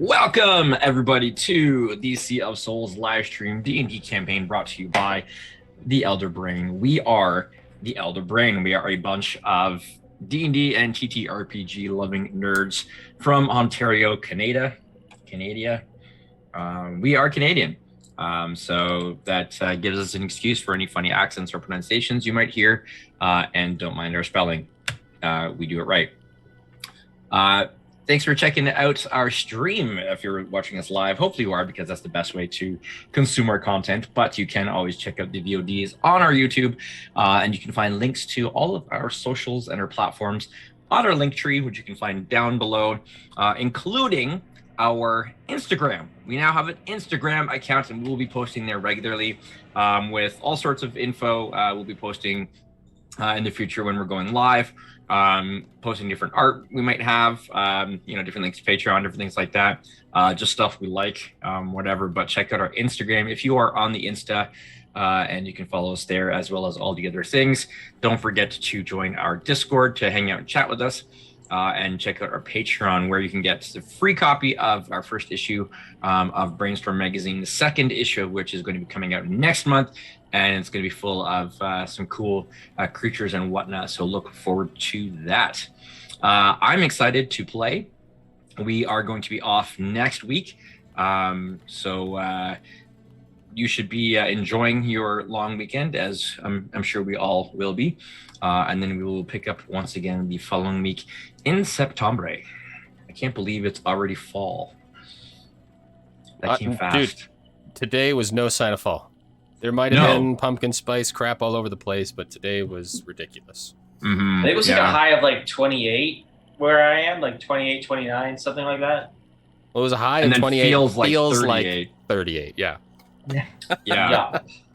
Welcome, everybody, to the Sea of Souls live stream D&D campaign brought to you by the Elder Brain. We are the Elder Brain. We are a bunch of D&D and TTRPG loving nerds from Ontario, Canada. We are Canadian, so that gives us an excuse for any funny accents or pronunciations you might hear, and don't mind our spelling. We do it right. Thanks for checking out our stream. If you're watching us live, hopefully you are, because that's the best way to consume our content. But you can always check out the VODs on our YouTube, and you can find links to all of our socials and our platforms on our link tree, which you can find down below, including our Instagram. We now have an Instagram account, and we'll be posting there regularly with all sorts of info. We'll be posting in the future when we're going live, posting different art we might have, different links to Patreon, different things like that, just stuff we like, whatever. But check out our Instagram if you are on the Insta, and you can follow us there as well as all the other things. Don't forget to join our Discord to hang out and chat with us, and check out our Patreon, where you can get the free copy of our first issue of Brainstorm Magazine, the second issue of which is going to be coming out next month. And it's going to be full of some cool creatures and whatnot. So look forward to that. I'm excited to play. We are going to be off next week. So you should be enjoying your long weekend, as I'm sure we all will be. And then we will pick up once again the following week in September. I can't believe it's already fall. That came fast. Dude, today was no sign of fall. There might have been pumpkin spice crap all over the place, but today was ridiculous. Mm-hmm. I think it was like a high of like 28 where I am, like 28, 29, something like that. Well, it was a high of 28. Feels like 38. Yeah.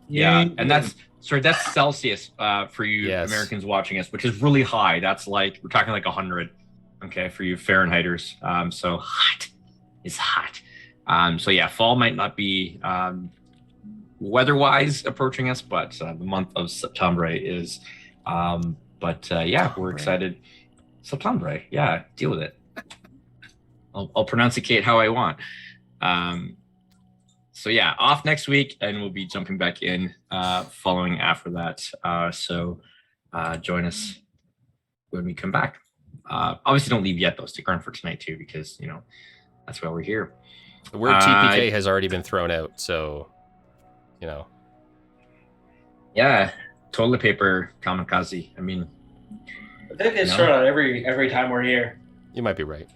Yeah. And that's Celsius for you Americans watching us, which is really high. That's like, we're talking like 100. Okay, for you Fahrenheiters. So hot is hot. So yeah, fall might not be weather-wise approaching us, but the month of September is. We're excited. September, deal with it. I'll pronunciate how I want. Off next week, and we'll be jumping back in following after that. So join us when we come back. Obviously, don't leave yet, though. Stick around for tonight too, because that's why we're here. The word TPK has already been thrown out, so. Yeah, toilet paper kamikaze. I mean, I think it's thrown out every time we're here. You might be right.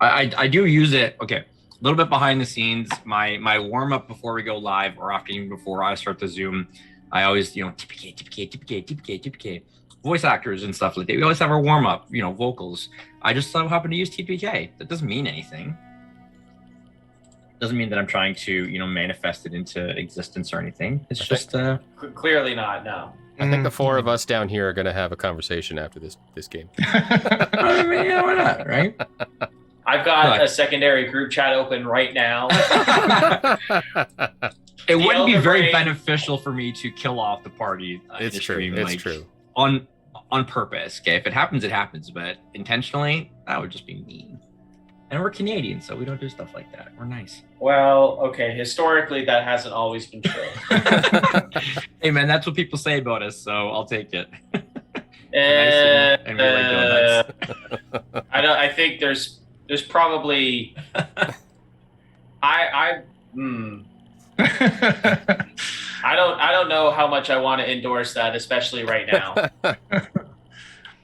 I do use it. Okay, a little bit behind the scenes. My warm up before we go live, or often even before I start the Zoom, I always TPK. Voice actors and stuff like that. We always have our warm up. Vocals. I just so happen to use TPK. That doesn't mean anything. Doesn't mean that I'm trying to, manifest it into existence or anything. It's just clearly not. No. I think the four of us down here are going to have a conversation after this game. I mean, why not, right? I've got a secondary group chat open right now. It wouldn't be very beneficial for me to kill off the party. It's true. It's true. On purpose. Okay, if it happens, it happens. But intentionally, that would just be mean. And we're Canadian, so we don't do stuff like that. We're nice. Well, okay. Historically, that hasn't always been true. Hey, man, that's what people say about us, so I'll take it. And we like donuts. I think there's probably. I don't know how much I want to endorse that, especially right now.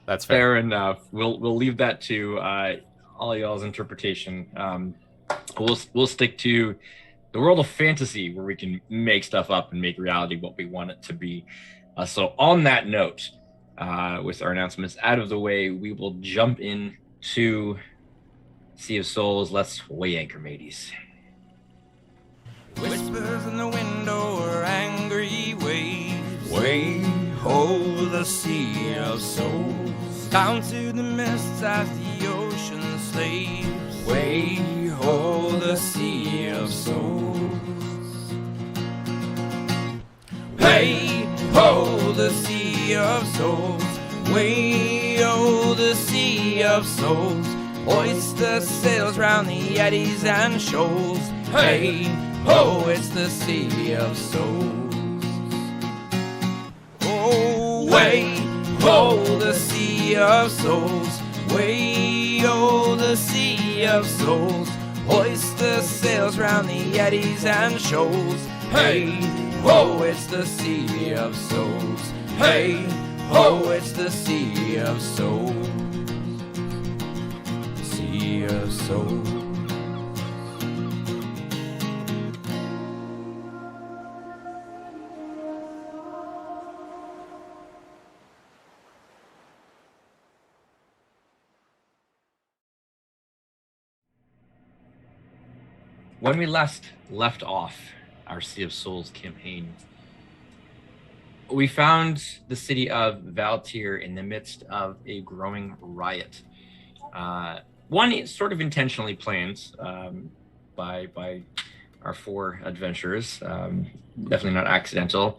That's fair enough. We'll leave that to all y'all's interpretation. We'll stick to the world of fantasy, where we can make stuff up and make reality what we want it to be. So on that note, with our announcements out of the way, we will jump in to Sea of Souls. Let's weigh anchor, mateys. Whispers in the window are angry waves. Way-ho, the sea of souls. Down to the mists as the ocean slaves. Way-ho, the sea of souls. Way-ho, the sea of souls. Way-ho, the sea of souls. hoist the sails round the eddies and shoals. Hey ho, it's the sea of souls. Oh, way ho, the sea of souls. Way ho, the sea of souls. Hoist the sails round the eddies and shoals. Hey ho, it's the sea of souls. Hey ho, it's the sea of souls. Sea of souls. When we left off our Sea of Souls campaign, we found the city of Valtir in the midst of a growing riot. One sort of intentionally planned by our 4 adventurers, definitely not accidental,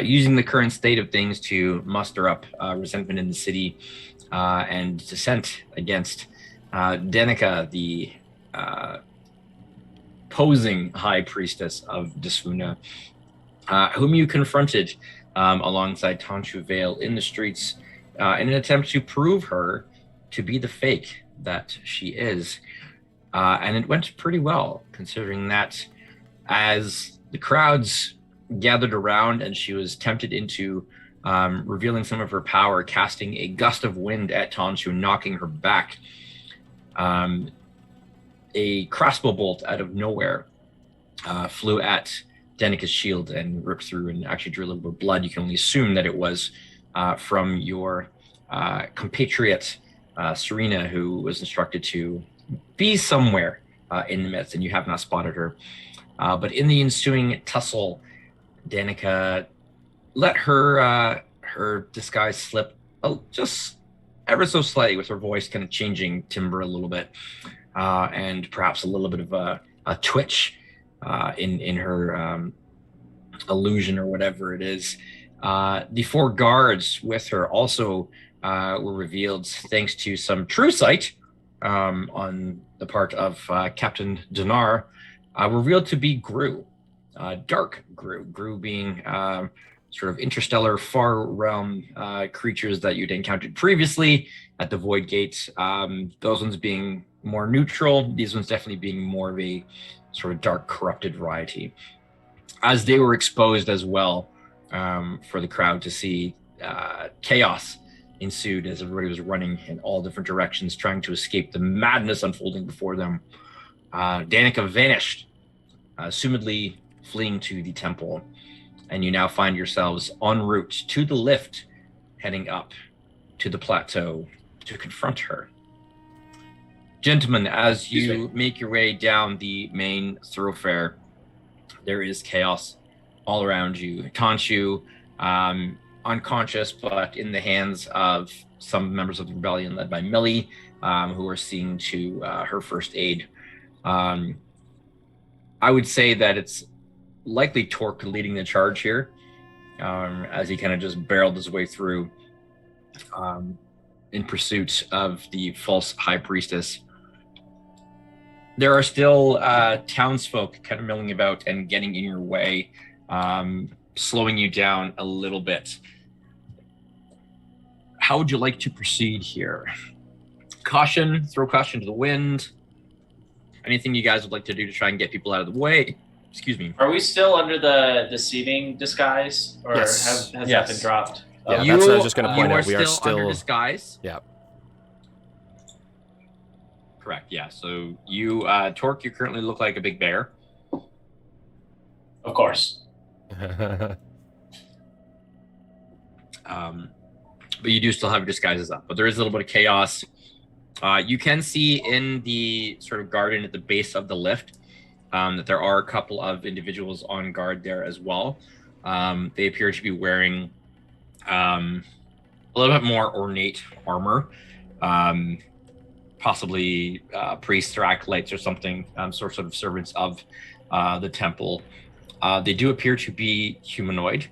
using the current state of things to muster up resentment in the city and dissent against Danica, the posing high priestess of Desfuna, whom you confronted alongside Tonshu Vale in the streets in an attempt to prove her to be the fake that she is. And it went pretty well, considering that as the crowds gathered around and she was tempted into revealing some of her power, casting a gust of wind at Tonshu, knocking her back, a crossbow bolt out of nowhere flew at Danica's shield and ripped through and actually drew a little bit of blood. You can only assume that it was from your compatriot, Serena, who was instructed to be somewhere in the midst, and you have not spotted her. But in the ensuing tussle, Danica let her disguise slip just ever so slightly, with her voice kind of changing timbre a little bit. And perhaps a little bit of a twitch in her illusion or whatever it is. The 4 guards with her also were revealed thanks to some true sight on the part of Captain Dinar, revealed to be Gru, dark Gru. Gru being sort of interstellar far realm creatures that you'd encountered previously at the Void Gate. Those ones being more neutral, these ones definitely being more of a sort of dark, corrupted variety. As they were exposed as well for the crowd to see, chaos ensued as everybody was running in all different directions, trying to escape the madness unfolding before them. Danica vanished, assumedly fleeing to the temple, and you now find yourselves en route to the lift, heading up to the plateau to confront her. Gentlemen, as you make your way down the main thoroughfare, there is chaos all around you. Tonshu, unconscious, but in the hands of some members of the rebellion led by Millie, who are seeing to her first aid. I would say that it's likely Torque leading the charge here, as he kind of just barreled his way through in pursuit of the false high priestess. There are still townsfolk kind of milling about and getting in your way, slowing you down a little bit. How would you like to proceed here? Caution, throw caution to the wind. Anything you guys would like to do to try and get people out of the way? Excuse me. Are we still under the deceiving disguise, or Yes. has that been dropped? Yeah, that's what I was just going to point out. We are still under disguise. Yeah. Correct. Yeah. So you, Torque, you currently look like a big bear. Of course. But you do still have your disguises up. But there is a little bit of chaos. You can see in the sort of garden at the base of the lift that there are a couple of individuals on guard there as well. They appear to be wearing a little bit more ornate armor, possibly priests or acolytes or something, sort of servants of the temple. They do appear to be humanoid,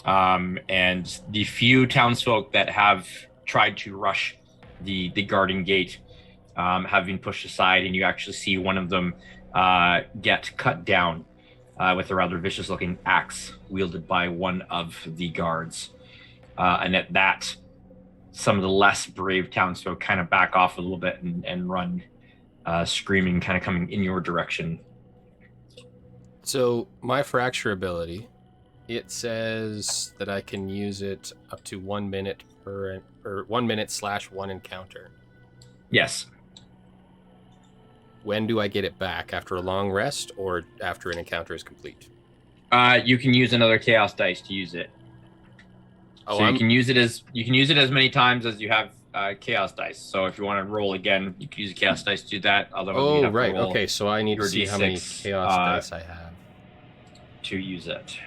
and the few townsfolk that have tried to rush the garden gate have been pushed aside, and you actually see one of them get cut down with a rather vicious-looking axe wielded by one of the guards. And at that, some of the less brave townsfolk kind of back off a little bit and run, screaming, kind of coming in your direction. So my fracture ability, it says that I can use it up to 1 minute or 1 minute / 1 encounter. Yes. When do I get it back? After a long rest or after an encounter is complete? You can use another chaos dice to use it. Oh, so you can use it as many times as you have chaos dice. So if you want to roll again, you can use a chaos dice to do that. Oh, right. Okay, so I need to see how many D6, chaos dice I have to use it.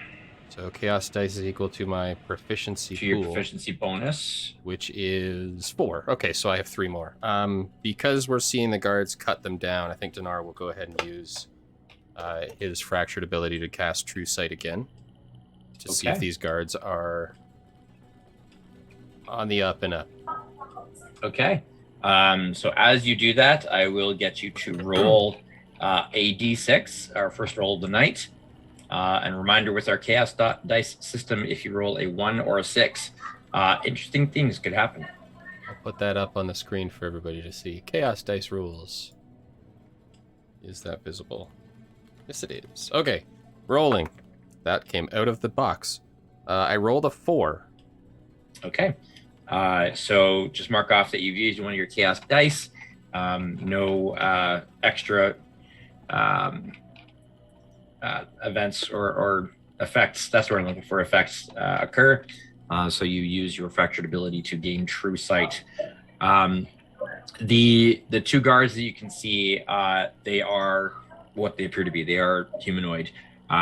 So chaos dice is equal to my proficiency To your pool, proficiency bonus. which is 4. Okay, so I have 3 more. Because we're seeing the guards cut them down, I think Dinar will go ahead and use his fractured ability to cast True Sight again to see if these guards are on the up and up. Okay. So as you do that, I will get you to roll a d6, our first roll of the night. And reminder, with our chaos dice system, if you roll a 1 or a 6, interesting things could happen. I'll put that up on the screen for everybody to see. Chaos dice rules. Is that visible? Yes, it is. Okay, rolling. That came out of the box. I rolled a 4. Okay. So just mark off that you've used one of your chaos dice. No extra events or effects. That's what I'm looking for. Effects occur. So you use your fractured ability to gain True Sight. The 2 guards that you can see, they are what they appear to be. They are humanoid.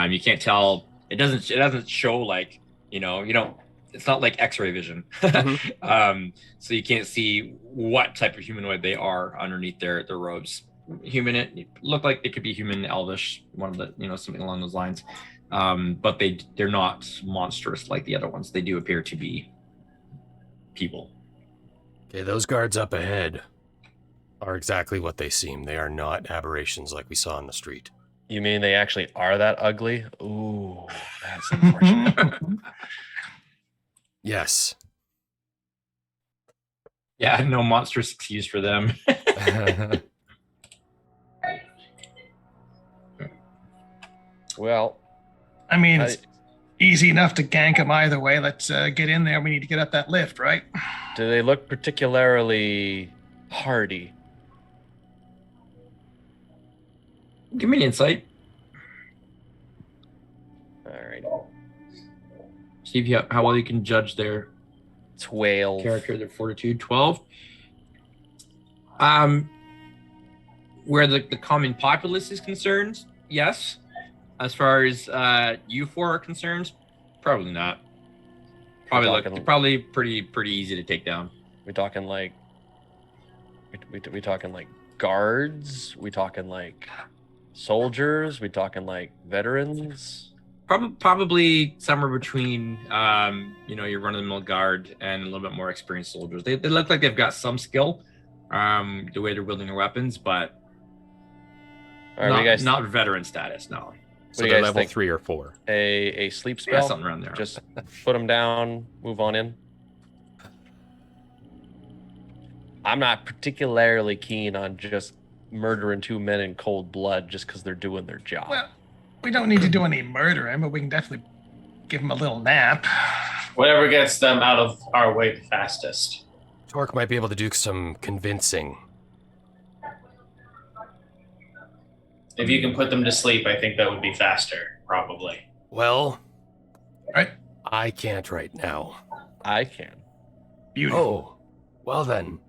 You can't tell. It doesn't show like you don't. It's not like X-ray vision. Mm-hmm. So you can't see what type of humanoid they are underneath their robes. Human, look like they could be human, elvish, one of the something along those lines. But they're not monstrous like the other ones. They do appear to be people. Okay, those guards up ahead are exactly what they seem. They are not aberrations like we saw on the street. You mean they actually are that ugly? Ooh, that's unfortunate. Yes. Yeah, no monstrous excuse for them. Well, I mean, it's easy enough to gank them either way. Let's get in there. We need to get up that lift, right? do they look particularly hardy? Give me an insight. All right. See how well you can judge their 12. character, their fortitude. 12. Where the common populace is concerned, yes. As far as you 4 are concerned, probably not. Probably pretty easy to take down. We talking like we talking like guards? We talking like soldiers? We talking like veterans? Probably somewhere between your run-of-the-mill guard and a little bit more experienced soldiers. They look like they've got some skill, the way they're wielding their weapons, but not veteran status. No. So they're level 3 or 4. A sleep spell? Yeah, something around there. Just put them down, move on in. I'm not particularly keen on just murdering 2 men in cold blood just because they're doing their job. Well, we don't need to do any murdering, but we can definitely give them a little nap. Whatever gets them out of our way the fastest. Torque might be able to do some convincing. If you can put them to sleep, I think that would be faster, probably. Well, Right? I can't right now. I can. Beautiful. Oh, well then.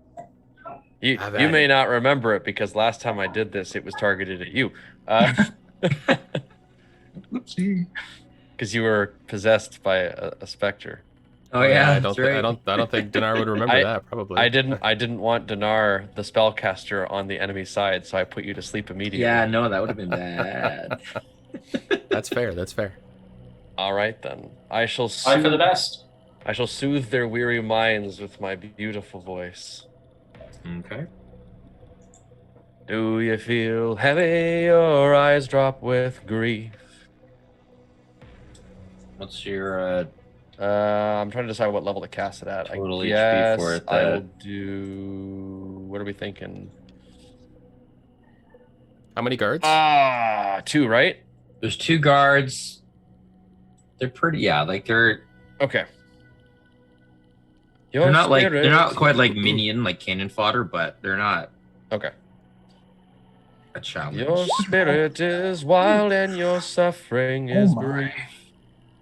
You Have at may it. not remember it because last time I did this, it was targeted at you. Oopsie. Because you were possessed by a specter. Oh yeah, I that's don't. right. I don't think Dinar would remember that. Probably. I didn't want Dinar, the spellcaster, on the enemy side, so I put you to sleep immediately. Yeah, no, that would have been bad. That's fair. That's fair. All right then. I shall Fine for the best. I shall soothe their weary minds with my beautiful voice. Okay. Do you feel heavy? Your eyes drop with grief. What's your I'm trying to decide what level to cast it at. Total I HP guess for it, I that- will do. What are we thinking? How many guards? 2, right? there's 2 guards. They're pretty, yeah, like they're Okay. they're not like spirit- they're not quite like minion like cannon fodder, but they're not Okay. a challenge. Your spirit is wild and your suffering is Oh my. brief.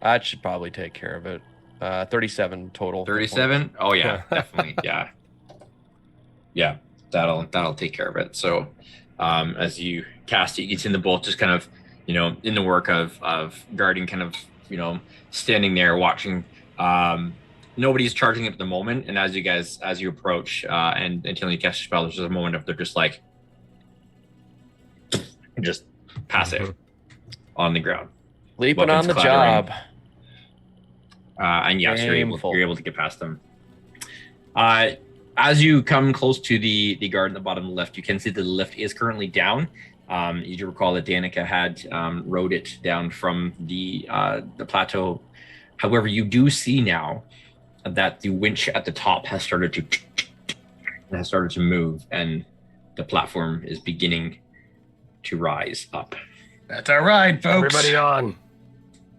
That should probably take care of it. 37 total. 37? Oh yeah, definitely. Yeah. Yeah, that'll take care of it. So as you cast it, it's in the bolt, just kind of, in the work of guarding, kind of, standing there watching. Nobody's charging at the moment, and as you approach and until you cast your spell, there's just a moment of they're just like just passive on the ground. Leaping Weapons on the clattering. job. And yes, you're Shameful. able to get past them. As you come close to the guard in the bottom left, you can see that the lift is currently down. You do recall that Danica had rode it down from the plateau. However, you do see now that the winch at the top has started to move, and the platform is beginning to rise up. That's our ride, folks. Everybody on.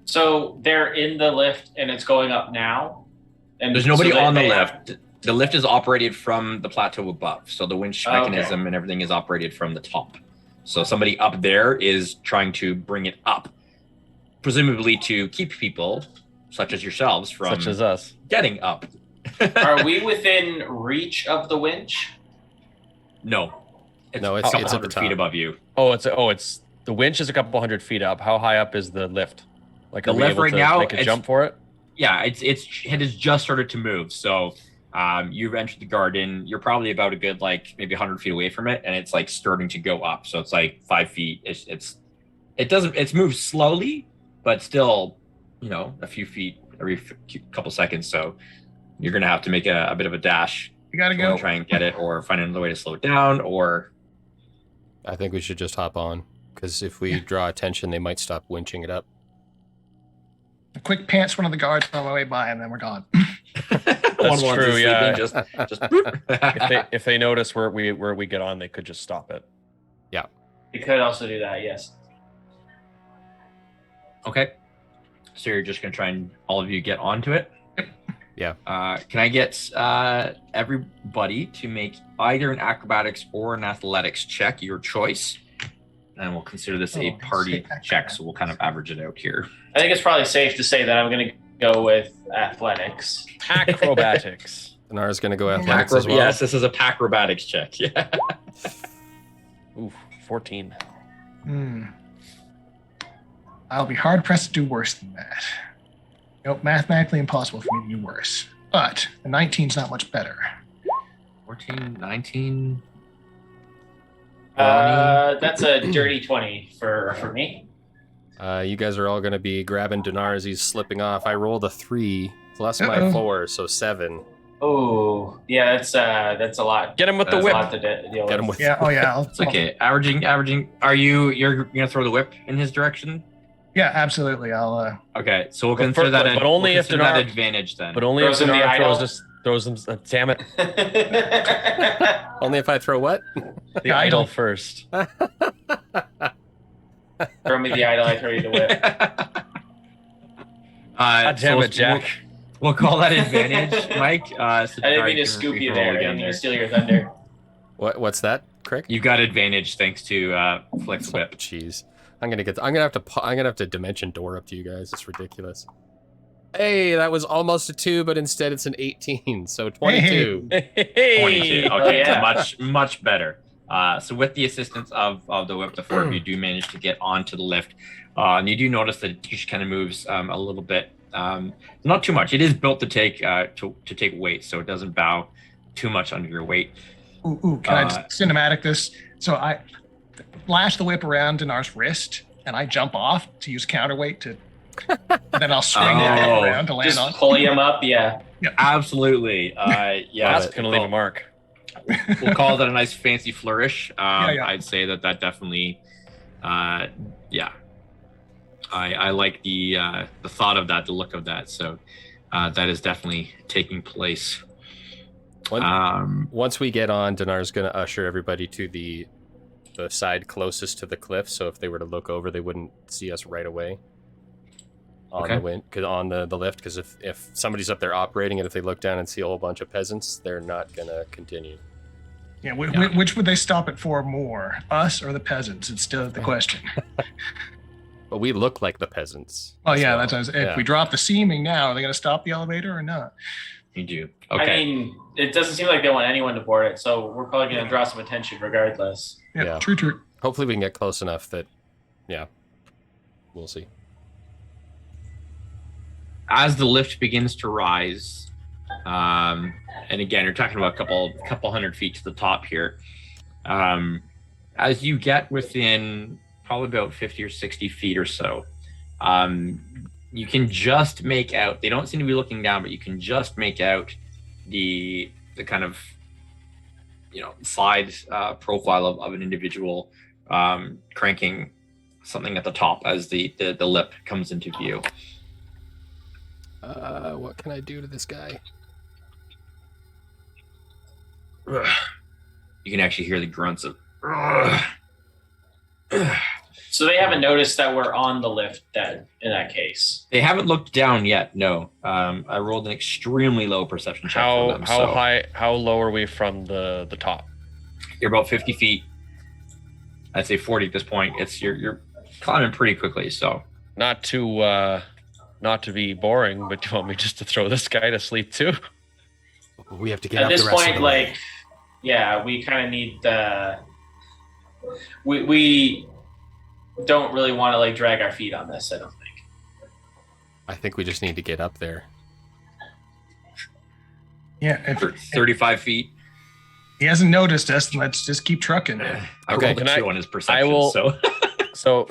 So they're in the lift and it's going up now. And There's nobody so on the they- lift. The lift is operated from the plateau above, so the winch Okay. mechanism and everything is operated from the top. So somebody up there is trying to bring it up, presumably to keep people, such as yourselves, from Such as us. getting up. Are we within reach of the winch? No. No, it's a couple at the hundred top. feet above you. It's the winch is a couple hundred feet up. How high up is the lift? Like, The are we lift able right to now, make a it's- jump for it? Yeah, it has just started to move. So you've entered the garden. You're probably about a good maybe 100 feet away from it, and it's like starting to go up. So it's like 5 feet. It's moved slowly, but still, a few feet every couple seconds. So you're gonna have to make a bit of a dash. You gotta Go go. try and get it, or find another way to slow it down, or I think we should just hop on, because if we draw attention, they might stop winching it up. A quick pants one of the guards on my way by, and then we're gone. That's true, yeah. Just If they notice where we get on, they could just stop it. We could also do that, yes. Okay. So you're just gonna try and all of you get onto it. Yeah. Can I get everybody to make either an acrobatics or an athletics check, your choice? And we'll consider this a Oh, party say check, so we'll kind of average it out here. I think it's probably safe to say that I'm going to go with athletics. Acrobatics. Dinara's going to go athletics as well. Yes, this is a acrobatics check. Yeah. Ooh, 14. I'll be hard pressed to do worse than that. Nope, mathematically impossible for me to do worse. But the 19's not much better. 14, 19. That's a dirty 20 for me. You guys are all going to be grabbing Dinar as he's slipping off. I rolled a 3 plus my Uh-oh. 4, so 7. Oh, yeah, that's a lot. Get him with the That's a whip. lot to deal Get him with. with Yeah, oh yeah. It's okay. Averaging. You're gonna throw the whip in his direction? Yeah, absolutely. I'll Okay, so we'll But consider for- that. but only we'll if consider that Dinar- advantage then. But only Throws if him the Dinar idol. throws them. Damn it. Only if I throw what? The idol. idol first. Throw me the idol, I throw you the whip. God damn so it, Jack. We'll call that advantage, Mike. So I didn't Dinar, mean to can scoop you roll there. I again didn't mean to steal your thunder. What's that, Crick? You got advantage thanks to Flex Oh, Whip. jeez. I'm gonna have to dimension door up to you guys. It's ridiculous. Hey, that was almost a 2, but instead it's an 18, so 22. 22. Okay, yeah. much better. So with the assistance of the whip, the 4 of you do manage to get onto the lift. And you do notice that it just kind of moves a little bit. Not too much. It is built to take take weight, so it doesn't bow too much under your weight. can I just cinematic this? So I lash the whip around Dinar's wrist, and I jump off to use counterweight to. And then I'll swing the whip around to land Just on. pull him up, yeah. Absolutely. Yeah. That's going to leave a mark. we'll call that a nice fancy flourish. Yeah. I'd say that definitely, yeah. I like the thought of that, the look of that. So that is definitely taking place. Once we get on, Dinar's going to usher everybody to the side closest to the cliff. So if they were to look over, they wouldn't see us right away on the wind, on the lift. Because if somebody's up there operating it, if they look down and see a whole bunch of peasants, they're not going to continue. Yeah, which would they stop it for more, us or the peasants? It's still the question. But we look like the peasants. Oh yeah, that's if we drop the seaming now, are they going to stop the elevator or not? You do. Okay. I mean, it doesn't seem like they want anyone to board it, so we're probably going to draw some attention regardless. Yeah, true. Hopefully we can get close enough that, we'll see. As the lift begins to rise, and again, you're talking about a couple hundred feet to the top here. As you get within probably about 50 or 60 feet or so, you can just make out, they don't seem to be looking down, but you can just make out the kind of, side profile of an individual cranking something at the top as the lip comes into view. What can I do to this guy? You can actually hear the grunts of. So they haven't noticed that we're on the lift then, in that case. They haven't looked down yet, no. I rolled an extremely low perception check for them. How low are we from the top? You're about 50 feet. I'd say 40 at this point. You're climbing pretty quickly, so. Not to be boring, but do you want me just to throw this guy to sleep too? We have to get at up this the rest point, of the way. we kind of need we don't really want to drag our feet on this, I don't think. I think we just need to get up there. Yeah, 35 feet. He hasn't noticed us, and let's just keep trucking. I rolled a 2 on his perception, So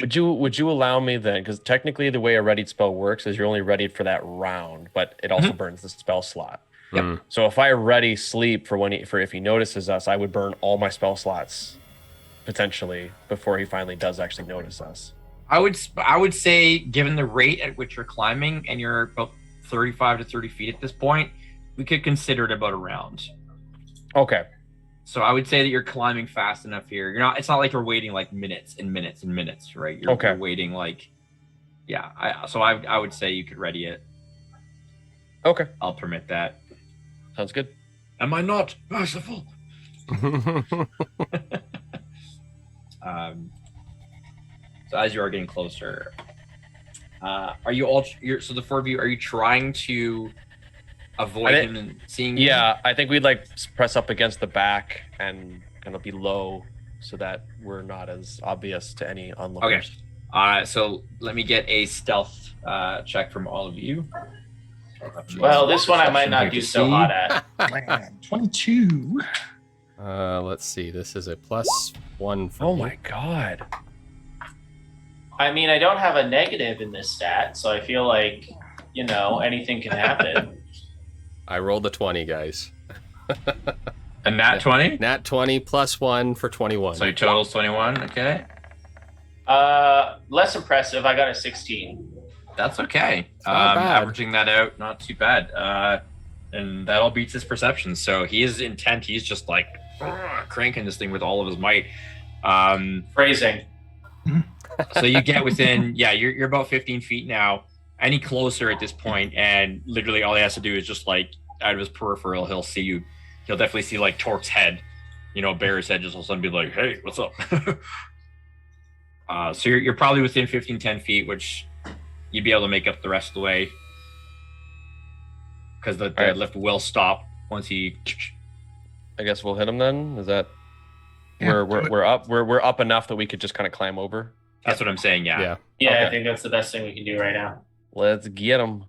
would you allow me then, because technically the way a readied spell works is you're only readied for that round, but it also burns the spell slot. Yep. So if I ready sleep for if he notices us, I would burn all my spell slots potentially before he finally does actually notice us. I would say, given the rate at which you're climbing, and you're about 35 to 30 feet at this point, we could consider it about a round. Okay. So I would say that you're climbing fast enough here. It's not like you're waiting minutes and minutes and minutes, right? You're waiting I would say you could ready it. Okay. I'll permit that. Sounds good. Am I not merciful? So as you are getting closer, are you all? So the four of you, are you trying to avoid him and seeing? Yeah, I think we'd press up against the back and kind of be low so that we're not as obvious to any onlookers. Okay. So let me get a stealth check from all of you. Well, this one I might not do so hot at. Man, 22. Let's see. This is a +1 for me. My god. I mean, I don't have a negative in this stat, so I feel like, anything can happen. I rolled a 20, guys. A nat 20? Nat 20 +1 for 21. So your total's 21, okay. Less impressive. I got a 16. That's okay. Not bad. Averaging that out, not too bad. And that all beats his perception. So he is intent. He's just cranking this thing with all of his might. Phrasing. So you get within, you're about 15 feet now. Any closer at this point, and literally all he has to do is just out of his peripheral, he'll see you. He'll definitely see Torque's head, Bear's head, just all of a sudden be like, "Hey, what's up?" So you're probably within 15, 10 feet, which you'd be able to make up the rest of the way, because the lift will stop once he. I guess we'll hit him then. Is that we're up enough that we could just kind of climb over? That's what I'm saying. Yeah. Okay. I think that's the best thing we can do right now. Let's get him.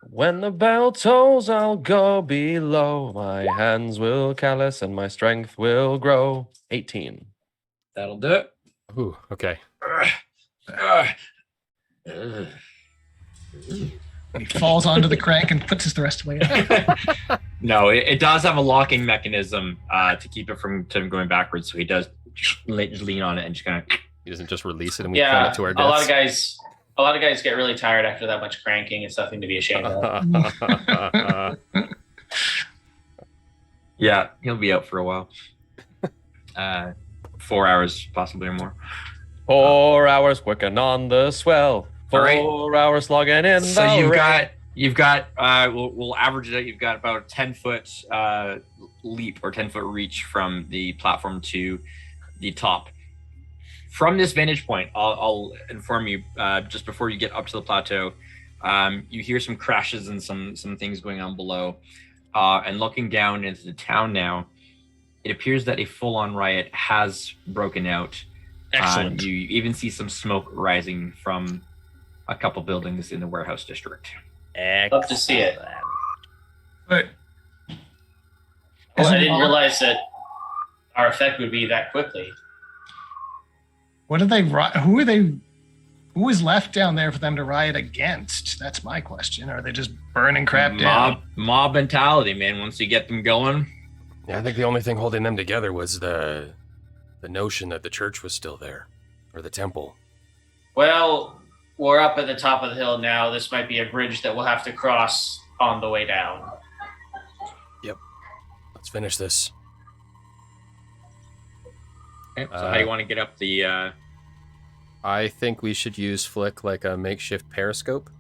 When the bell tolls, I'll go below. My hands will callous and my strength will grow. 18. That'll do it. Ooh, okay. He falls onto the crank and puts us the rest of the way out. No, it does have a locking mechanism to keep it from going backwards. So he does lean on it and just kind of. He doesn't just release it and we climb it to our deaths. A lot of guys get really tired after that much cranking. It's nothing to be ashamed of. Yeah, he'll be out for a while. 4 hours, possibly or more. 4 hours working on the swell. 4 hours logging in. So you've got we'll average it out. You've got about a 10-foot leap or 10-foot reach from the platform to the top. From this vantage point, I'll inform you just before you get up to the plateau, you hear some crashes and some things going on below. And looking down into the town now, it appears that a full-on riot has broken out. Excellent. You even see some smoke rising from a couple buildings in the warehouse district. Love to see it. But I didn't realize that our effect would be that quickly. what are they? Who are they? Who is left down there for them to riot against? That's my question. Are they just burning crap down? Mob mentality, man. Once you get them going. Yeah, I think the only thing holding them together was the notion that the church was still there, or the temple. Well, we're up at the top of the hill now. This might be a bridge that we'll have to cross on the way down. Yep. Let's finish this. Okay, so how do you want to get up the... I think we should use Flick like a makeshift periscope,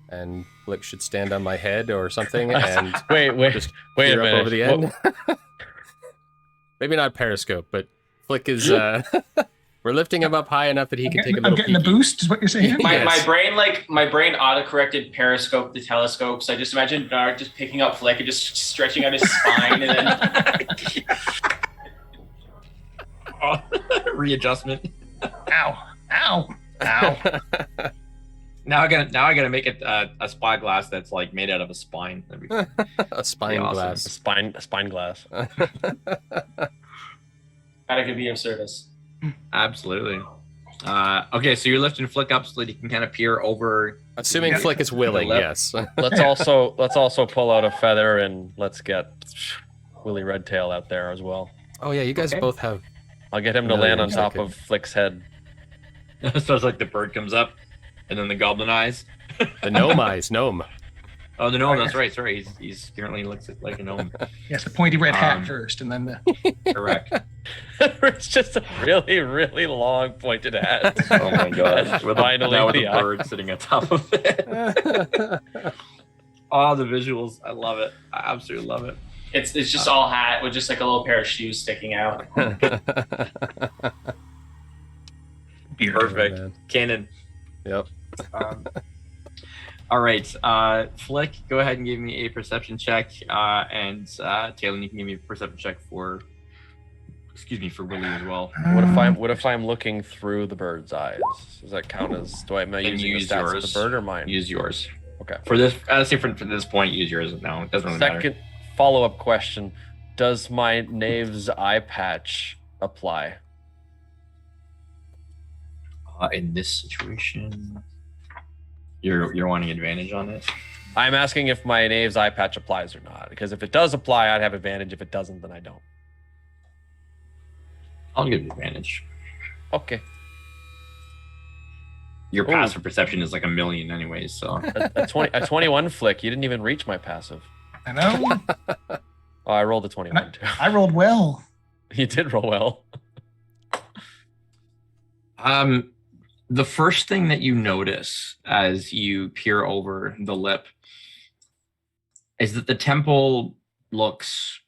and Flick should stand on my head or something, and wait a just minute. peer up over the end. Maybe not periscope, but Flick is... we're lifting him up high enough that he can take a little I'm getting the peeky. boost, is what you're saying? My brain auto-corrected periscope the telescope, so I just imagine Dark just picking up Flick and just stretching out his spine and then... readjustment. Ow. Now I gotta make it a spyglass that's like made out of a spine. That'd be A spine awesome. glass. A spine glass. That could be of service. Absolutely. Okay, so you're lifting Flick up so that you can kind of peer over. Assuming Flick is willing, left. yes. Let's also pull out a feather and let's get Willie Redtail out there as well. Oh yeah, you guys Okay. both have... I'll get him to No, land on yeah, top okay. of Flick's head. So it's like the bird comes up, and then the goblin eyes. The gnome eyes, gnome. Oh, the gnome. That's right. Sorry, he's currently looks like a gnome. Yes, the pointy red hat Um, first, and then the... Correct. It's just a really, really long pointed hat. Oh my god. With Finally, now with the a eye. bird sitting on top of it. Oh, the visuals. I love it. I absolutely love it. It's just all hat with just like a little pair of shoes sticking out. Perfect. man. Canon. Yep. All right. Flick, go ahead and give me a perception check. And Taylor, you can give me a perception check for Willie as well. What if I'm looking through the bird's eyes? Does that count as? Am I Then using the use stats yours. of the bird or mine? Use yours. Okay. For this, I'd say for this point, use yours. No, it doesn't really matter. Second follow-up question: does my knave's eye patch apply? In this situation, you're wanting advantage on it. I'm asking if my knave's eye patch applies or not. Because if it does apply, I'd have advantage. If it doesn't, then I don't. I'll give you advantage. Okay. Your Ooh. passive perception is like 1 million, anyways. So A 21 flick. You didn't even reach my passive. I know. Oh, I rolled a 21 too. I rolled well. You did roll well. the first thing that you notice as you peer over the lip is that the temple looks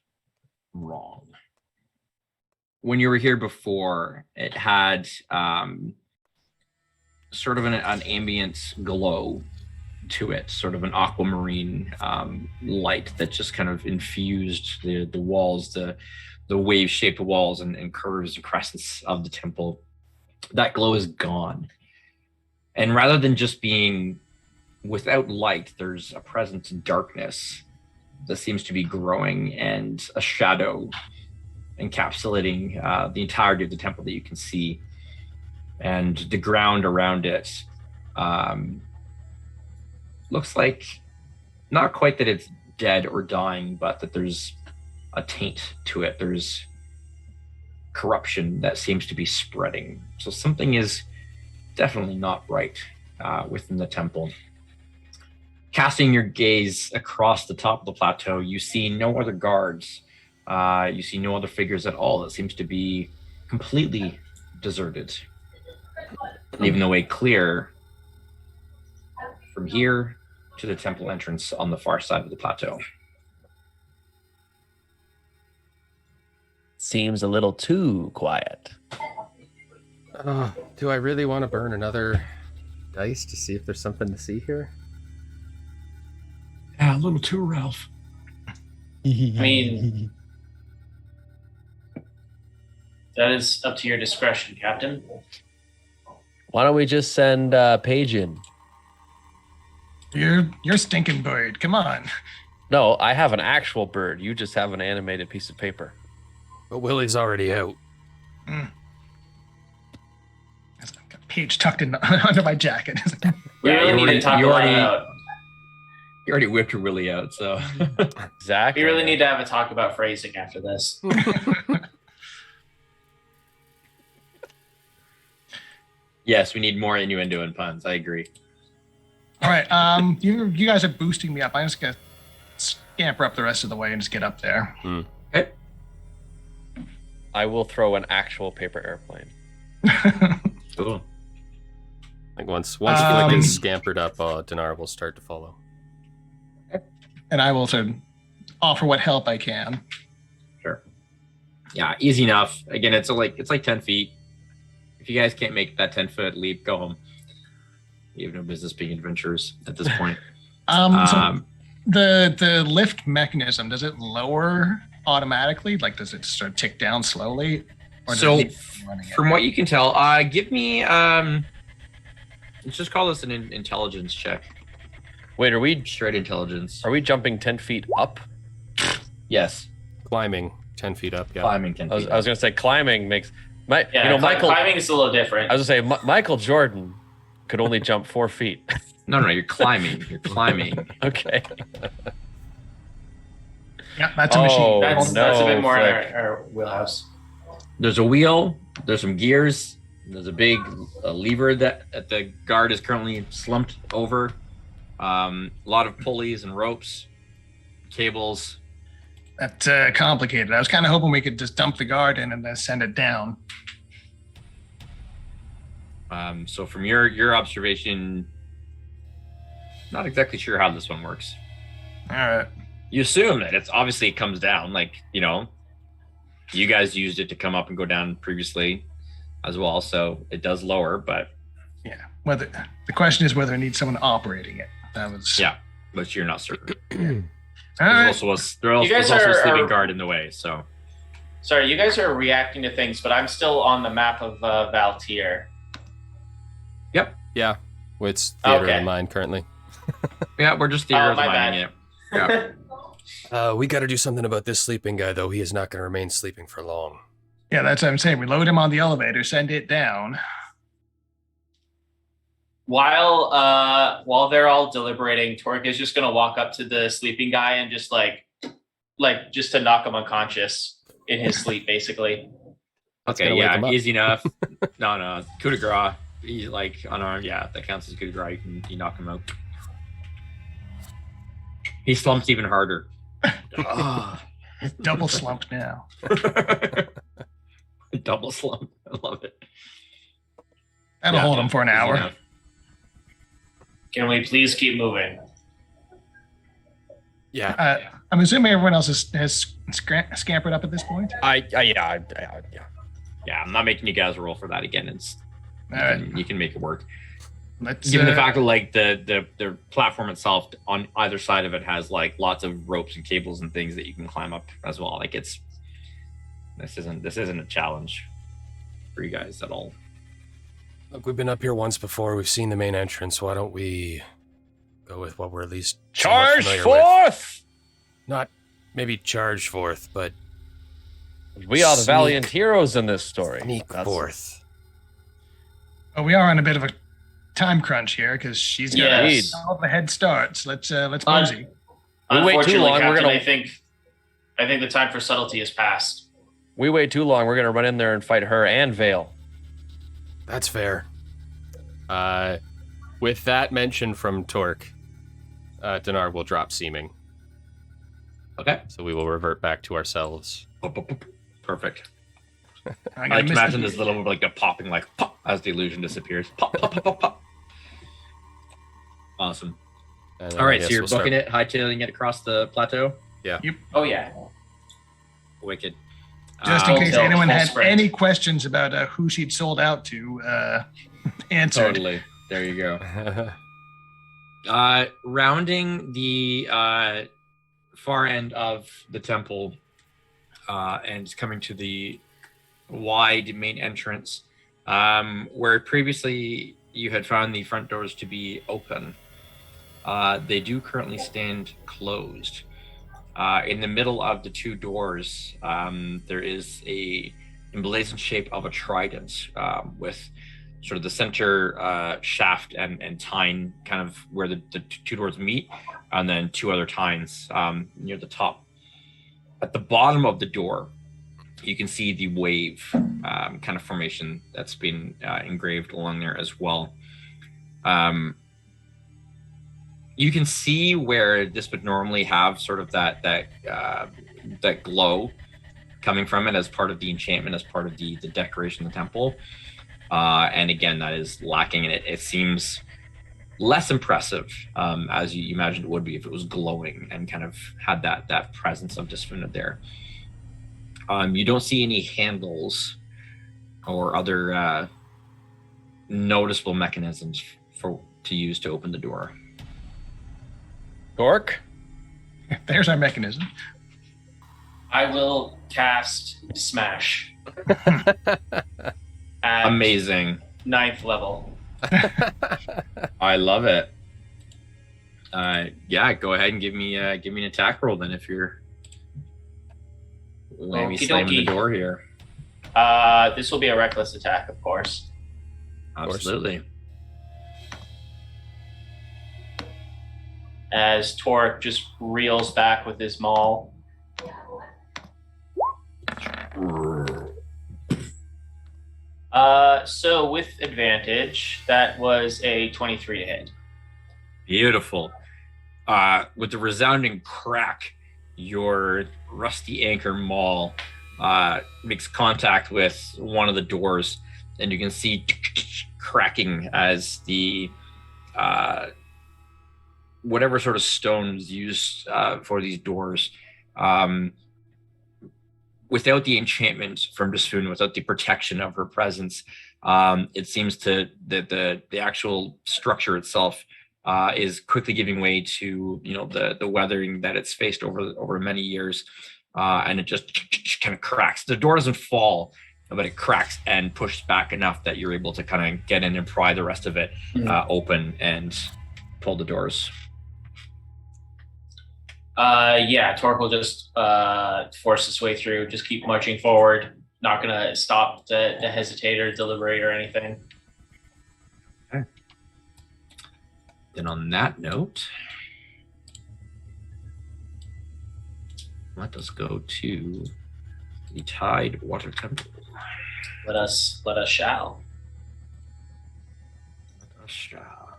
wrong. When you were here before, it had sort of an ambient glow to it, sort of an aquamarine light that just kind of infused the walls, the wave-shaped walls and curves and crescents of the temple. That glow is gone. And rather than just being without light, there's a presence of darkness that seems to be growing and a shadow encapsulating the entirety of the temple that you can see. And the ground around it looks like not quite that it's dead or dying, but that there's a taint to it. There's corruption that seems to be spreading. So something is definitely not right within the temple. Casting your gaze across the top of the plateau, you see no other guards. You see no other figures at all. It seems to be completely deserted, leaving the way clear from here to the temple entrance on the far side of the plateau. Seems a little too quiet. Do I really want to burn another dice to see if there's something to see here? Yeah, a little too, Ralph. I mean, that is up to your discretion, Captain. Why don't we just send Paige in? You're stinking bird. Come on. No, I have an actual bird. You just have an animated piece of paper. But Willie's already out. I've got Paige tucked in under my jacket. We really need to talk about it out. You already whipped your Willie out, so. Exactly. We really need to have a talk about phrasing after this. Yes, we need more innuendo and puns. I agree. All right. You guys are boosting me up. I'm just gonna scamper up the rest of the way and just get up there. Okay. I will throw an actual paper airplane. Cool. Like once Flick is scampered up, Dinar will start to follow. And I will sort of offer what help I can. Sure. Yeah, easy enough. Again, it's like 10 feet. If you guys can't make that 10-foot leap, go home. You have no business being adventurers at this point. So the lift mechanism, does it lower automatically? Like, does it sort of tick down slowly? Or does So, it keep running it? from what you can tell, give me let's just call this an intelligence check. Wait, are we Straight intelligence. jumping 10 feet up? Yes. Climbing 10 feet up, yeah. Climbing 10 feet. I was gonna say climbing makes Yeah, Michael. climbing is a little different. I was gonna say Michael Jordan could only jump 4 feet. No, you're climbing. You're climbing. Okay. Yeah, that's a machine. Oh, That's no, a bit more in Flick. our wheelhouse. There's a wheel. There's some gears. There's a big lever that the guard is currently slumped over. A lot of pulleys and ropes, cables. That's complicated. I was kind of hoping we could just dump the guard in and then send it down. So from your observation, not exactly sure how this one works. All right. You assume that it comes down, like, you guys used it to come up and go down previously as well, so it does lower, but Yeah. The question is whether it needs someone operating it. That was. yeah, but you're not certain. All right. There's also You guys a sleeping are- guard in the way, so Sorry, you guys are reacting to things, but I'm still on the map of Valtier. Yeah. It's theater Okay. of the mind currently. yeah, we're just theater of the my minding it. Yeah. We got to do something about this sleeping guy, though. He is not going to remain sleeping for long. Yeah, that's what I'm saying. We load him on the elevator, send it down. While they're all deliberating, Torque is just gonna walk up to the sleeping guy and just just to knock him unconscious in his sleep, basically. That's Okay, gonna wake him yeah, up. easy enough. No, coup de grace. He's like unarmed. Yeah, that counts as coup de grace. You knock him out. He slumps even harder. Double slumped now. Double slump. I love it. That'll Yeah, hold him for an easy hour. enough. Can we please keep moving? Yeah. I'm assuming everyone else has scampered up at this point. Yeah. Yeah, I'm not making you guys roll for that again. It's All right. you can make it work. Let's. Given the fact that the platform itself on either side of it has lots of ropes and cables and things that you can climb up as well. This isn't a challenge for you guys at all. Look, we've been up here once before. We've seen the main entrance. Why don't we go with what we're at least somewhat Charge familiar with? forth! Not maybe charge forth, but We are the Sneak. valiant heroes in this story. sneak That's- forth. we are on a bit of a time crunch here because she's got Yes. all the head starts. Let's mosey. We wait too Unfortunately, long, we're Captain, gonna- I think the time for subtlety has passed. We wait too long, we're gonna run in there and fight her and Vale. That's fair. With that mention from Torque, Dinar will drop seeming. Okay. So we will revert back to ourselves. Perfect. I I gotta can miss imagine the- this little like a popping like pop as the illusion disappears. Pop, pop, pop, pop, pop. Awesome. And then All I right, guess so you're we'll start- booking it, hightailing it across the plateau. Oh yeah. Wicked. Just in case Hotel anyone full had sprint. any questions about who she'd sold out to, answered. Totally. There you go. Rounding the far end of the temple and coming to the wide main entrance, where previously you had found the front doors to be open. They do currently stand closed. In the middle of the two doors, there is a emblazoned shape of a trident with sort of the center shaft and tine kind of where the two doors meet, and then two other tines near the top. At the bottom of the door, you can see the wave kind of formation that's been engraved along there as well. You can see where this would normally have sort of that glow coming from it as part of the enchantment, as part of the decoration of the temple. And again, that is lacking in it. It seems less impressive as you imagined it would be if it was glowing and kind of had that presence of Desfuna there. You don't see any handles or other noticeable mechanisms to use to open the door. Torque? There's our mechanism. I will cast Smash. At Amazing. 9th level. I love it. Yeah, go ahead and give me an attack roll then if you're maybe Okie slamming the dokie. door here. This will be a reckless attack, of course. course. Absolutely. As Torque just reels back with his maul. So with advantage, that was a 23 to hit. Beautiful. With the resounding crack, your rusty anchor maul makes contact with one of the doors, and you can see cracking as the whatever sort of stones used for these doors, without the enchantment from Desfuna, without the protection of her presence, it seems that the actual structure itself is quickly giving way to the weathering that it's faced over many years, and it just kind of cracks. The door doesn't fall, but it cracks and pushes back enough that you're able to kind of get in and pry the rest of it open and pull the doors. Yeah, Torque will just force his way through, just keep marching forward, not going to stop to hesitate or deliberate or anything. Then on that note, let us go to the Tide Water Temple. Let us shall. Let us shall.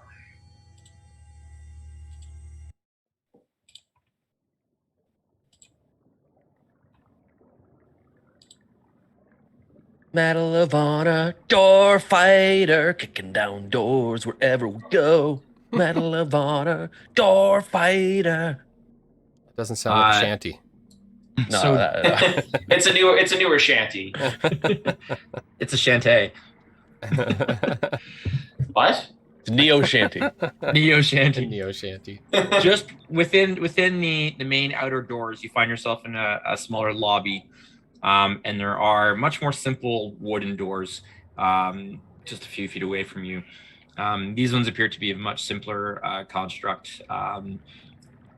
Medal of Honor, door fighter, kicking down doors wherever we go. Medal of Honor, door fighter. Doesn't sound like a Uh, shanty. No, So- It's a newer shanty. It's a shanty. What? it's Neo Shanty. Neo shanty. Neo shanty. Just within the main outer doors, you find yourself in a smaller lobby, and there are much more simple wooden doors, just a few feet away from you. These ones appear to be a much simpler construct.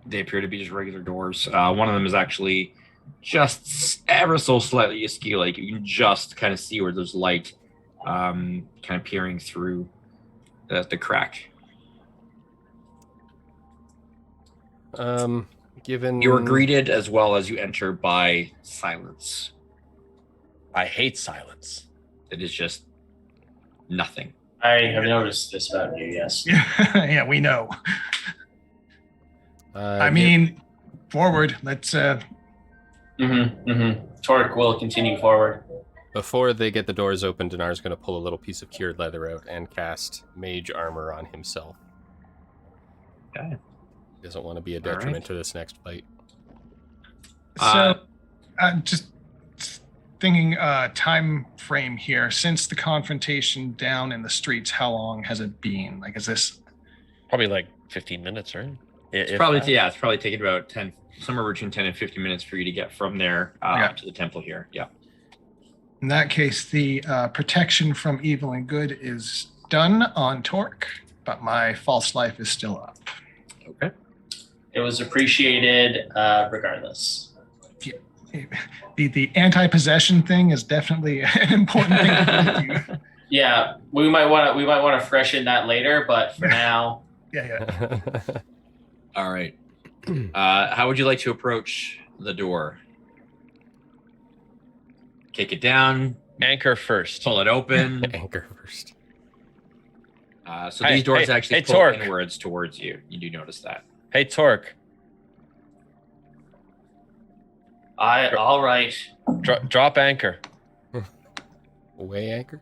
They appear to be just regular doors. One of them is actually just ever so slightly askew, like you can just kind of see where there's light kind of peering through the crack. Given You are greeted as well as you enter by silence. I hate silence. It is just nothing. I have noticed this about you, yes. Yeah, we know. I mean, forward. Let's. Torque will continue forward. Before they get the doors open, Dinar's going to pull a little piece of cured leather out and cast mage armor on himself. Okay. He doesn't want to be a detriment to this next fight. So, just thinking time frame here. Since the confrontation down in the streets, how long has it been? Like, is this Probably like 15 minutes, right? It's probably taking about 10, somewhere between 10 and 15 minutes for you to get from there to the temple here. Yeah. in that case? The protection from evil and good is done on Torque, but my false life is still up. Okay. It was appreciated regardless. The anti-possession thing is definitely an important thing to do. Yeah, we might want to freshen that later, but for now, Yeah. All right. How would you like to approach the door? Kick it down, Anchor first. pull it open. Anchor first. So these doors actually pull Torque. inwards towards you. You do notice that. Hey, Torque. all right. Drop anchor. Way anchor?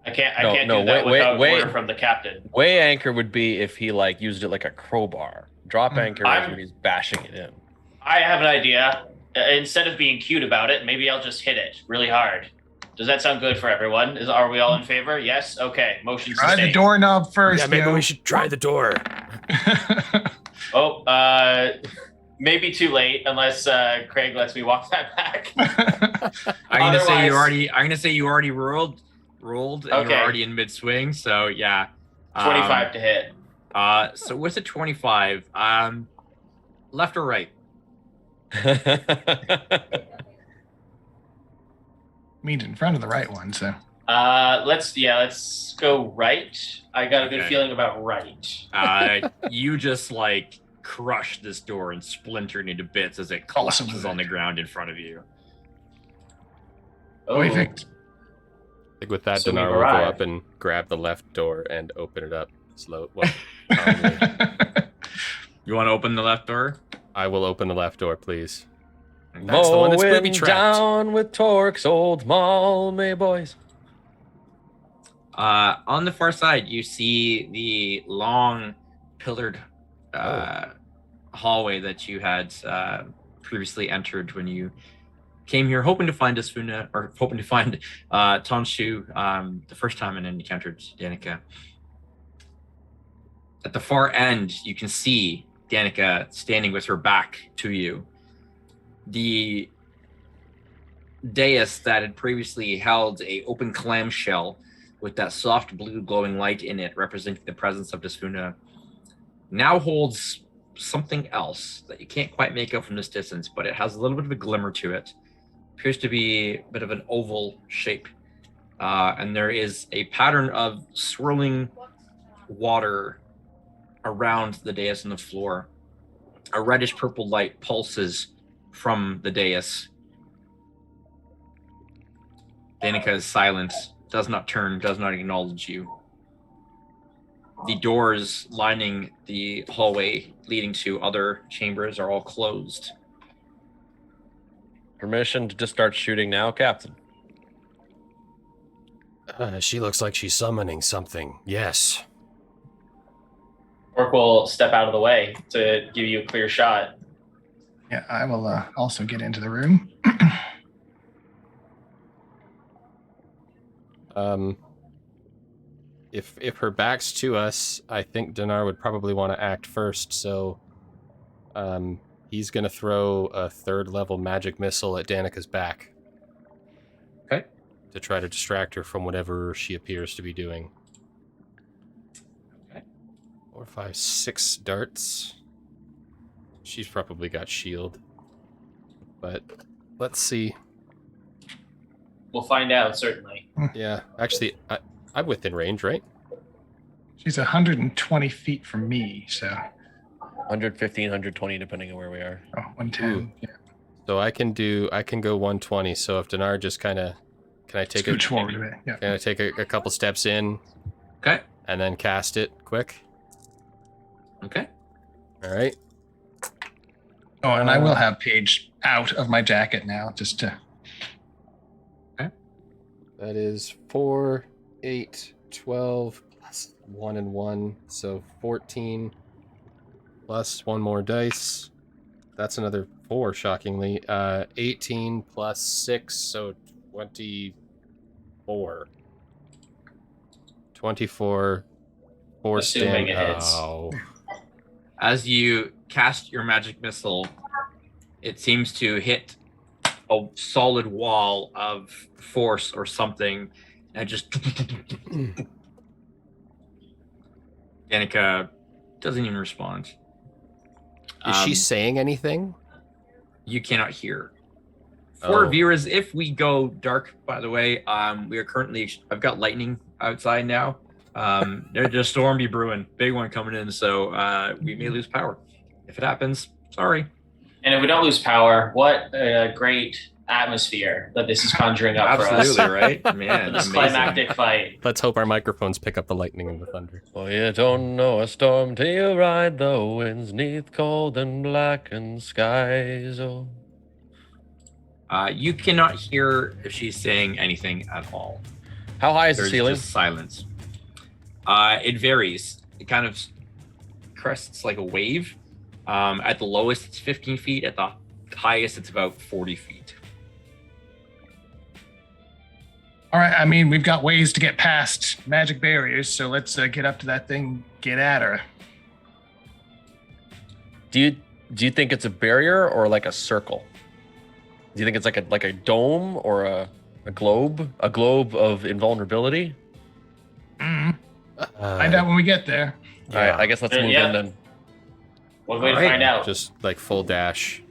I can't No, do that wait, without wait. order from the captain. Way anchor would be if he like used it like a crowbar. Drop anchor is when he's bashing it in. I have an idea. Instead of being cute about it, maybe I'll just hit it really hard. Does that sound good for everyone? Are we all in favor? Yes? Okay. Motion Try sustained. the doorknob first. Yeah, maybe yo. we should try the door. Oh, maybe too late unless Craig lets me walk that back. I'm gonna say Otherwise- you already rolled, and you're Okay. already in mid swing. So yeah. 25 to hit. So with a 25, left or right? Means in front of the right one, so. Let's go right. I got a good Okay. feeling about right. You just like crush this door and splinter it into bits as it Awesome. collapses on the ground in front of you. Oh, Perfect. I think with that, So we've Dinar will go arrived. up and grab the left door and open it up slow. Well, calmly. You want to open the left door? I will open the left door, please. That's the one that's Mowing booby trapped. down with Torque's old Malmay boys. On the far side, you see the long pillared hallway that you had previously entered when you came here, hoping to find Desfuna, or hoping to find Tonshu the first time, and then encountered Danica. At the far end, you can see Danica standing with her back to you. The dais that had previously held a open clamshell with that soft blue glowing light in it representing the presence of Desfuna now holds something else that you can't quite make out from this distance, but it has a little bit of a glimmer to it. Appears to be a bit of an oval shape, and there is a pattern of swirling water around the dais and the floor. A reddish purple light pulses from the dais. Danica is silent, does not turn, does not acknowledge you. The doors lining the hallway leading to other chambers are all closed. Permission to just start shooting now, Captain. She looks like she's summoning something. Yes. Orc will step out of the way to give you a clear shot. Yeah, I will also get into the room. If her back's to us, I think Dinar would probably want to act first, so he's going to throw a 3rd level magic missile at Danica's back. Okay. To try to distract her from whatever she appears to be doing. Okay. 4, 5, 6 darts. She's probably got shield. But let's see. We'll find out, certainly. Yeah, actually, I'm within range, right? She's 120 feet from me, so 115, 120, depending on where we are. 110. Yeah. So I can go 120. So if Dinar just kind of, can I take Scooch forward a bit. Yeah. Can I take a couple steps in Okay. and then cast it quick? Okay. All right. Oh, and I will have Paige out of my jacket now, just to. That is 4, 8, 12 plus 1 and 1, so 14 plus 1 more dice. That's another 4, shockingly. 18 plus 6, so 24. 24. 4 Assuming it hits. Oh. As you cast your magic missile, it seems to hit a solid wall of force or something, and just Danica doesn't even respond. Is she saying anything? You cannot hear. For Oh. viewers, if we go dark, by the way, we are currently. I've got lightning outside now. There's a storm be brewing, big one coming in, so we may lose power. If it happens, sorry. And if we don't lose power, what a great atmosphere that this is conjuring up for us. Absolutely right, man. This amazing. climactic fight. Let's hope our microphones pick up the lightning and the thunder. Oh, you don't know a storm till you ride the winds neath cold and blackened skies. Oh. You cannot hear if she's saying anything at all. How high is the There's ceiling? just silence. It varies. It kind of crests like a wave. At the lowest, it's 15 feet. At the highest, it's about 40 feet. All right. I mean, we've got ways to get past magic barriers, so let's get up to that thing, get at her. Do you think it's a barrier or like a circle? Do you think it's like a dome or a globe? A globe of invulnerability? Find out when we get there. All right, I guess let's move Yeah. in then. One way to Alright. find out. Just like full dash.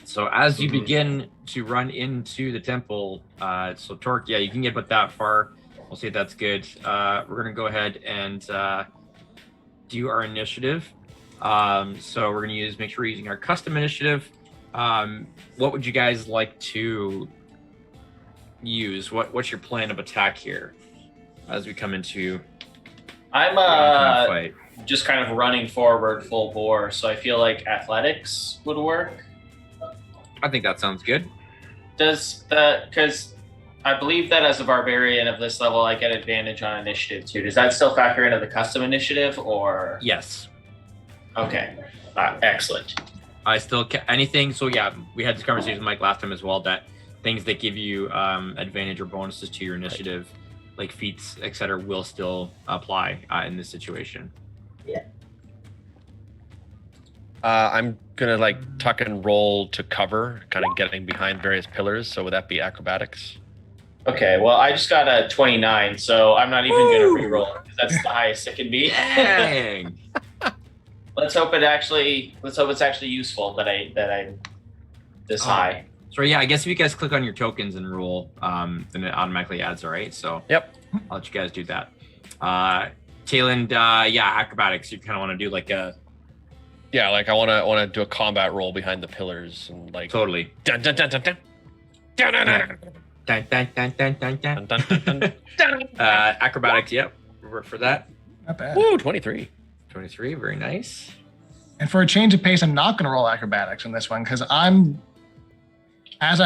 So as you begin to run into the temple, so Torque, yeah, you can get about that far. We'll see if that's good. We're gonna go ahead and do our initiative. So we're gonna make sure we're using our custom initiative. What would you guys like to use? What's your plan of attack here as we come into I'm the fight? just kind of running forward full bore, so I feel like athletics would work. I think that sounds good. Does that, because I believe that as a barbarian of this level, I get advantage on initiative too. Does that still factor into the custom initiative, or? Yes. Okay, excellent. I still anything. So yeah, we had this conversation with Mike last time as well. That things that give you advantage or bonuses to your initiative, like feats, etc., will still apply in this situation. I'm gonna like tuck and roll to cover, kind of getting behind various pillars. So would that be acrobatics? Okay, well, I just got a 29, so I'm not even going to re-roll it, because that's the highest it can be. Dang. Let's hope it's actually useful that I'm this high. So yeah, I guess if you guys click on your tokens and roll, then it automatically adds. All right. So Yep. I'll let you guys do that. Tayland, yeah, acrobatics. You kind of want to do like a Yeah, like I wanna do a combat roll behind the pillars and like totally. dun dun dun dun dun. Dun, dun, dun. Dun, dun, dun, dun, dun, dun. Dun, dun, dun, dun. Acrobatics. Yep. Work for that. Not bad. Woo, 23. 23. Very nice. And for a change of pace, I'm not going to roll acrobatics on this one because as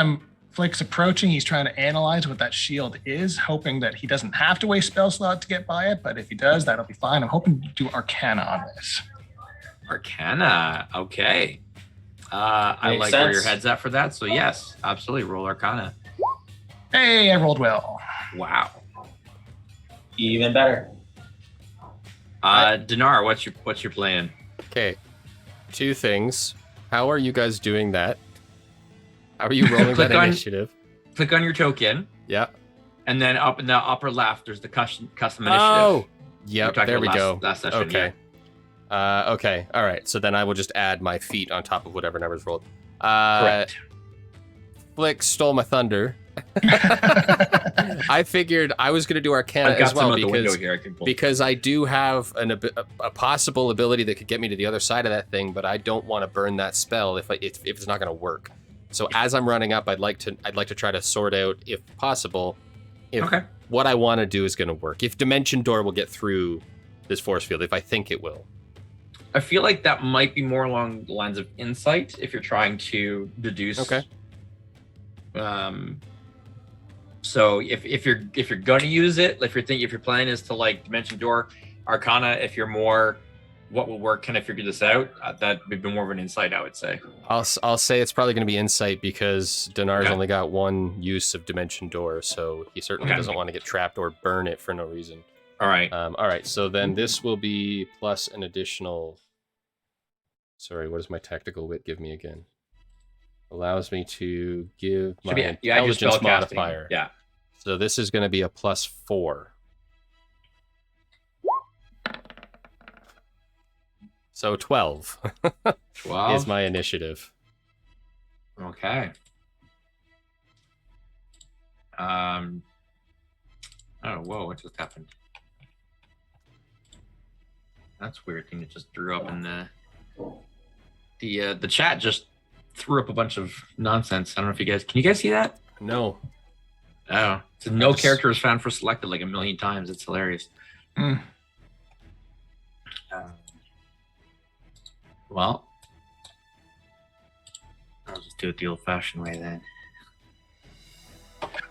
Flick's approaching, he's trying to analyze what that shield is, hoping that he doesn't have to waste spell slot to get by it. But if he does, that'll be fine. I'm hoping to do Arcana on this. Arcana. Okay. I Makes like where your sense. head's at for that. So yes, absolutely. Roll Arcana. Hey, I rolled well. Wow. Even better. Dinar, what's your plan? Okay. 2 things. How are you guys doing that? How are you rolling that Click on- initiative? Click on your token, Yeah. and then up in the upper left, there's the custom initiative. Oh. We Yep. talked There about we last- go. last session, Okay. Okay. All right. So then I will just add my feet on top of whatever numbers rolled. Correct. Flick stole my thunder I figured I was going to do Arcana I've got as well some out the window because here. I can pull. because I do have a possible ability that could get me to the other side of that thing, but I don't want to burn that spell if it's not going to work. So as I'm running up, I'd like to try to sort out, if possible, if Okay. what I want to do is going to work. If Dimension Door will get through this force field, if I think it will. I feel like that might be more along the lines of insight if you're trying to deduce. Okay. So if you're gonna use it, if your plan is to like Dimension Door, Arcana, if you're more what will work, kind of figure this out, that would be more of an insight, I would say. I'll say it's probably going to be insight because Dinar's Okay. only got one use of Dimension Door, so he certainly Okay. doesn't want to get trapped or burn it for no reason. All right. All right, so then this will be plus an additional. Sorry, what does my tactical wit give me again? Allows me to give my Should be you add your intelligence spellcasting. modifier. Yeah. So this is going to be a +4. So 12 12. is my initiative. Okay. Oh, whoa! What just happened? That's a weird thing that just threw up in the chat. Just threw up a bunch of nonsense. I don't know if you guys can you guys see that? No. Oh, so no just- character is found for selected like a million times. It's hilarious. Mm. Well, I'll just do it the old-fashioned way then.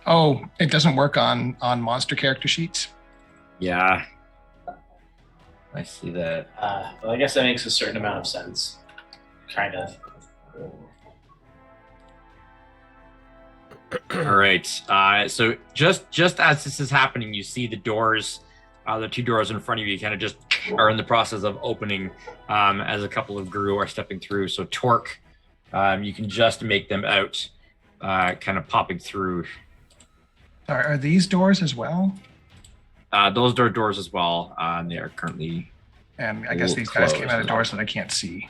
Oh, it doesn't work on monster character sheets. Yeah, I see that. Well, I guess that makes a certain amount of sense. Kind of. All right. So just as this is happening, you see the doors, the two doors in front of you, kind of just are in the process of opening as a couple of Gru are stepping through. So Torque, you can just make them out, kind of popping through. Are these doors as well? Those are doors as well. They are currently. And I guess these guys came out of doors that I can't see.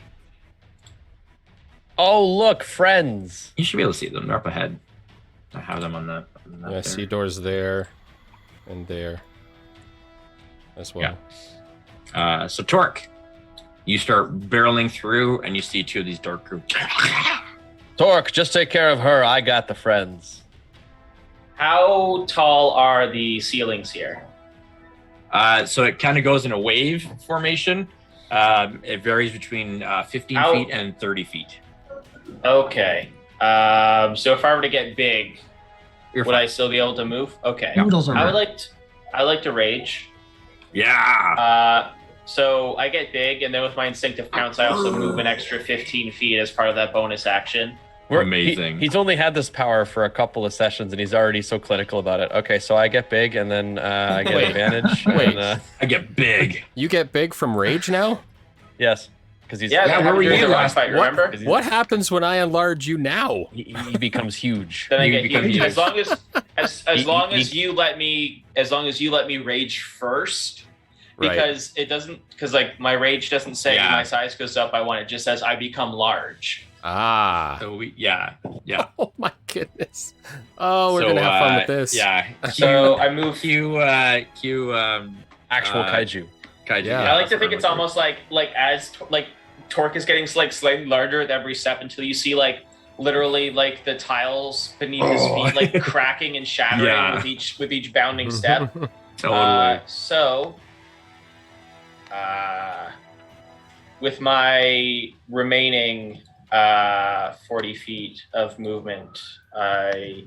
Oh, look, friends. You should be able to see them. They're up ahead. I have them on the. Yeah, I see doors there and there as well. Yeah. So Torque, you start barreling through, and you see two of these dark groups. Torque, just take care of her. I got the friends. How tall are the ceilings here? So it kind of goes in a wave formation. It varies between 15 How- feet and 30 feet. Okay. So if I were to get big, You're would fine. I still be able to move? Okay. Noodles are I would red. like to rage. Yeah. So I get big, and then with my instinctive counts, I also move an extra 15 feet as part of that bonus action. Amazing. He's only had this power for a couple of sessions, and he's already so clinical about it. Okay, so I get big, and then I get Wait. advantage. Wait. And, I get big. You get big from rage now? yes, because he's Yeah, where were during you the last- fight, what- remember? What happens when I enlarge you now? he becomes huge. Then I You get become huge. huge. As long as He- long he- as you let me rage first, Right. because it doesn't, because like my rage doesn't say Yeah. my size goes up. I want it just says I become large. Ah. So yeah. Oh my goodness. Oh, we're So, gonna have fun with this. Yeah. So I move. Q. Actual kaiju. Kaiju. Yeah. I like to think it's almost like as Torque is getting like slightly larger at every step until you see like literally like the tiles beneath his feet like cracking and shattering Yeah. with each bounding step. Totally. With my remaining 40 feet of movement, I.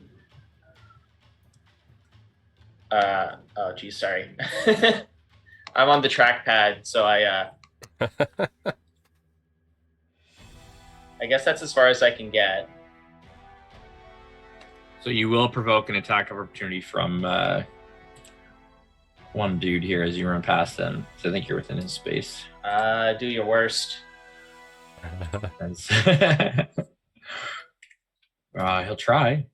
Oh, geez, sorry. I'm on the trackpad, so I guess that's as far as I can get. So you will provoke an attack of opportunity from one dude here as you run past them. So I think you're within his space. Do your worst. He'll try.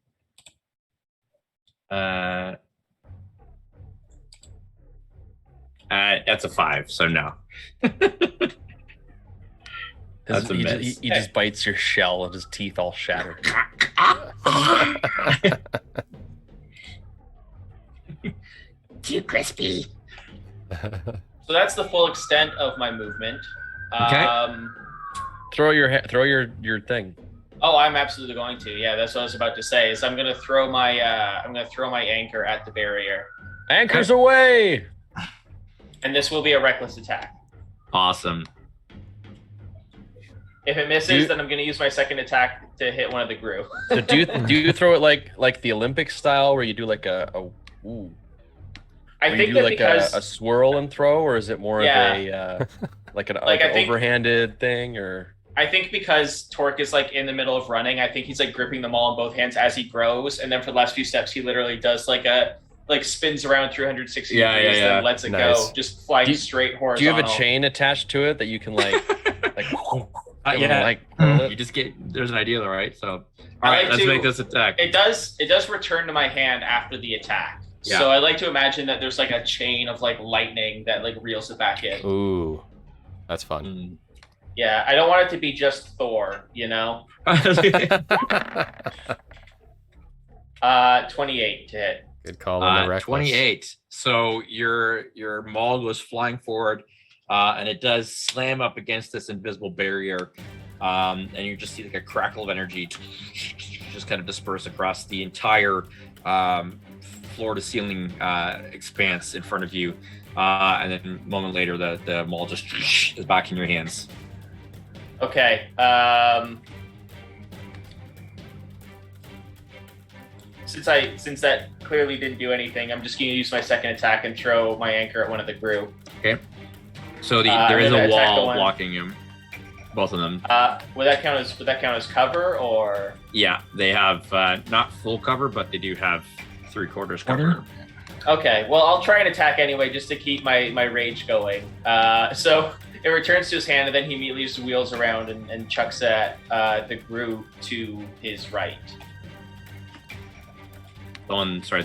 That's a 5, so no. That's a he, miss. he just bites your shell, and his teeth all shattered. too crispy. So that's the full extent of my movement. Okay. Throw your thing. Oh, I'm absolutely going to. Yeah, that's what I was about to say. Is I'm gonna throw my anchor at the barrier, Anchors away. and this will be a reckless attack. Awesome. If it misses, then I'm gonna use my second attack to hit one of the crew. So do you throw it like the Olympic style, where you do like a ooh? I Where think you do that like because a swirl and throw, or is it more of a like an I think- overhanded thing, or? I think because Torque is like in the middle of running, I think he's like gripping the maul in both hands as he grows, and then for the last few steps, he literally does like spins around 360 degrees, then lets it Nice. go, just flying straight horizontal. Do you have a chain attached to it that you can like Yeah. like pull it? You just get. There's an idea, though, right? So, all I right, like let's to- make this attack. It does return to my hand after the attack. Yeah. So I like to imagine that there's like a chain of like lightning that like reels it back in. Ooh, that's fun. Mm. Yeah, I don't want it to be just Thor, you know. 28 to hit. Good call on the reckless. 28. So your maul goes flying forward, and it does slam up against this invisible barrier, and you just see like a crackle of energy just kind of disperse across the entire floor to ceiling expanse in front of you, and then a moment later the maul just is back in your hands. Okay. Since that clearly didn't do anything, I'm just going to use my second attack and throw my anchor at one of the crew. Okay. So there is I'm a gonna attack the wall one. blocking him. Both of them. Would that count as cover or? Yeah, they have not full cover, but they do have 3/4 cover. Okay. Well, I'll try and attack anyway, just to keep my rage going. So it returns to his hand, and then he immediately just wheels around and chucks at the crew to his right. The one, sorry,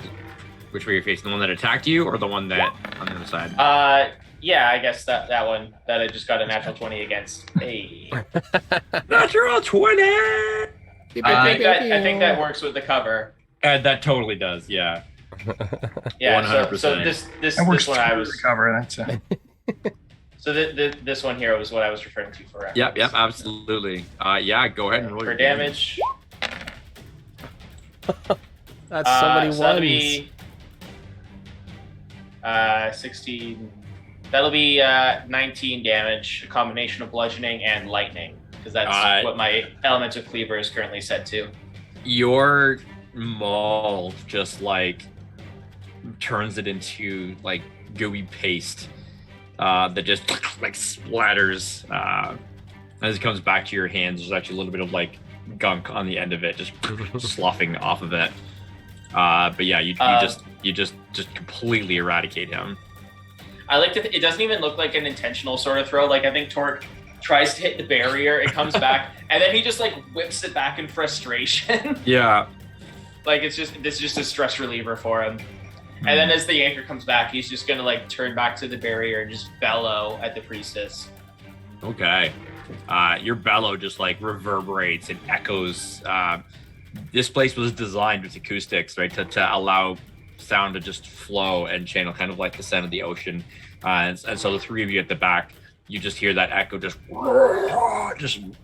which way you're facing? The one that attacked you, or the one that on the other side? Yeah, I guess that one that I just got a natural 20 against. Hey. Natural 20. I think that works with the cover. That totally does. Yeah. Yeah. 100%. So this That works one I to was. recover. That's So this one here was what I was referring to for reference. Yep. Absolutely. Yeah. Go ahead and roll For your damage. That's so many so that'll ones. be 16. That'll be 19 damage, a combination of bludgeoning and lightning, because that's what my elemental cleaver is currently set to. Your maul just like turns it into like gooey paste that just like splatters as it comes back to your hands. There's actually a little bit of like gunk on the end of it, just sloughing off of it. But yeah, you just completely eradicate him. I like to. It doesn't even look like an intentional sort of throw. Like I think Torque tries to hit the barrier, it comes back, and then he just like whips it back in frustration. Yeah. Like this is just a stress reliever for him. And then as the anchor comes back, he's just gonna like turn back to the barrier and just bellow at the priestess. Okay. Your bellow just like reverberates and echoes. This place was designed with acoustics, right, to allow sound to just flow and channel, kind of like the sound of the ocean. And so the three of you at the back, you just hear that echo just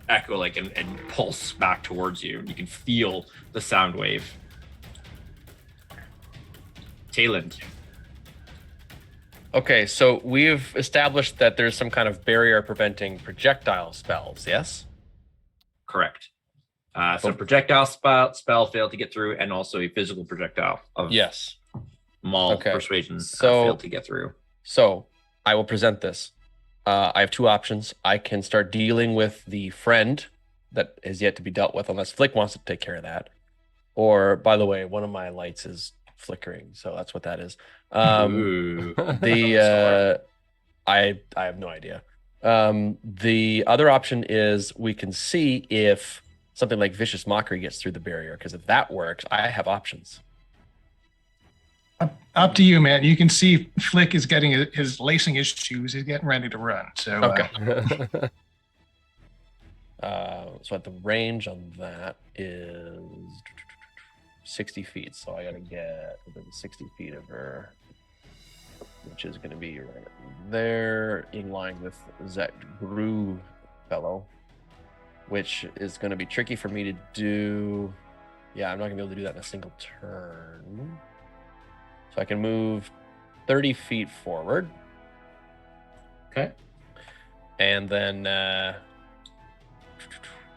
echo like and pulse back towards you. You can feel the sound wave. Tayland. Okay, so we've established that there's some kind of barrier preventing projectile spells, yes? Correct. So projectile spell failed to get through, and also a physical projectile of Yes. maul Okay. persuasion So- failed to get through. So I will present this. I have two options. I can start dealing with the friend that is yet to be dealt with, unless Flick wants to take care of that. Or, by the way, one of my lights is flickering, so that's what that is. Ooh. I have no idea. The other option is we can see if something like Vicious Mockery gets through the barrier, because if that works, I have options. up to you, man. You can see Flick is getting his lacing his shoes. He's getting ready to run. So Okay. So at the range on that is 60 feet. So I gotta get within 60 feet of her. which is going to be right there, in line with that Gru fellow, which is going to be tricky for me to do. Yeah, I'm not going to be able to do that in a single turn. So I can move 30 feet forward. Okay. And then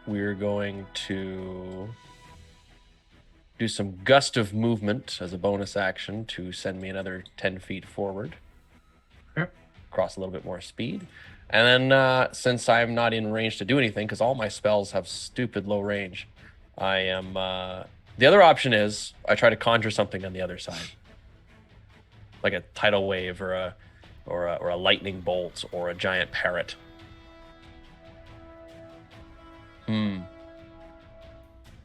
we're going to do some gust of movement as a bonus action to send me another 10 feet forward. Okay. Cross a little bit more speed. And then since I'm not in range to do anything, because all my spells have stupid low range, I am... the other option is I try to conjure something on the other side. Like a tidal wave or a lightning bolt or a giant parrot.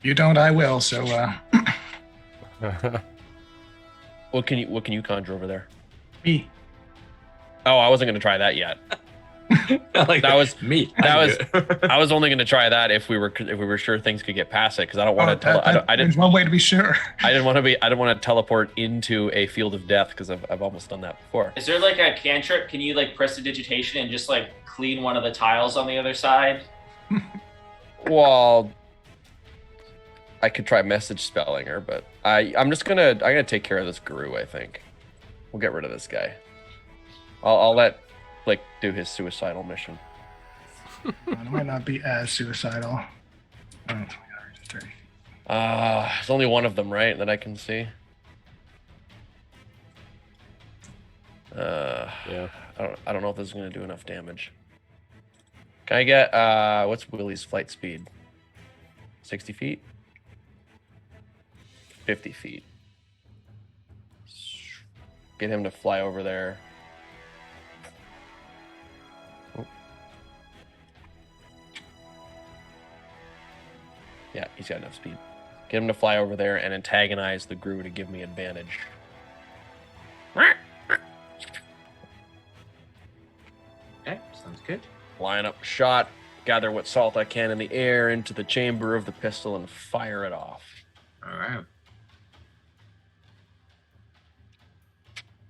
You don't, I will. So What can you conjure over there? me. Oh, I wasn't going to try that yet. Like That was me. I was only going to try that if we were sure things could get past it, because I don't want to. There's one way to be sure. I didn't want to teleport into a field of death, because I've almost done that before. Is there like a cantrip? Can you like prestidigitation and just like clean one of the tiles on the other side? Well, I could try message spelling her, but I'm gonna take care of this guru. I think we'll get rid of this guy. I'll let Flick do his suicidal mission. It might not be as suicidal. Oh, 30. There's only one of them, right, that I can see. Yeah. I don't know if this is gonna do enough damage. Can I get what's Willie's flight speed? 60 feet? 50 feet. Get him to fly over there. Oh. Yeah, he's got enough speed. Get him to fly over there and antagonize the Gru to give me advantage. Okay, sounds good. Line up a shot, gather what salt I can in the air into the chamber of the pistol, and fire it off. All right.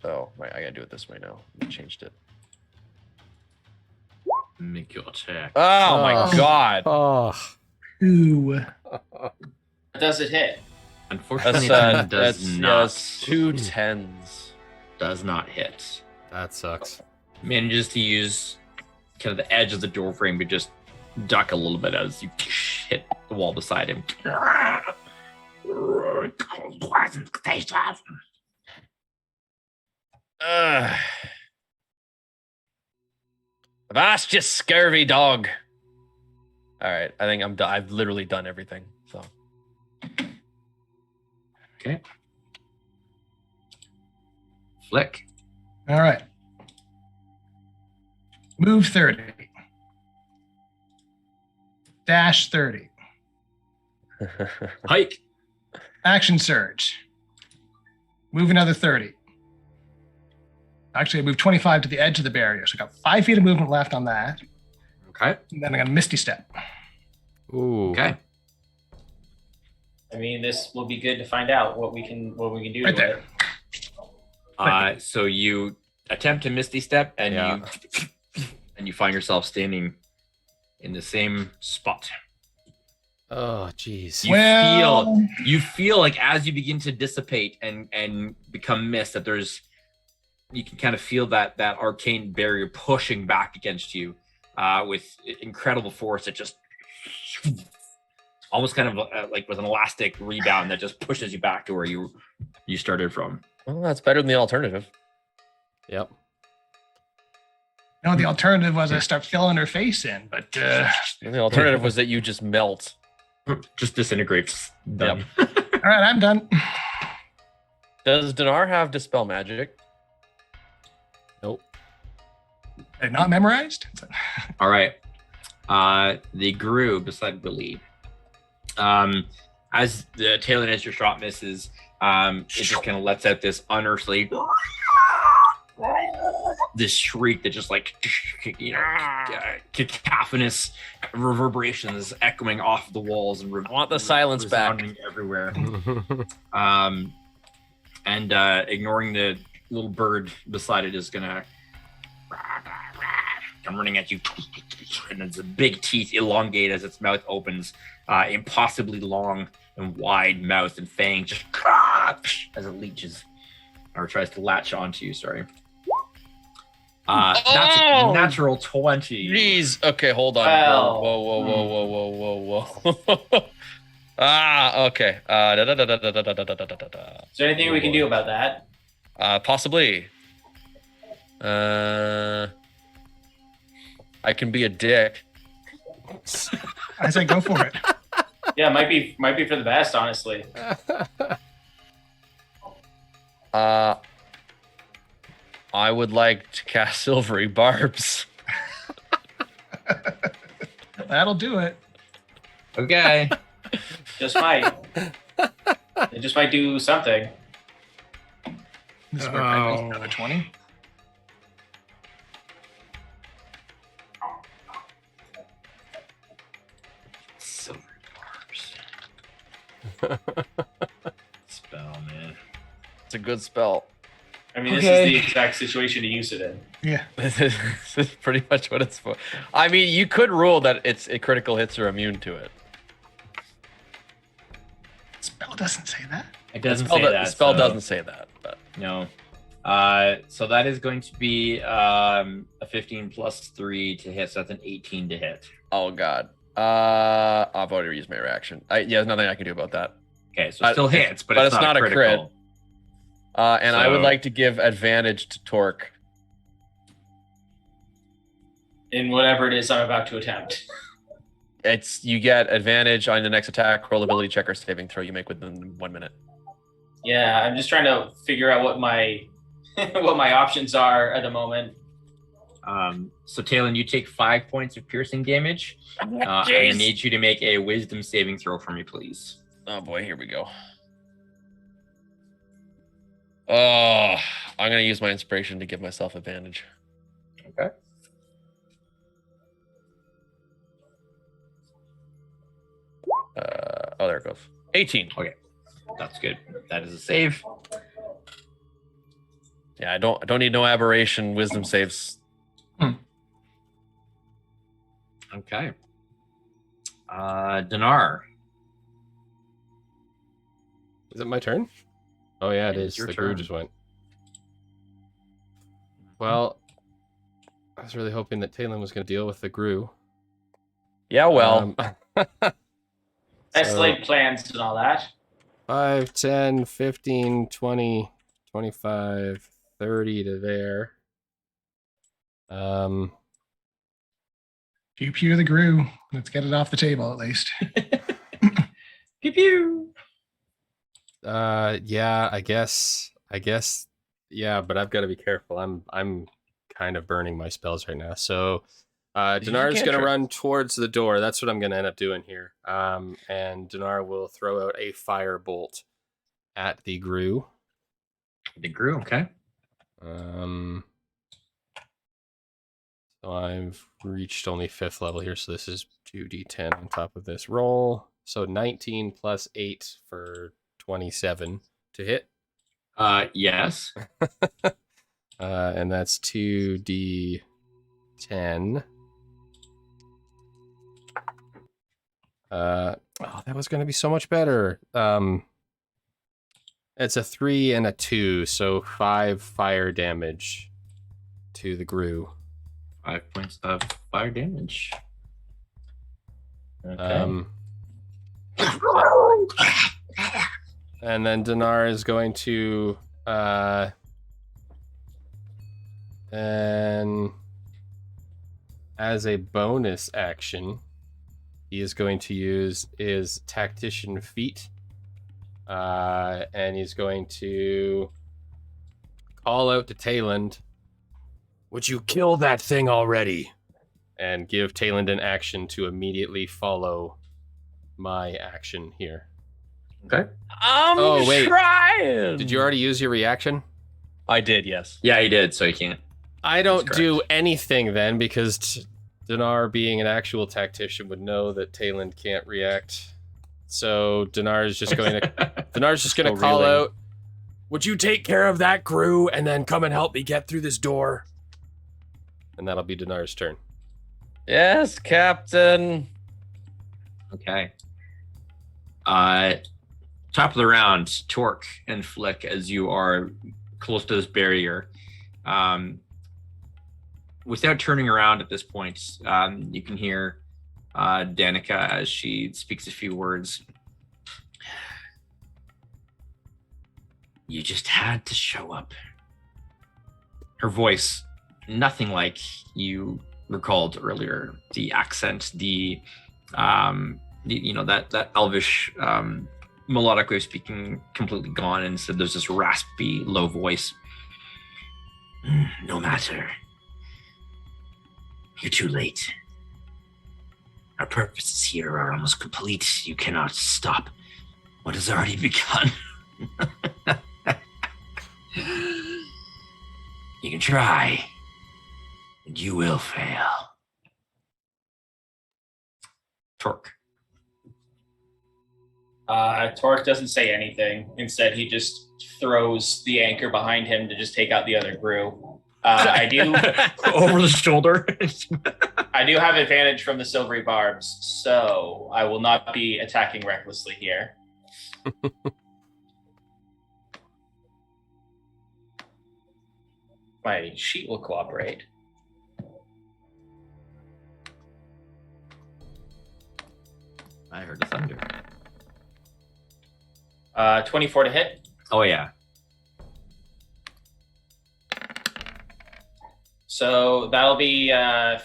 Oh, I gotta do it this way now. I changed it. Make your attack. Oh my god. Oh. Ooh. Does it hit? Unfortunately, That's, that does that's, not. that's 2 10s. Does not hit. That sucks. Manages to use kind of the edge of the door frame, but just duck a little bit as you hit the wall beside him. Avast, you scurvy dog. All right, I think I'm done. I've literally done everything. So Okay. Flick. All right. Move 30. Dash 30. Hike. Action surge. Move another 30. Actually, I moved 25 to the edge of the barrier, so I got 5 feet of movement left on that. Okay. And then I got a Misty Step. Ooh. Okay. I mean, this will be good to find out what we can do. Right to there. it. So you attempt to Misty Step, and you find yourself standing in the same spot. Oh, jeez. You feel like as you begin to dissipate and become mist, that you can kind of feel that arcane barrier pushing back against you with incredible force. It just almost kind of like with an elastic rebound that just pushes you back to where you started from. well, that's better than the alternative. Yep. No, the alternative was I start filling her face in, but The alternative was that you just melt. Just disintegrates. Done. all right, I'm done. Does Dinar have Dispel Magic? Nope. Not memorized? All right. The Gru beside Willie. As the tail end as your shot misses, it just kind of lets out this unearthly this shriek that just like cacophonous reverberations echoing off the walls and I want the silence back. resounding everywhere. And ignoring the little bird beside it is gonna come running at you, and its big teeth elongate as its mouth opens, impossibly long and wide mouth and fangs just as it leeches or tries to latch onto you. Sorry. That's a natural 20. Jeez. Okay, hold on. Well. Whoa. Okay. Is there anything we can do about that? Possibly. I can be a dick. I say go for it. Yeah, might be for the best, honestly. I would like to cast Silvery Barbs. That'll do it. Okay. Just might. It just might do something. This is where I make another 20. Silver barbs. Spell, man. It's a good spell. I mean, this is the exact situation to use it in. Yeah. This is pretty much what it's for. I mean, you could rule that it critical hits are immune to it. Spell doesn't say that. It doesn't say that. The spell so- doesn't say that, but No. So that is going to be a 15 plus 3 to hit, so that's an 18 to hit. oh god. I've already used my reaction. There's nothing I can do about that. Okay, so it still hits, but but it's it's not not a crit. critical. And I would So- like to give advantage to Torque. In whatever it is I'm about to attempt. You get advantage on the next attack, roll ability check, or saving throw you make within 1 minute. Yeah, I'm just trying to figure out what my what my options are at the moment. So Talon, you take 5 points of piercing damage. I need you to make a wisdom saving throw for me, please. Oh boy, here we go. Oh, I'm gonna use my inspiration to give myself advantage. Okay. There it goes. 18. That's good. That is a save. Yeah, I don't need no aberration wisdom saves. Okay. Dinar. Is it my turn? Oh yeah, it It is. is your The crew turn. just went. Well, I was really hoping that Talon was going to deal with the Gru. Yeah, well, Best laid plans and all that. 5, 10, 15, 20, 25, 30 to there. Pew pew the Gru. Let's get it off the table at least. Pew pew. Yeah, I guess, yeah, but I've got to be careful. I'm kind of burning my spells right now. So, Dinar's going to run towards the door. That's what I'm going to end up doing here. And Dinar will throw out a fire bolt at the Gru. The Gru, okay. So I've reached only 5th level here, so this is 2d10 on top of this roll. So 19 plus 8 for 27 to hit. Yes. And that's 2d10. Oh, that was going to be so much better. It's a 3 and a 2, so 5 fire damage to the Gru. 5 points of fire damage. Okay. And then Dinar is going to and as a bonus action, he is going to use his tactician feat. And he's going to call out to Talon, "Would you kill that thing already?" And give Talon an action to immediately follow my action here. Okay. Oh, wait. Trying. Did you already use your reaction? I did, yes. Yeah, he did, so he can't. I don't That's do anything then, because Dinar, being an actual tactician, would know that Talon can't react. So Dinar's just going to Still call reeling. out, would you take care of that crew and then come and help me get through this door? And that'll be Dinar's turn. Yes, Captain. Okay. Top of the round, Torque and Flick, as you are close to this barrier. Without turning around at this point, you can hear Danica as she speaks a few words. You just had to show up. Her voice, nothing like you recalled earlier. The accent, that elvish melodic way of speaking completely gone, and instead there's this raspy, low voice. No matter. You're too late. Our purposes here are almost complete. You cannot stop what has already begun. You can try, and you will fail. Torque. Torque doesn't say anything. Instead, he just throws the anchor behind him to just take out the other crew. I do Over the shoulder. I do have advantage from the silvery barbs, so I will not be attacking recklessly here. My sheet will cooperate. I heard the thunder. 24 to hit. Oh, yeah. So that'll be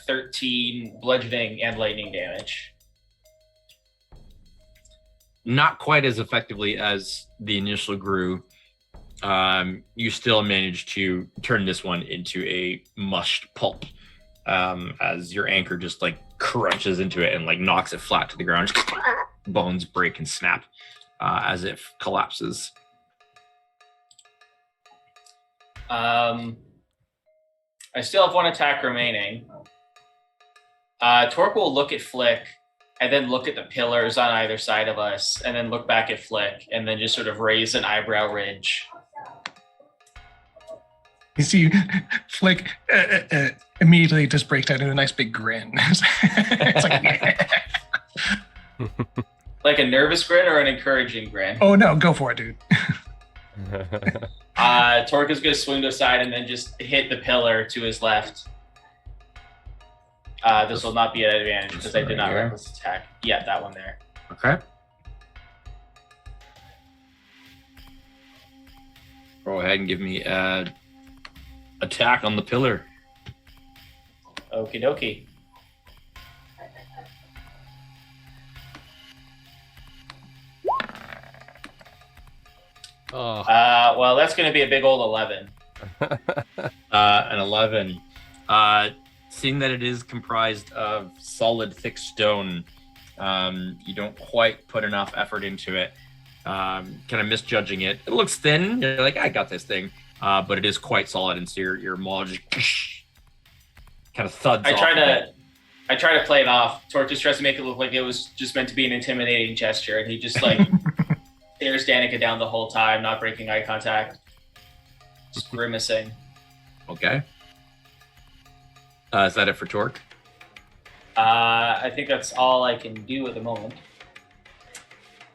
13 bludgeoning and lightning damage. Not quite as effectively as the initial Gru. You still manage to turn this one into a mushed pulp as your anchor just like crunches into it and like knocks it flat to the ground. Bones break and snap as it collapses. I still have one attack remaining. Torque will look at Flick and then look at the pillars on either side of us and then look back at Flick and then just sort of raise an eyebrow ridge. You see, Flick immediately just breaks out into a nice big grin. It's like, yeah. Like a nervous grin or an encouraging grin? Oh no, go for it, dude. Torque is going to swing to the side and then just hit the pillar to his left. This will not be an advantage because I did not reckless attack. Yeah, that one there. Okay. Go ahead and give me an attack on the pillar. Okie dokie. Oh. Well, that's going to be a big old 11. An 11. Seeing that it is comprised of solid, thick stone, you don't quite put enough effort into it. Kind of misjudging it. It looks thin. You're like, I got this thing. But it is quite solid, and so your maul just kind of thuds I off try to play it off. Torque just tries to make it look like it was just meant to be an intimidating gesture, and he just like stares Danica down the whole time, not breaking eye contact, just grimacing. Okay. Is that it for Torque? I think that's all I can do at the moment.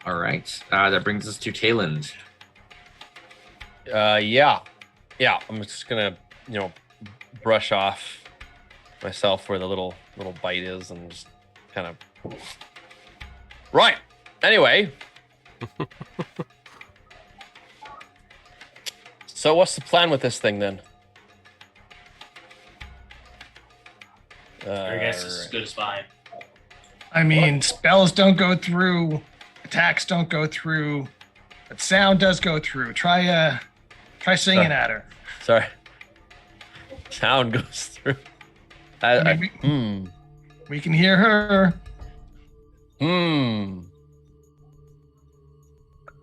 All right. That brings us to Tayland. Yeah. I'm just gonna, brush off myself where the little bite is and just kind of. Right. Anyway. So what's the plan with this thing then? I guess it's as good as mine. I mean, spells don't go through, attacks don't go through, but sound does go through. Try singing at her. Sorry. Sound goes through. We can hear her.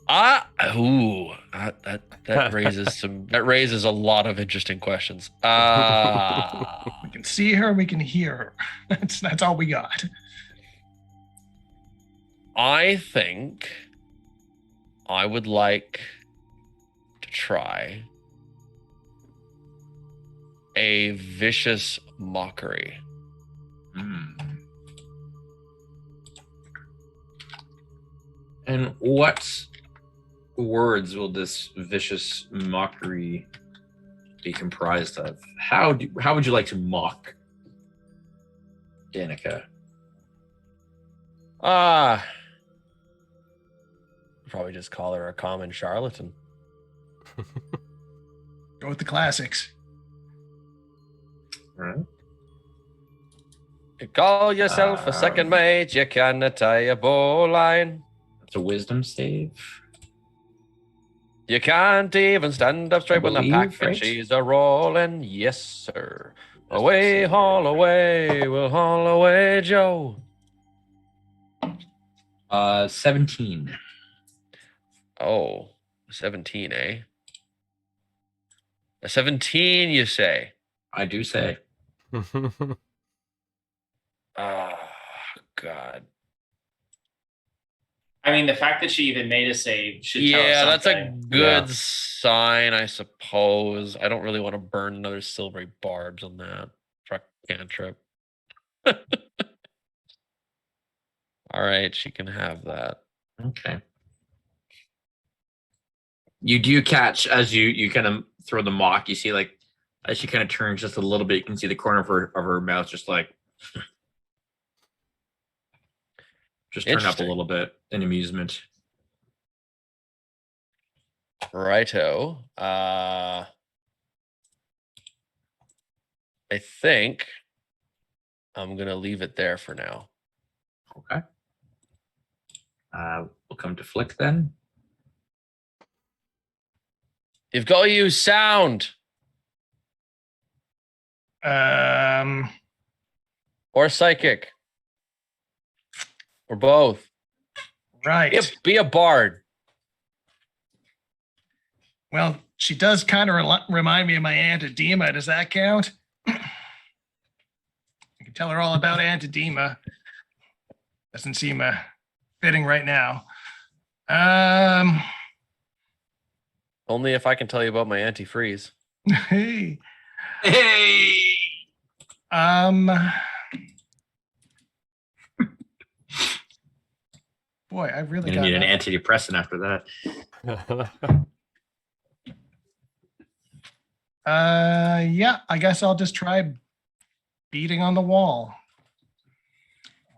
That raises a lot of interesting questions. We can see her, we can hear her. That's all we got. I think I would like to try a vicious mockery. And what words will this vicious mockery be comprised of? How would you like to mock Danica? Probably just call her a common charlatan. Go with the classics. All right. You call yourself a second mate, you cannot tie a bowline. It's a wisdom save. You can't even stand up straight when the Believe, pack and right? cheese are rolling. Yes, sir. Wisdom Away, save. haul away, we'll haul away, Joe. 17. Oh, 17, eh? A 17, you say? I do say. Oh, God. I mean, the fact that she even made a save should tell us Yeah, that's a something. good sign, I suppose. I don't really want to burn another silvery barbs on that truck cantrip. All right, she can have that. Okay. You do catch as you kind of throw the mock. You see, like, as she kind of turns just a little bit, you can see the corner of her mouth just like just turn up a Interesting. little bit in amusement. Righto. I think I'm gonna leave it there for now. Okay. We'll come to Flick then. You've got to use sound Um, or psychic or both. right. Be a bard. Well, she does kind of remind me of my Aunt Edema. Does that count? I can tell her all about Aunt Edema. Doesn't seem fitting right now. Only if I can tell you about my antifreeze. Hey. Hey! Boy, I really You got need an nothing. antidepressant after that. Yeah, I guess I'll just try beating on the wall.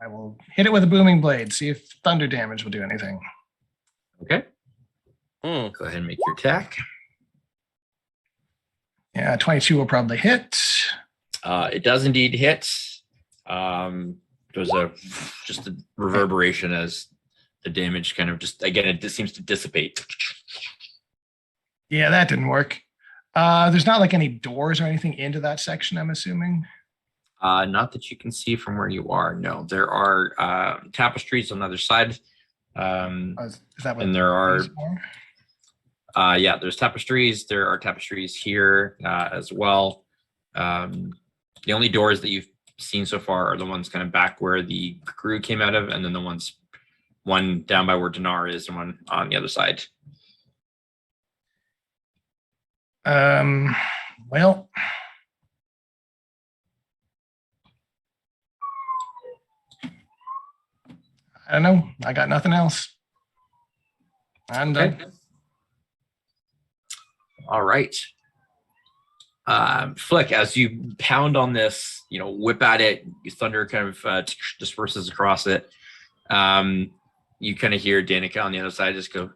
I will hit it with a booming blade, see if thunder damage will do anything. Okay. Hmm. Go ahead and make your attack. Yeah, 22 will probably hit. It does indeed hit. There's just a reverberation as the damage kind of it just seems to dissipate. Yeah, that didn't work. There's not like any doors or anything into that section, I'm assuming. Not that you can see from where you are. No, there are tapestries on the other side. Is that what And there are these are? yeah, there's tapestries. There are tapestries here as well. The only doors that you've seen so far are the ones kind of back where the crew came out of, and then the one down by where Dinar is, and one on the other side. Well, I don't know. I got nothing else. I'm done. All right. Flick, as you pound on this, whip at it, thunder kind of disperses across it. You kind of hear Danica on the other side just go,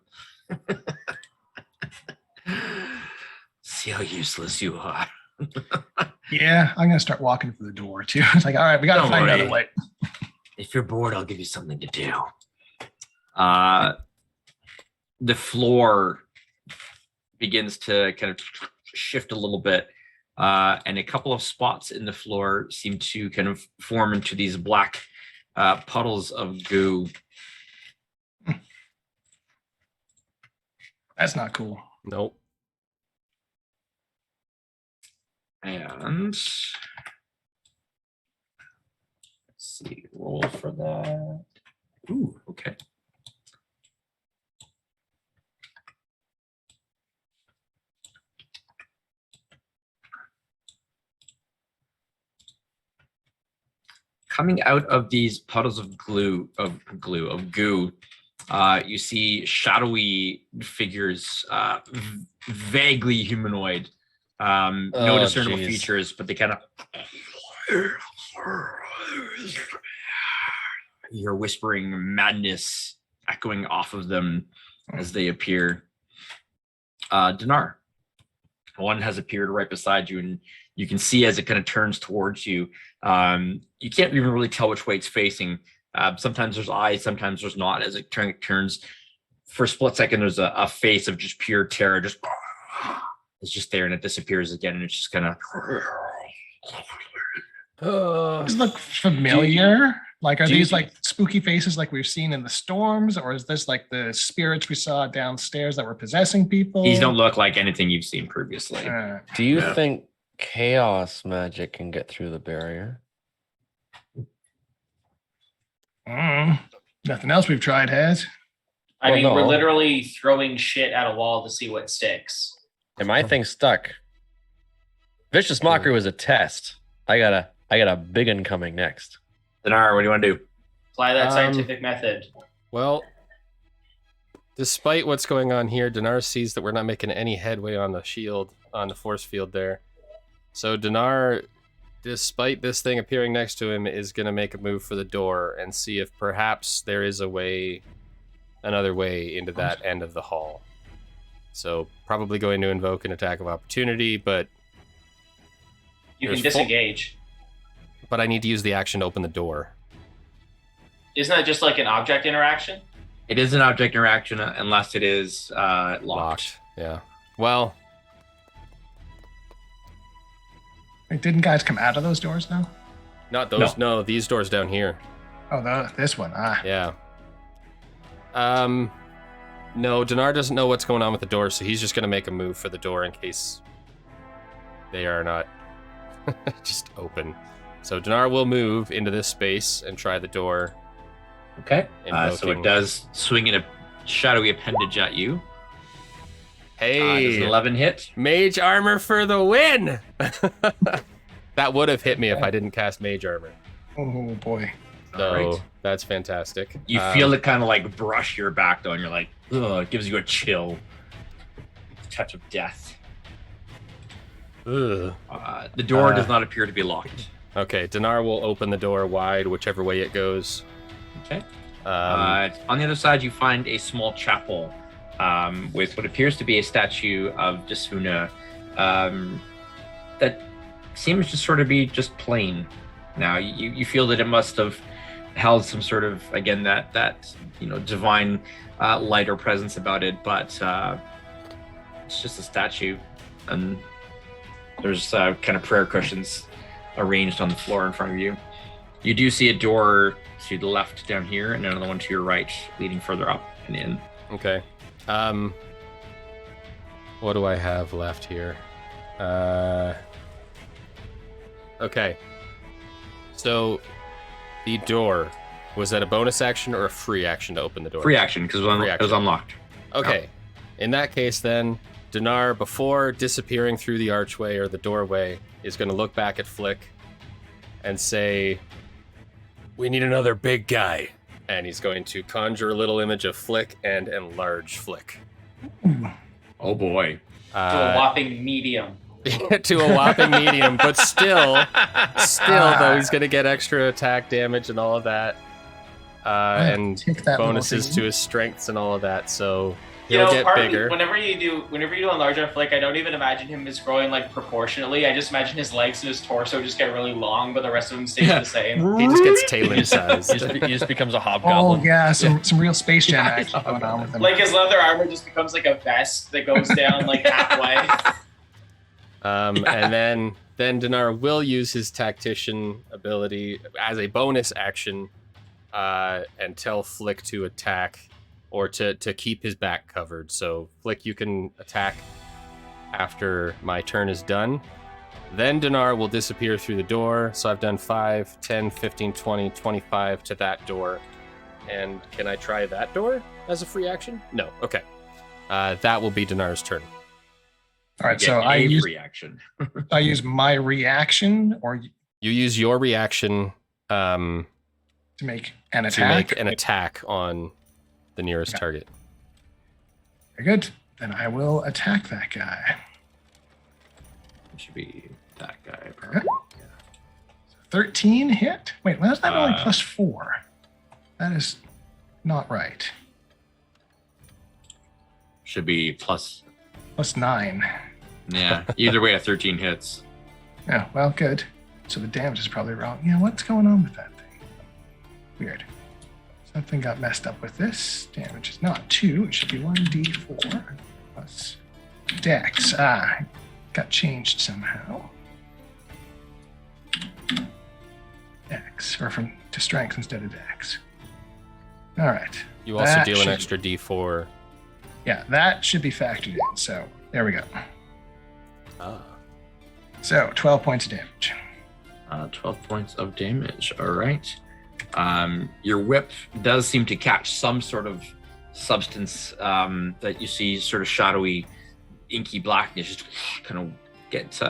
see how useless you are. Yeah, I'm gonna start walking for the door too. It's like, all right, we gotta Don't find worry. another way. If you're bored, I'll give you something to do. The floor begins to kind of shift a little bit, and a couple of spots in the floor seem to kind of form into these black puddles of goo. That's not cool. Nope. And let's see, roll for that. Ooh, okay. coming out of these puddles of goo, you see shadowy figures, vaguely humanoid, no discernible features, but they kind of. You're whispering madness echoing off of them as they appear. Dinar, one has appeared right beside you, and you can see as it kind of turns towards you. You can't even really tell which way it's facing. Sometimes there's eyes, sometimes there's not. As it turns, for a split second, there's a face of just pure terror. Just it's just there, and it disappears again, and it's just kind of. Does it look familiar? Like, are these like spooky faces like we've seen in the storms, or is this like the spirits we saw downstairs that were possessing people? These don't look like anything you've seen previously. Do you think chaos magic can get through the barrier? Nothing else we've tried has. I mean, we're literally throwing shit at a wall to see what sticks. And my thing stuck. Vicious Mockery was a test. I got a big one coming next. Dinar, what do you want to do? Apply that scientific method. Well, despite what's going on here, Dinar sees that we're not making any headway on the shield, on the force field there. So Dinar, despite this thing appearing next to him, is going to make a move for the door and see if perhaps there is a way, another way into that end of the hall. So probably going to invoke an attack of opportunity, but you can disengage. But I need to use the action to open the door. Isn't that just like an object interaction? It is an object interaction unless it is locked. Yeah. Well. Wait, didn't guys come out of those doors now? Not those. No, these doors down here. Oh, this one. Yeah. No, Dinar doesn't know what's going on with the door, so he's just going to make a move for the door in case they are not just open. So Dinar will move into this space and try the door. Okay. So it does swing in a shadowy appendage at you. Hey, does an 11 hit? Mage armor for the win! That would have hit me if I didn't cast mage armor. Oh boy. So right. That's fantastic. You feel it kind of like brush your back though, and you're like, ugh, it gives you a chill. Touch of death. Ugh. The door does not appear to be locked. Okay, Dinar will open the door wide, whichever way it goes. Okay. On the other side, you find a small chapel with what appears to be a statue of Desfuna that seems to sort of be just plain. Now, you feel that it must have held some sort of, again, that divine light or presence about it, but it's just a statue, and there's kind of prayer cushions arranged on the floor in front of you. You do see a door to the left down here, and another one to your right, leading further up and in. Okay. What do I have left here? Okay. So, the door, was that a bonus action or a free action to open the door? Free action, because it was unlocked. Okay. In that case, then, Dinar, before disappearing through the archway or the doorway, is going to look back at Flick and say, "We need another big guy." And he's going to conjure a little image of Flick and enlarge Flick. Oh boy. To a whopping medium. To a whopping medium, but still, though, he's going to get extra attack damage and all of that. And bonuses to his strengths and all of that, so he'll get bigger. Whenever you do enlarge on Flick, I don't even imagine him as growing like proportionally. I just imagine his legs and his torso just get really long, but the rest of him stays the same. He just gets Taylor sized. He just becomes a hobgoblin. Oh yeah, some real Space Jam action going on with him. Like his leather armor just becomes like a vest that goes down like halfway. And then Dinar will use his tactician ability as a bonus action and tell Flick to attack or to keep his back covered. So Flick, you can attack after my turn is done. Then Dinar will disappear through the door. So I've done 5, 10, 15, 20, 25 to that door. And can I try that door as a free action? No. Okay. That will be Dinar's turn. All right, so I use my reaction, or you use your reaction To To make an make attack. an attack on the nearest Okay. target. Very good. Then I will attack that guy. It should be that guy. Probably. 13 hit? Wait, why is that only Uh, +4? That is not right. Should be plus. +9. Yeah. Either way, a 13 hits. Oh, well, good. So the damage is probably wrong. Yeah, what's going on with that thing? Weird. Something got messed up with this. Damage is not 2. It should be 1d4 plus dex. Ah, got changed somehow. Dex, or from to strength instead of dex. All right. You also That deal an should- extra d4. Yeah, that should be factored in. So there we go. Ah. So 12 points of damage. 12 points of damage. All right. Your whip does seem to catch some sort of substance that you see sort of shadowy, inky blackness just kind of get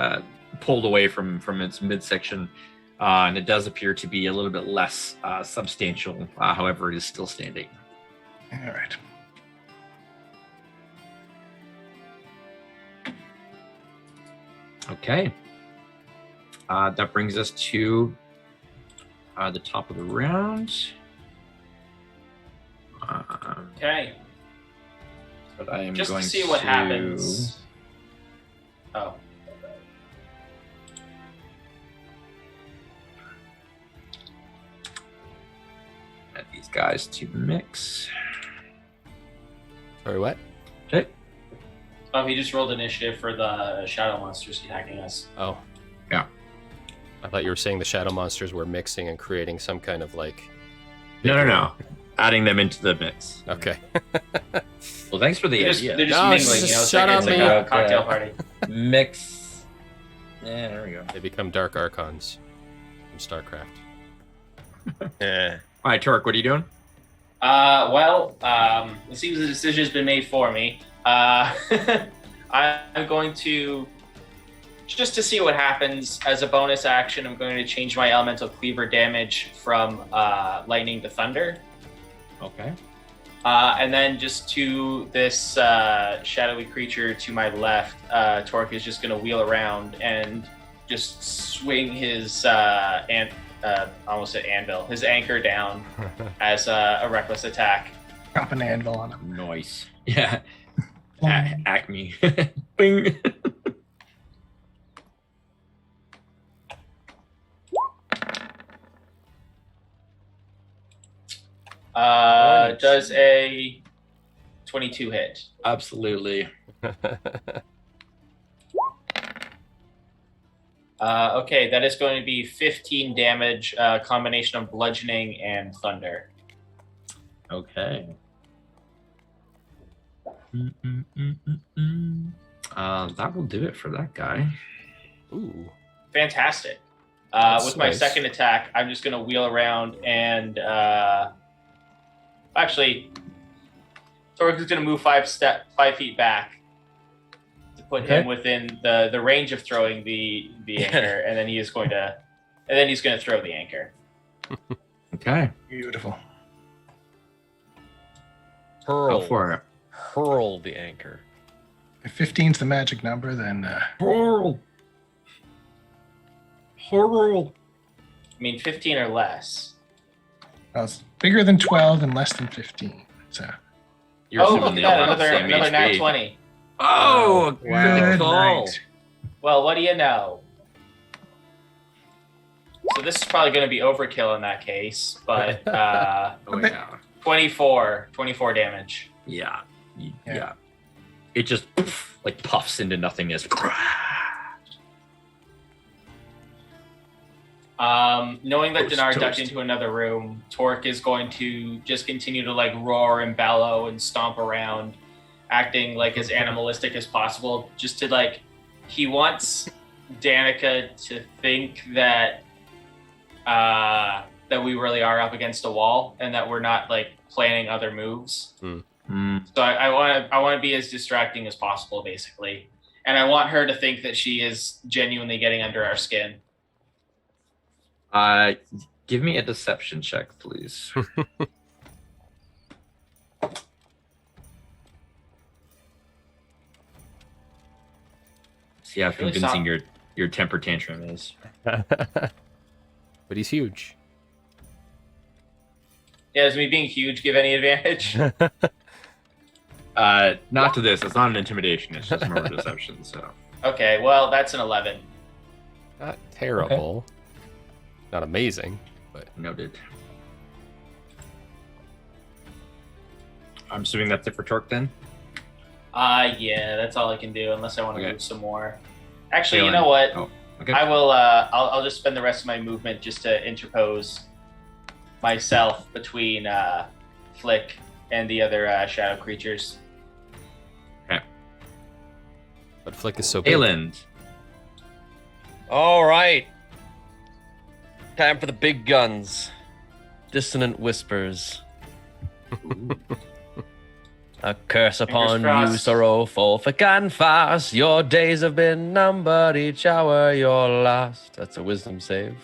pulled away from its midsection. And it does appear to be a little bit less substantial. However, it is still standing. All right. Okay. That brings us to the top of the round. Okay. But I am Just going to see what to happens. Oh. add these guys to mix. Sorry, what? Okay. Oh, he just rolled initiative for the shadow monsters attacking us. Oh. Yeah. I thought you were saying the shadow monsters were mixing and creating some kind of like. No. Adding them into the mix. Okay. Well, thanks for the They're just, idea. they're just No, mingling, you know. It's shut like, up, it's like man. a cocktail party. Mix. Yeah, there we go. They become dark archons from StarCraft. Eh. All right, Torque, what are you doing? It seems the decision has been made for me. I'm going to, just to see what happens, as a bonus action, I'm going to change my elemental cleaver damage from lightning to thunder. Okay. And then just to this shadowy creature to my left, Torque is just going to wheel around and just swing his almost at anvil, his anchor down as a reckless attack. Drop an anvil on him. Nice. Yeah. Acme. Bing. Does a 22 hit? Absolutely. Okay, that is going to be 15 damage, combination of bludgeoning and thunder. Okay. That will do it for that guy. Ooh. Fantastic. That's With my nice. second attack, I'm just going to wheel around and actually, Torque is going to move 5 feet back to put him within the range of throwing the anchor, and then he's going to throw the anchor. Okay. Beautiful. Hurl. Go for it. Hurl the anchor. If 15's the magic number, then Hurl. Hurl. I mean, 15 or less. well, it's bigger than 12 and less than 15. So You're Oh, assuming look at they that! all have the Another same nat HP. 20. Oh, good good call. night. Well, what do you know? So this is probably going to be overkill in that case, but Oh, yeah. 24 damage. Yeah. Yeah. Yeah. It just like puffs into nothingness. Knowing that Toast, Dinar toast. ducked into another room, Torque is going to just continue to like roar and bellow and stomp around, acting like as animalistic as possible, just to like, he wants Danica to think that that we really are up against a wall and that we're not like planning other moves. Mm. So I want to be as distracting as possible, basically, and I want her to think that she is genuinely getting under our skin. Give me a deception check, please. See how Really convincing your temper tantrum is. But he's huge. Yeah, does me being huge give any advantage? Not to this. It's not an intimidation. It's just more deception. So Okay, well, that's an 11. Not terrible. Not amazing. noted. I'm assuming that's it for Torque then. Yeah, that's all I can do unless I want to Okay. move some more. Actually, you Jalen. know what? Oh, okay. I will. I'll just spend the rest of my movement just to interpose myself between Flick and the other shadow creatures. But Flick is so big. Ayland. All right. Time for the big guns. Dissonant whispers. A curse upon you, crossed. sorrowful, thick and fast. Your days have been numbered, each hour you're lost. That's a wisdom save.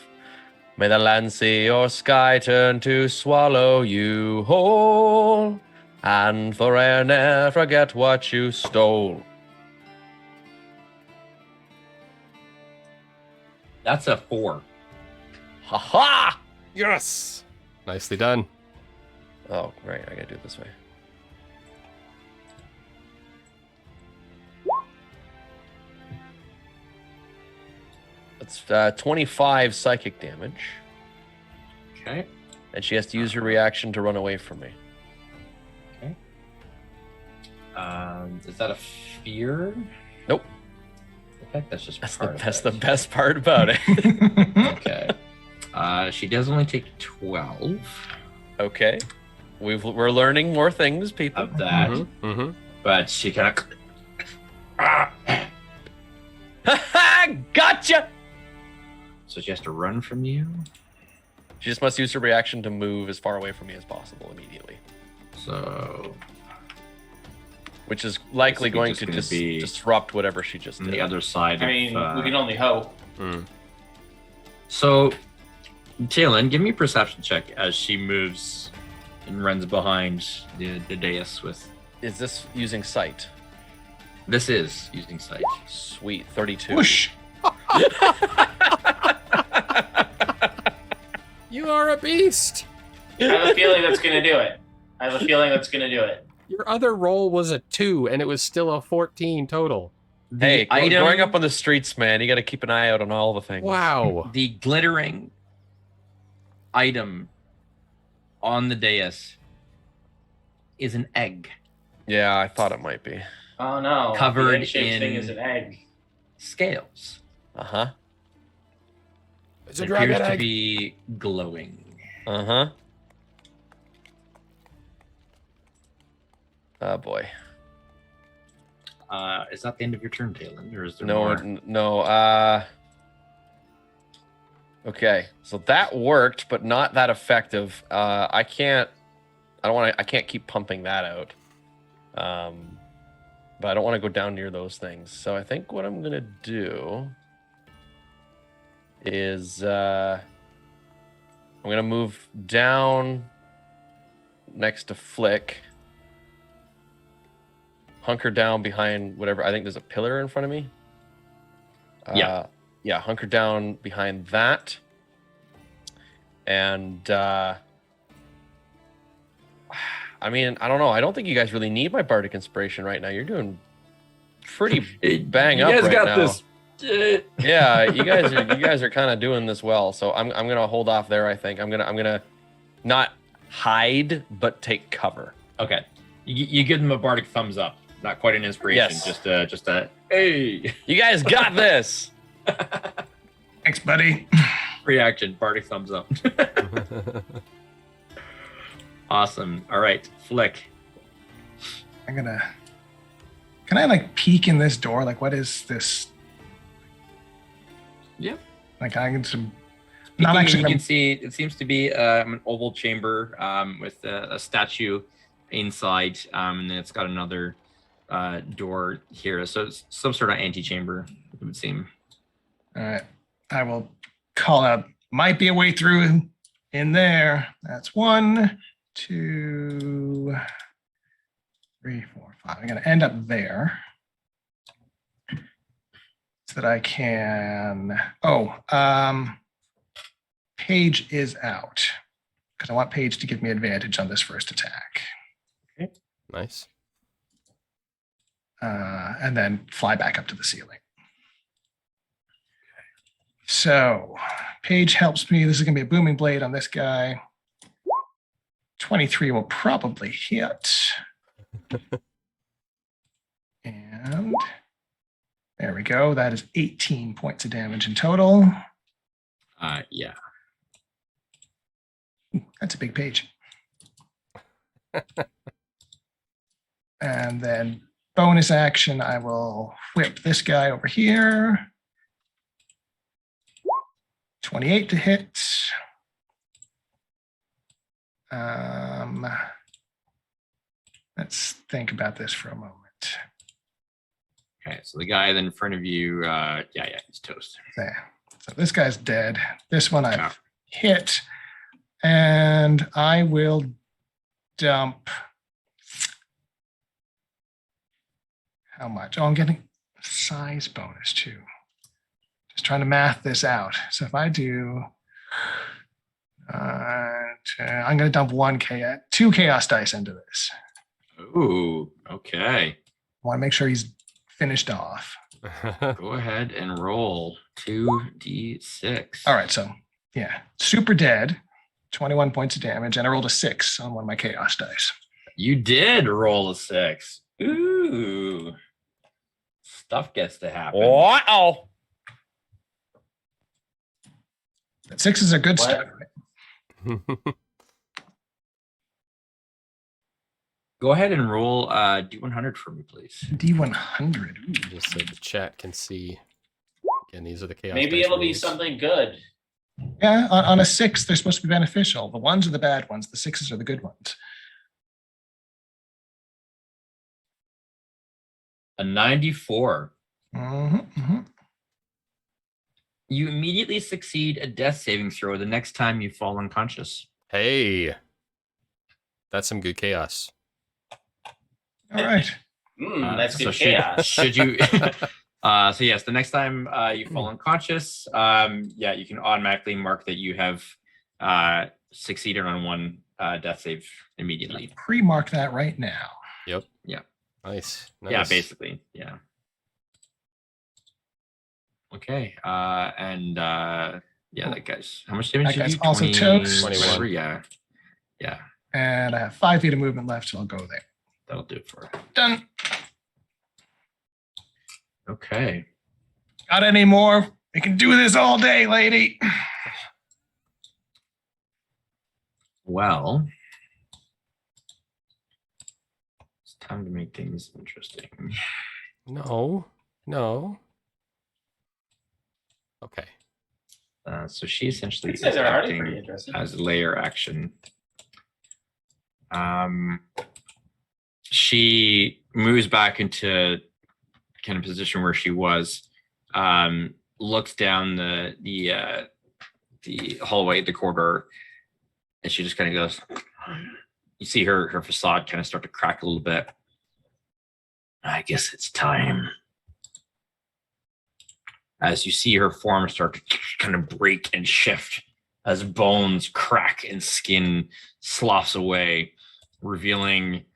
May the land, sea, or sky turn to swallow you whole, and forever ne'er forget what you stole. That's a 4. Ha ha! Yes! Nicely done. Oh, right, I gotta do it this way. That's 25 psychic damage, Okay. and she has to use her reaction to run away from me. Is that a fear? Nope. Okay, that's just That's part of that's it. the best part about it. Okay. She does only take 12 Okay, we're learning more things, people. of that, Mm-hmm. but she kind of. Gotcha. So she has to run from you. She just must use her reaction to move as far away from me as possible immediately, So which is likely Basically going just to gonna just be disrupt whatever she just on did. the other side. I mean, of, we can only hope. So, Jalen, give me a perception check as she moves and runs behind the dais with. Is this using sight? This is using sight. Sweet, 32. Whoosh. You are a beast! I have a feeling that's going to do it. I have a feeling that's going to do it. Your other roll was a 2, and it was still a 14 total. Hey, The item, growing up on the streets, man, you got to keep an eye out on all the things. Wow. the glittering item on the dais is an egg Yeah, I thought it might be. Oh no! Covered the egg-shaped thing in- is an egg. scales. Uh-huh. It's a It dragon appears to egg. be glowing. Uh-huh. Oh boy. Is that the end of your turn, Jalen, or is there No, more? no. Okay, so that worked, but not that effective. I can't keep pumping that out. But I don't want to go down near those things. So I think what I'm gonna do is I'm gonna move down next to Flick. Hunker down behind whatever. I think there's a pillar in front of me. Yeah, hunker down behind that. And I mean, I don't know. I don't think you guys really need my bardic inspiration right now. You're doing pretty bang up right now. Yeah, you guys are kind of doing this well. So I'm gonna hold off there. I think I'm gonna not hide but take cover. Okay. You give them a bardic thumbs up. Not quite an inspiration. Yes. Just a hey. You guys got this. Thanks, buddy. Reaction. Bardic thumbs up. Awesome. All right, Flick. Can I like peek in this door? Like, what is this? Yeah. Like, I can some. Peeking Not in, actually. you Gonna, can see it seems to be an oval chamber with a statue inside, and then it's got another door here. So it's some sort of antechamber, it would seem. all right. I will call out. Might be a way through. in there. That's 1, 2, 3, 4, 5. I'm going to end up there so that I can. Paige is out because I want Paige to give me advantage on this first attack. Nice. And then fly back up to the ceiling. So Paige helps me. This is going to be a booming blade on this guy. 23 will probably hit. And there we go. That is 18 points of damage in total. Yeah. That's a big page. And then bonus action, I will whip this guy over here. 28 to hit. Let's think about this for a moment. Okay, so the guy in front of you, he's toast. There. So this guy's dead. This one I've Yeah. hit. And I will dump. How much? Oh, I'm getting size bonus too. Just trying to math this out. So if I do, I'm going to dump 2 chaos dice into this. Ooh, okay. I want to make sure he's finished off. Go ahead and roll 2d6. All right, so yeah, super dead, 21 points of damage, and I rolled a 6 on one of my chaos dice. You did roll a 6. Ooh. Stuff gets to happen. Wow. But 6s are good What? stuff. Go ahead and roll D100 for me, please. D100. Ooh. Just so the chat can see. Again, these are the chaos. Maybe dice it'll be rules. something good. Yeah, on a 6, they're supposed to be beneficial. The 1s are the bad ones. The 6s are the good ones. A 94. Mm-hmm. You immediately succeed a death saving throw the next time you fall unconscious. Hey, that's some good chaos. All right. That's so good should- chaos. Should you? So yes, the next time you fall unconscious, you can automatically mark that you have succeeded on one death save immediately. Pre-mark that right now. Yep. Yeah. Nice. Yeah, basically. Yeah. Okay. That guy's how much damage That did you? guy's also toast. 21. Whatever, yeah. And I have 5 feet of movement left, so I'll go there. That'll do it for it. Done. Okay. Got any more? We can do this all day, lady. Well, it's time to make things interesting. No. Okay. So she essentially These is guys are already pretty acting interesting. as a layer action. She moves back into kind of position where she was, looks down the hallway, the corridor, and she just kind of goes. You see her facade kind of start to crack a little bit. I guess it's time. As you see her form start to kind of break and shift as bones crack and skin sloughs away, revealing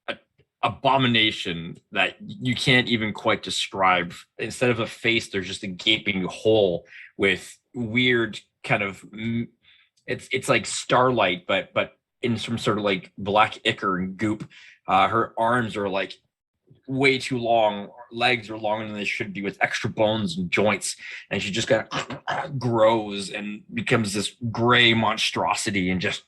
an abomination that you can't even quite describe. Instead of a face, there's just a gaping hole with weird kind of, it's like starlight, but in some sort of like black ichor and goop. Her arms are like way too long, legs are longer than they should be with extra bones and joints, and she just kind of grows and becomes this gray monstrosity and just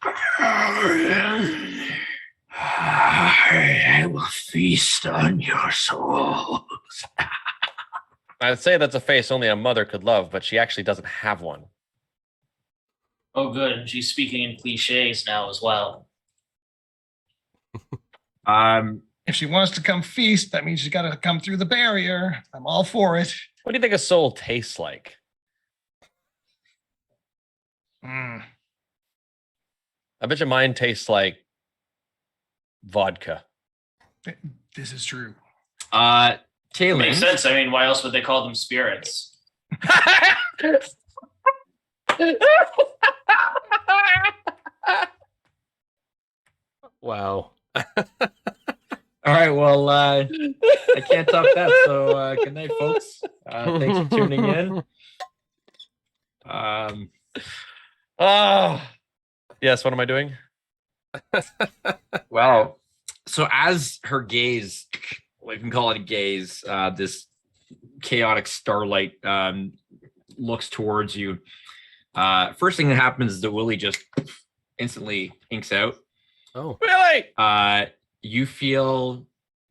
I will feast on your souls. I'd say that's a face only a mother could love, but she actually doesn't have one. Oh, good. And she's speaking in cliches now as well. If she wants to come feast, that means she's got to come through the barrier. I'm all for it. What do you think a soul tastes like? I bet you mine tastes like vodka. This is true. Taylin. Makes sense. I mean, why else would they call them spirits? Wow. All right, well, I can't top that. So good night, folks. Thanks for tuning in. Yes, what am I doing? Well, so as her gaze, we can call it a gaze, this chaotic starlight looks towards you. First thing that happens is that Willie just instantly inks out. Oh. Really? You feel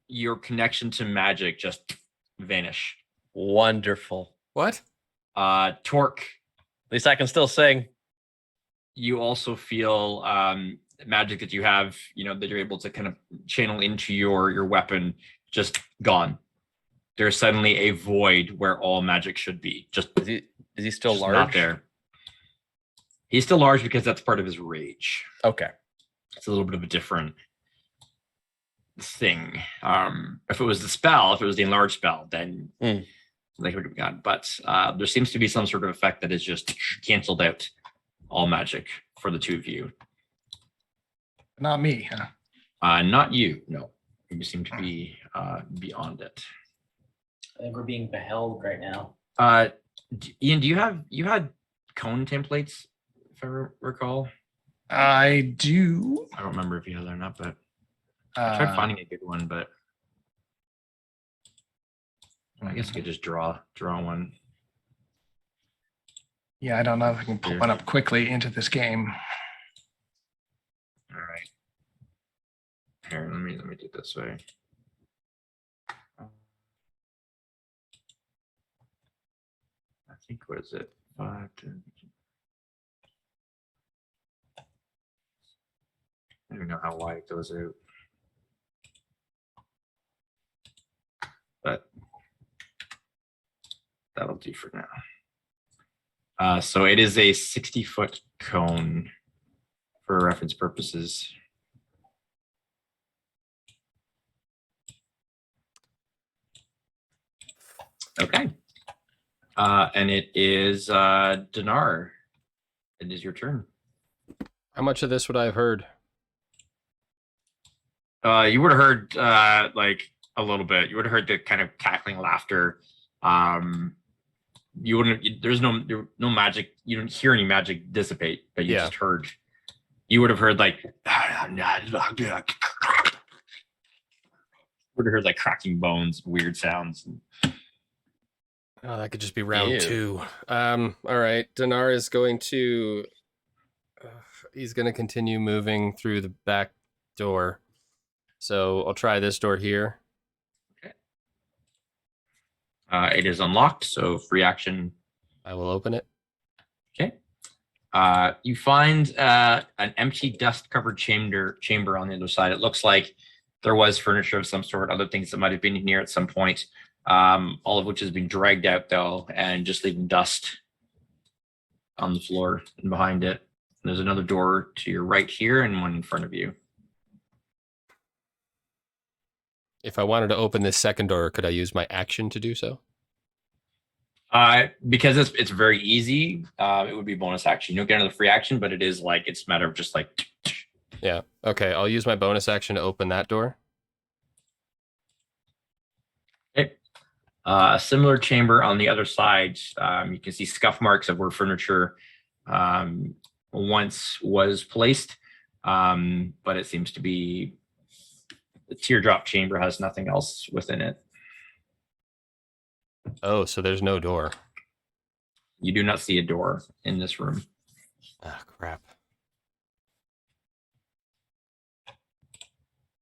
your connection to magic just vanish. Wonderful. What? Torque, At least I can still sing. you also feel magic that you have, that you're able to kind of channel into your weapon, just gone. There's suddenly a void where all magic should be. Just Is he still just large? not there. He's still large because that's part of his rage. Okay. It's a little bit of a different thing. If it was the spell, if it was the enlarged spell, then they would have gone. But there seems to be some sort of effect that is just canceled out all magic for the two of you. Not me, huh? Not you, no. You seem to be beyond it. I think we're being beheld right now. Ian, you had cone templates, if I recall? I do. I don't remember if you had that or not, but I tried finding a good one, but I guess I could just draw one. Yeah, I don't know if I can pull one up quickly into this game. All right. Here, let me do it this way. I think, what is it? 5, 10. I don't even know how wide it goes out. But that'll do for now. So it is a 60-foot cone for reference purposes. Okay. And it is Dinar. It is your turn. How much of this would I have heard? You would have heard like a little bit. You would have heard the kind of cackling laughter. You wouldn't. There's no magic. You don't hear any magic dissipate, but you just heard. You would have heard like. Would have heard like cracking bones, weird sounds. Oh, that could just be round 2. All right, Dinar is going to. He's going to continue moving through the back door. So I'll try this door here. Okay. It is unlocked, so free action. I will open it. Okay. You find an empty, dust-covered chamber on the other side. It looks like there was furniture of some sort, other things that might have been in here at some point, all of which has been dragged out, though, and just leaving dust on the floor and behind it. There's another door to your right here and one in front of you. If I wanted to open this second door, could I use my action to do so? Because it's very easy, it would be bonus action. You don't get another free action, but it is like, it's a matter of just like. Yeah. Okay. I'll use my bonus action to open that door. Okay. A similar chamber on the other side. You can see scuff marks of where furniture once was placed, but it seems to be the teardrop chamber has nothing else within it. Oh, so there's no door. You do not see a door in this room. Ah, crap.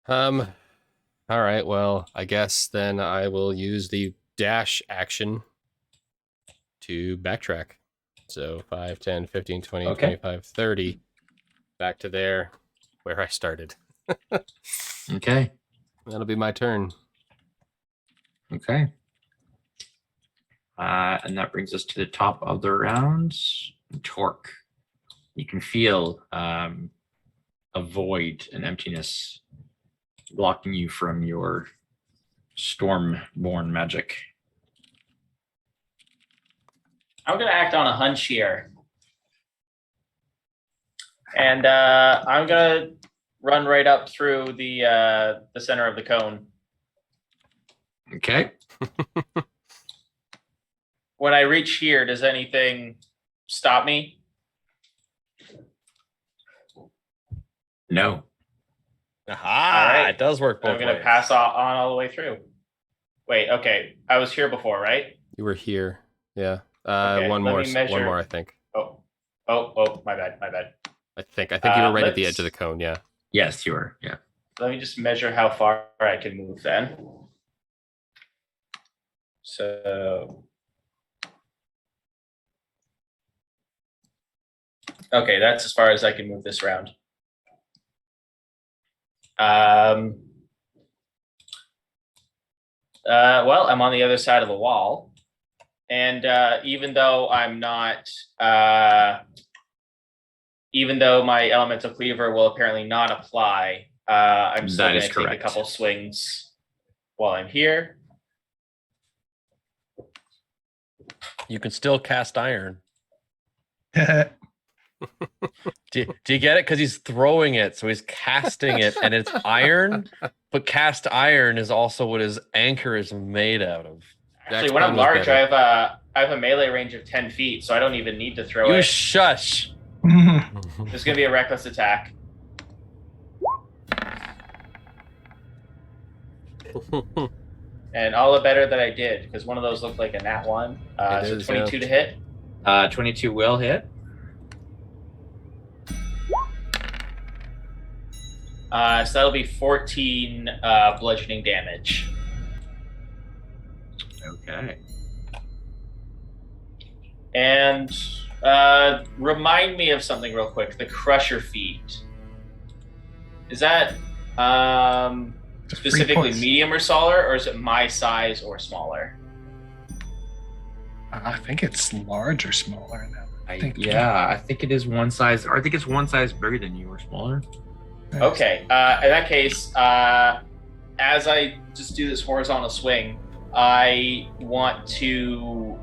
All right, well, I guess then I will use the dash action to backtrack. So 5, 10, 15, 20, 25, 30. Back to there where I started. Okay. That'll be my turn. Okay. And that brings us to the top of the round. Torque. You can feel a void, an emptiness, blocking you from your storm-born magic. I'm gonna act on a hunch here, and I'm gonna run right up through the center of the cone. Okay. When I reach here, does anything stop me? No. Aha! All right. It does work both I'm gonna ways. pass on all the way through. Wait, okay. I was here before, right? You were here. Yeah. Okay, one let more. me measure. One more, I think. Oh, my bad. I think you were right at the let's- edge of the cone. Yeah. Yes, you were. Yeah. Let me just measure how far I can move then. So, okay, that's as far as I can move this round. Well, I'm on the other side of the wall, and even though I'm not, even though my elemental cleaver will apparently not apply, I'm still That going is to take a correct. couple swings while I'm here. You can still cast iron. Do you get it? Because he's throwing it, so he's casting it, and it's iron. But cast iron is also what his anchor is made out of. Actually, Jack's when I'm plan was large, better. I have a melee range of 10 feet, so I don't even need to throw You it. shush. There's going to be a reckless attack. And all the better that I did, because one of those looked like a nat 1. It So is, 22 yeah. to hit. 22 will hit. So that'll be 14 bludgeoning damage. Okay. And remind me of something real quick. The Crusher feat. Is that specifically medium or smaller, or is it my size or smaller? I think it's large or smaller now. I think it is one size, or I think it's one size bigger than you or smaller. Okay. In that case, as I just do this horizontal swing, I want to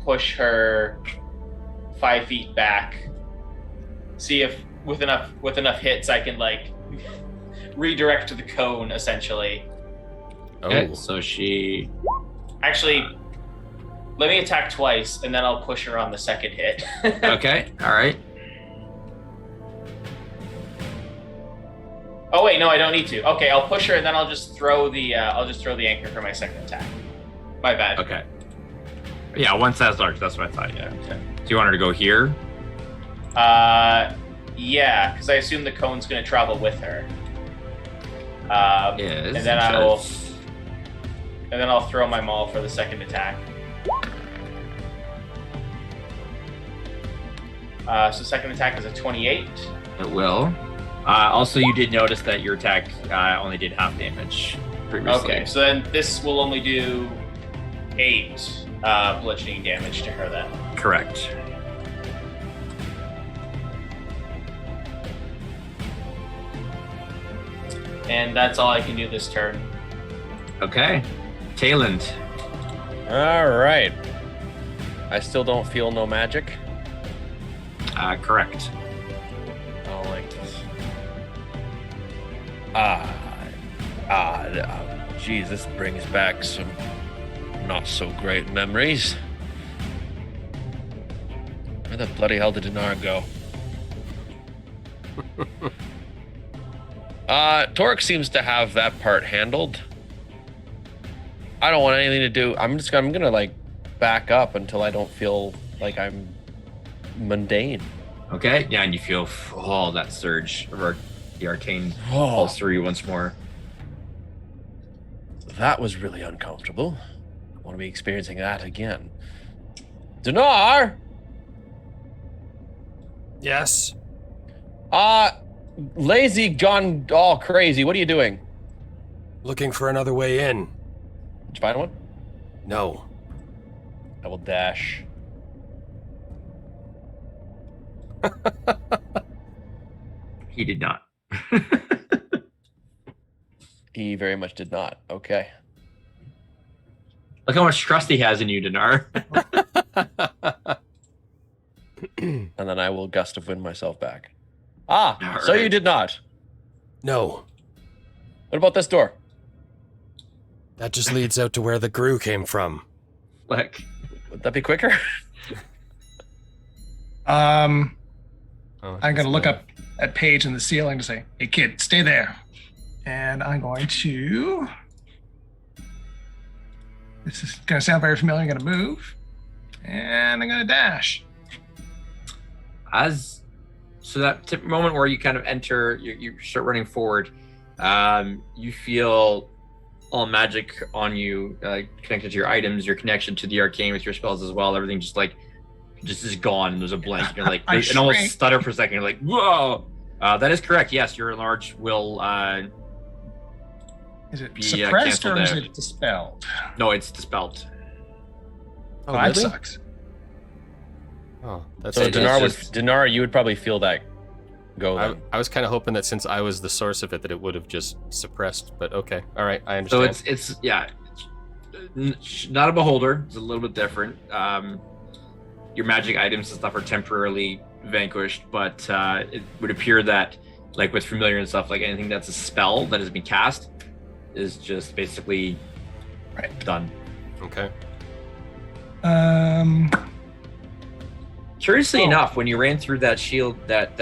push her 5 feet back. See if with enough hits I can like redirect to the cone essentially. Okay, Oh. so she. Actually, let me attack twice and then I'll push her on the second hit. Okay, all right. Oh wait, no, I don't need to. Okay, I'll push her and then I'll just throw the anchor for my second attack. My bad. Okay. Yeah, one size large. That's what I thought. Yeah. Okay. Do you want her to go here? Yeah, because I assume the cone's going to travel with her. Yes. And then I'll throw my maul for the second attack. So second attack is a 28. It will. Also, you did notice that your attack only did half damage previously. Okay, so then this will only do 8 bludgeoning damage to her then. Correct. And that's all I can do this turn. Okay. Tayland. All right. I still don't feel no magic. Correct. I don't like this. Geez, this brings back some not so great memories. Where the bloody hell did Dinar go? Torque seems to have that part handled. I don't want anything to do. I'm gonna like back up until I don't feel like I'm mundane. Okay. Yeah, and you feel all that surge of the arcane pulse through you once more. That was really uncomfortable. I want to be experiencing that again. Dinar! Yes. Lazy gone all crazy. What are you doing? Looking for another way in. Did you find one? No. I will dash. He did not. He very much did not. Okay. Look how much trust he has in you, Dinar. And then I will gust of wind myself back. Ah, All so you right. did not. No, What about this door? that just leads out to where the Gru came from. Like, Would that be quicker? I'm Oh, going to look up at Paige in the ceiling to say, "Hey, kid, stay there." And I'm going to. This is going to sound very familiar. I'm going to move. And I'm going to dash. So that moment where you kind of enter, you start running forward, you feel all magic on you, connected to your items, your connection to the arcane with your spells as well. Everything just is gone, and there's a blank. And you're like, I and almost shrink. stutter for a second. You're like, whoa! That is correct. Yes, your enlarge will. Is it Be, suppressed or canceled is out. it dispelled? No, it's dispelled. Oh, That really? sucks. Oh, that's So It's just- Dinar, you would probably feel that go then. I was kind of hoping that since I was the source of it, that it would have just suppressed. But okay, all right, I understand. So it's not a beholder. It's a little bit different. Your magic items and stuff are temporarily vanquished, but it would appear that, like with familiar and stuff, like anything that's a spell that has been cast is just basically done. Okay. Curiously enough, when you ran through that shield, that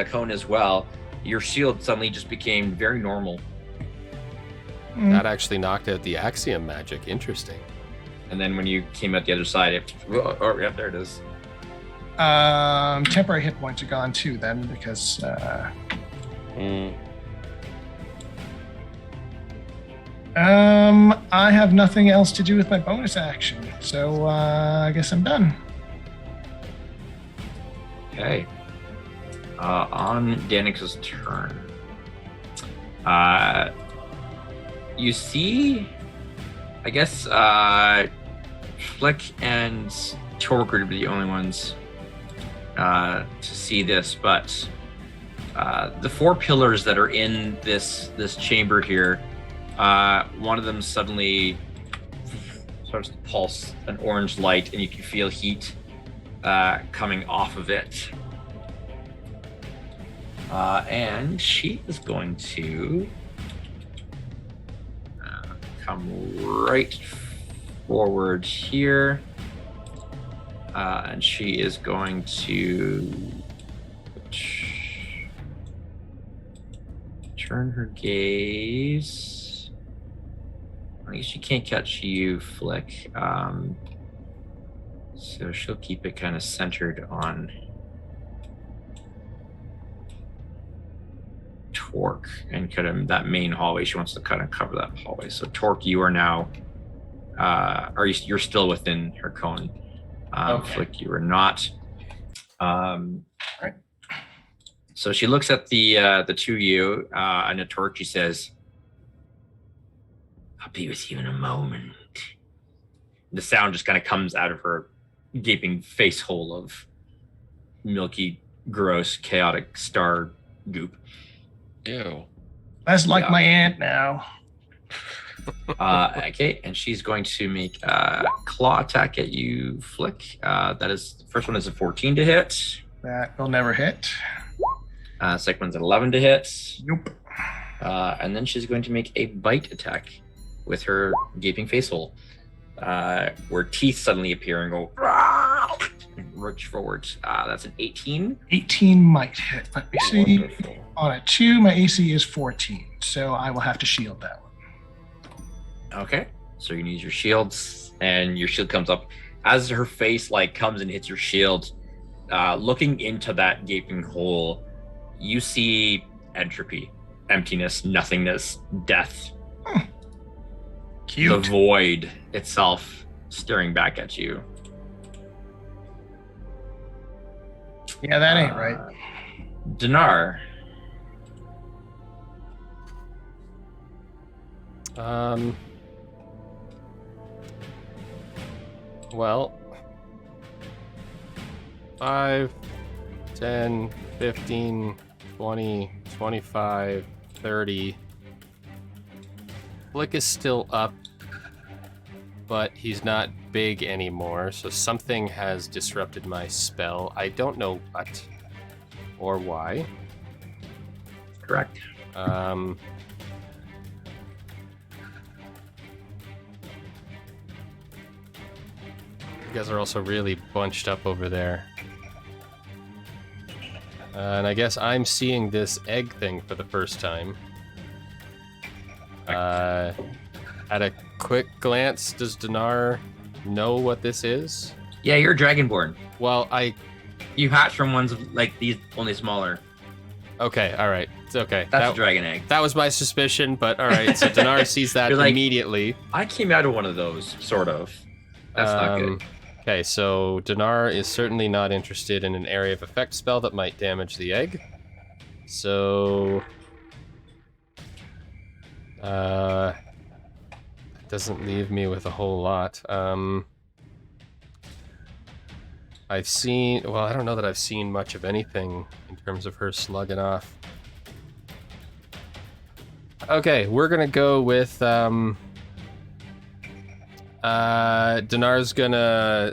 cone as well, your shield suddenly just became very normal. That actually knocked out the axiom magic. Interesting. And then when you came out the other side, yeah, there it is. Temporary hit points are gone too then because I have nothing else to do with my bonus action, so I guess I'm done. Okay. On Danica's turn. You see, I guess, Flick and Torque would be the only ones to see this, but the four pillars that are in this chamber here, one of them suddenly starts to pulse an orange light, and you can feel heat coming off of it. And she is going to come right forward here. And she is going to turn her gaze. I guess she can't catch you, Flick. So she'll keep it kind of centered on Torque and kind of that main hallway. She wants to kind of cover that hallway. So Torque, you are now, you're still within her cone. Okay. Flick, you are not. Right. So she looks at the two of you, and at Torque she says, "I'll be with you in a moment." The sound just kind of comes out of her gaping face hole of milky, gross, chaotic star goop. Ew. That's like Yeah. my aunt now. Okay, and she's going to make a claw attack at you, Flick. That is, the first one is a 14 to hit. That will never hit. Second one's an 11 to hit. Nope. And then she's going to make a bite attack with her gaping face hole, where teeth suddenly appear and go and reach forward. That's an 18. 18 might hit. Let me see. Wonderful. On a 2, my AC is 14, so I will have to shield that one. Okay, so you can use your shields, and your shield comes up as her face comes and hits your shield. Looking into that gaping hole, you see entropy, emptiness, nothingness, death, Cute. the void itself staring back at you. Yeah, that ain't right. Dinar. Well, 5, 10, 15, 20, 25, 30. Flick is still up, but he's not big anymore, so something has disrupted my spell. I don't know what or why. Correct. You guys are also really bunched up over there. And I guess I'm seeing this egg thing for the first time. At a quick glance, does Dinar know what this is? Yeah, you're Dragonborn. Well, You hatch from ones like these, only smaller. Okay, alright. It's okay. That's a dragon egg. That was my suspicion, but alright, so Dinar sees that You're like, immediately. I came out of one of those, sort of. That's not good. Okay, so Dinar is certainly not interested in an area of effect spell that might damage the egg. So... that doesn't leave me with a whole lot. I've seen... Well, I don't know that I've seen much of anything in terms of her slugging off. Okay, we're gonna go with... Dinar's gonna...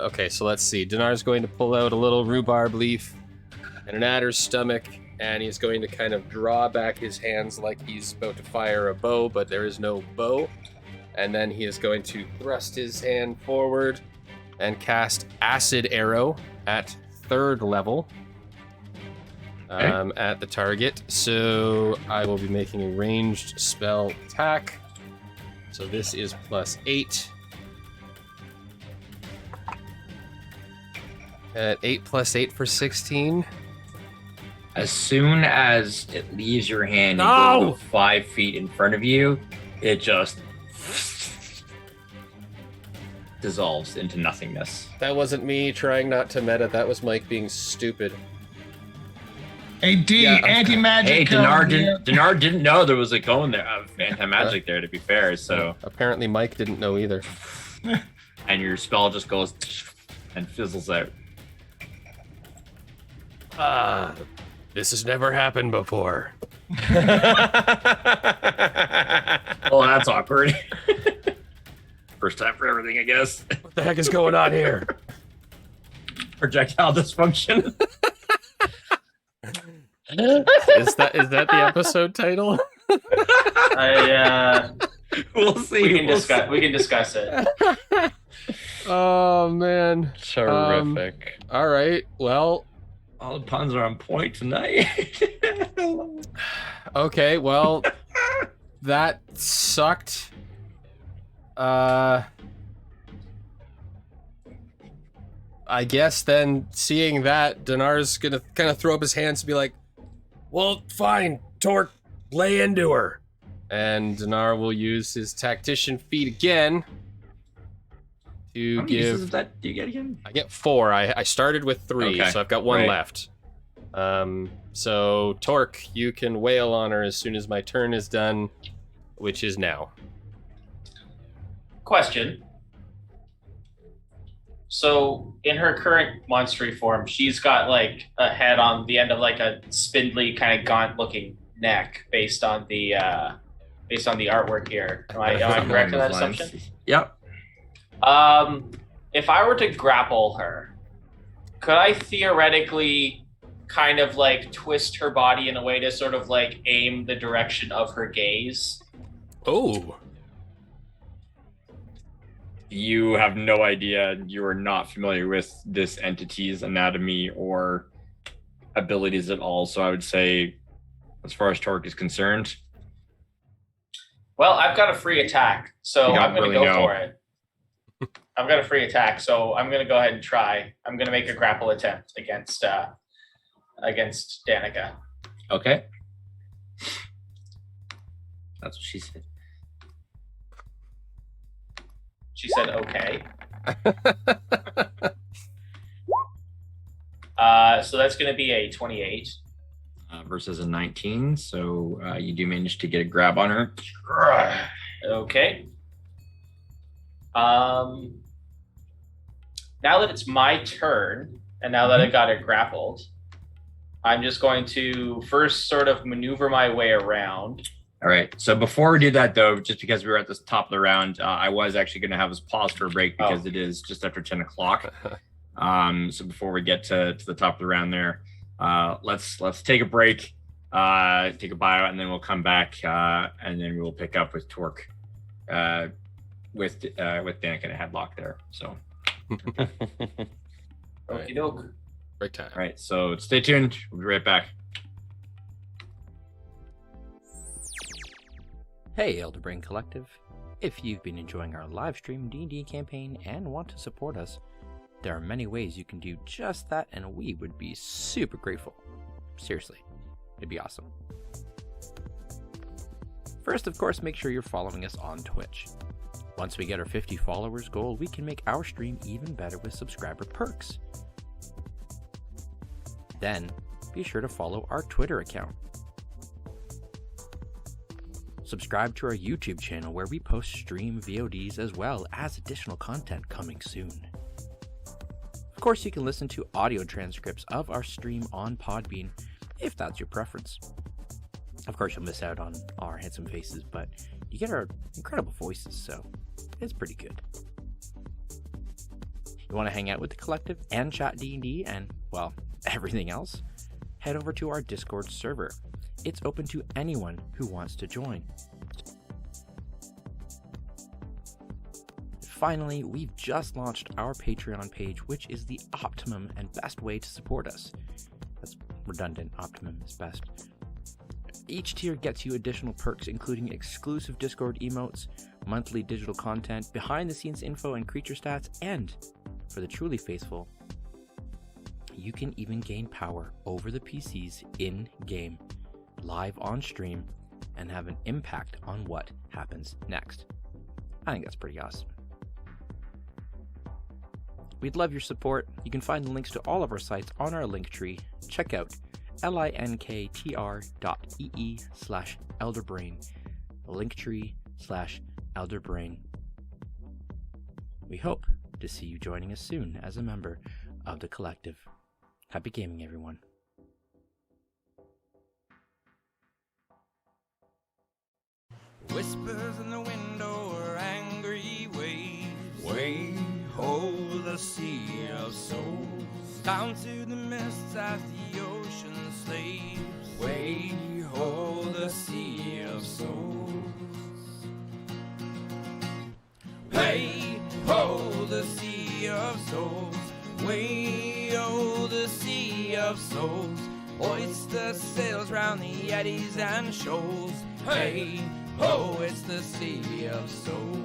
okay, so let's see. Dinar's going to pull out a little rhubarb leaf and an adder's stomach, and he's going to kind of draw back his hands like he's about to fire a bow, but there is no bow. And then he is going to thrust his hand forward and cast Acid Arrow at 3rd level at the target. So I will be making a ranged spell attack. So this is +8. At 8 + 8 for 16. As soon as it leaves your hand and goes 5 feet in front of you, it just dissolves into nothingness. That wasn't me trying not to meta. That was Mike being stupid. Anti-magic. Hey, Dinar didn't know there was a cone there of anti-magic there, to be fair, so... Apparently Mike didn't know either. And your spell just goes and fizzles out. This has never happened before. Well, that's awkward. First time for everything, I guess. What the heck is going on here? Projectile dysfunction. Is that the episode title? We'll see. We can discuss it. Oh man. Terrific. All right. Well, all the puns are on point tonight. okay, well, that sucked. I guess then, seeing that, Dinar's gonna kind of throw up his hands and be like, well, fine, Torque, lay into her. And Dinar will use his tactician feat again to How many give... uses of that do you get again? I get 4. I started with 3, Okay, so I've got 1 right. left. So, Torque, you can wail on her as soon as my turn is done, which is now. Question. So, in her current monstery form, she's got like a head on the end of like a spindly, kind of gaunt-looking neck, based on the artwork here. Am I correct in that assumption? Yep. If I were to grapple her, could I theoretically kind of like twist her body in a way to sort of like aim the direction of her gaze? Oh. You have no idea. You are not familiar with this entity's anatomy or abilities at all. So I would say, as far as Torque is concerned, Well, I've got a free attack, so You don't I'm going to really go know. for it. I've got a free attack, so I'm going to go ahead and try. I'm going to make a grapple attempt against Danica. okay. That's what she said. She said, okay. So that's going to be a 28. Versus a 19. So you do manage to get a grab on her. Okay. Now that it's my turn, and now that I got it grappled, I'm just going to first sort of maneuver my way around. All right. So before we do that, though, just because we were at the top of the round, I was actually going to have us pause for a break because it is just after 10 o'clock. So before we get to the top of the round there, let's take a break, take a bio, and then we'll come back, and then we'll pick up with Torque, with Danica in a headlock there. So. Okie doke. Break time. All right. So stay tuned. We'll be right back. Hey Elderbrain Collective, if you've been enjoying our live stream D&D campaign and want to support us, there are many ways you can do just that and we would be super grateful. Seriously, it'd be awesome. First, of course, make sure you're following us on Twitch. Once we get our 50 followers goal, we can make our stream even better with subscriber perks. Then, be sure to follow our Twitter account. Subscribe to our YouTube channel where we post stream VODs as well as additional content coming soon. Of course, you can listen to audio transcripts of our stream on Podbean if that's your preference. Of course, you'll miss out on our handsome faces, but you get our incredible voices, so it's pretty good. You want to hang out with the collective and chat D&D and, well, everything else? Head over to our Discord server. It's open to anyone who wants to join. Finally, we've just launched our Patreon page, which is the optimum and best way to support us. That's redundant, optimum is best. Each tier gets you additional perks, including exclusive Discord emotes, monthly digital content, behind-the-scenes info and creature stats, and, for the truly faithful, you can even gain power over the PCs in-game, live on stream, and have an impact on what happens next. I think that's pretty awesome. We'd love your support. You can find the links to all of our sites on our link tree. Check out linktr.ee/elderbrain, linktree/elderbrain. We hope to see you joining us soon as a member of the collective. Happy gaming, everyone. Whispers in the window are angry waves. Way over the sea of souls. Down to the mists as the ocean slaves. Way over the sea of souls. Hey, ho, the sea of souls. Way over the sea of souls. Hoist the sails round the eddies and shoals. Hey, oh, it's the sea of souls.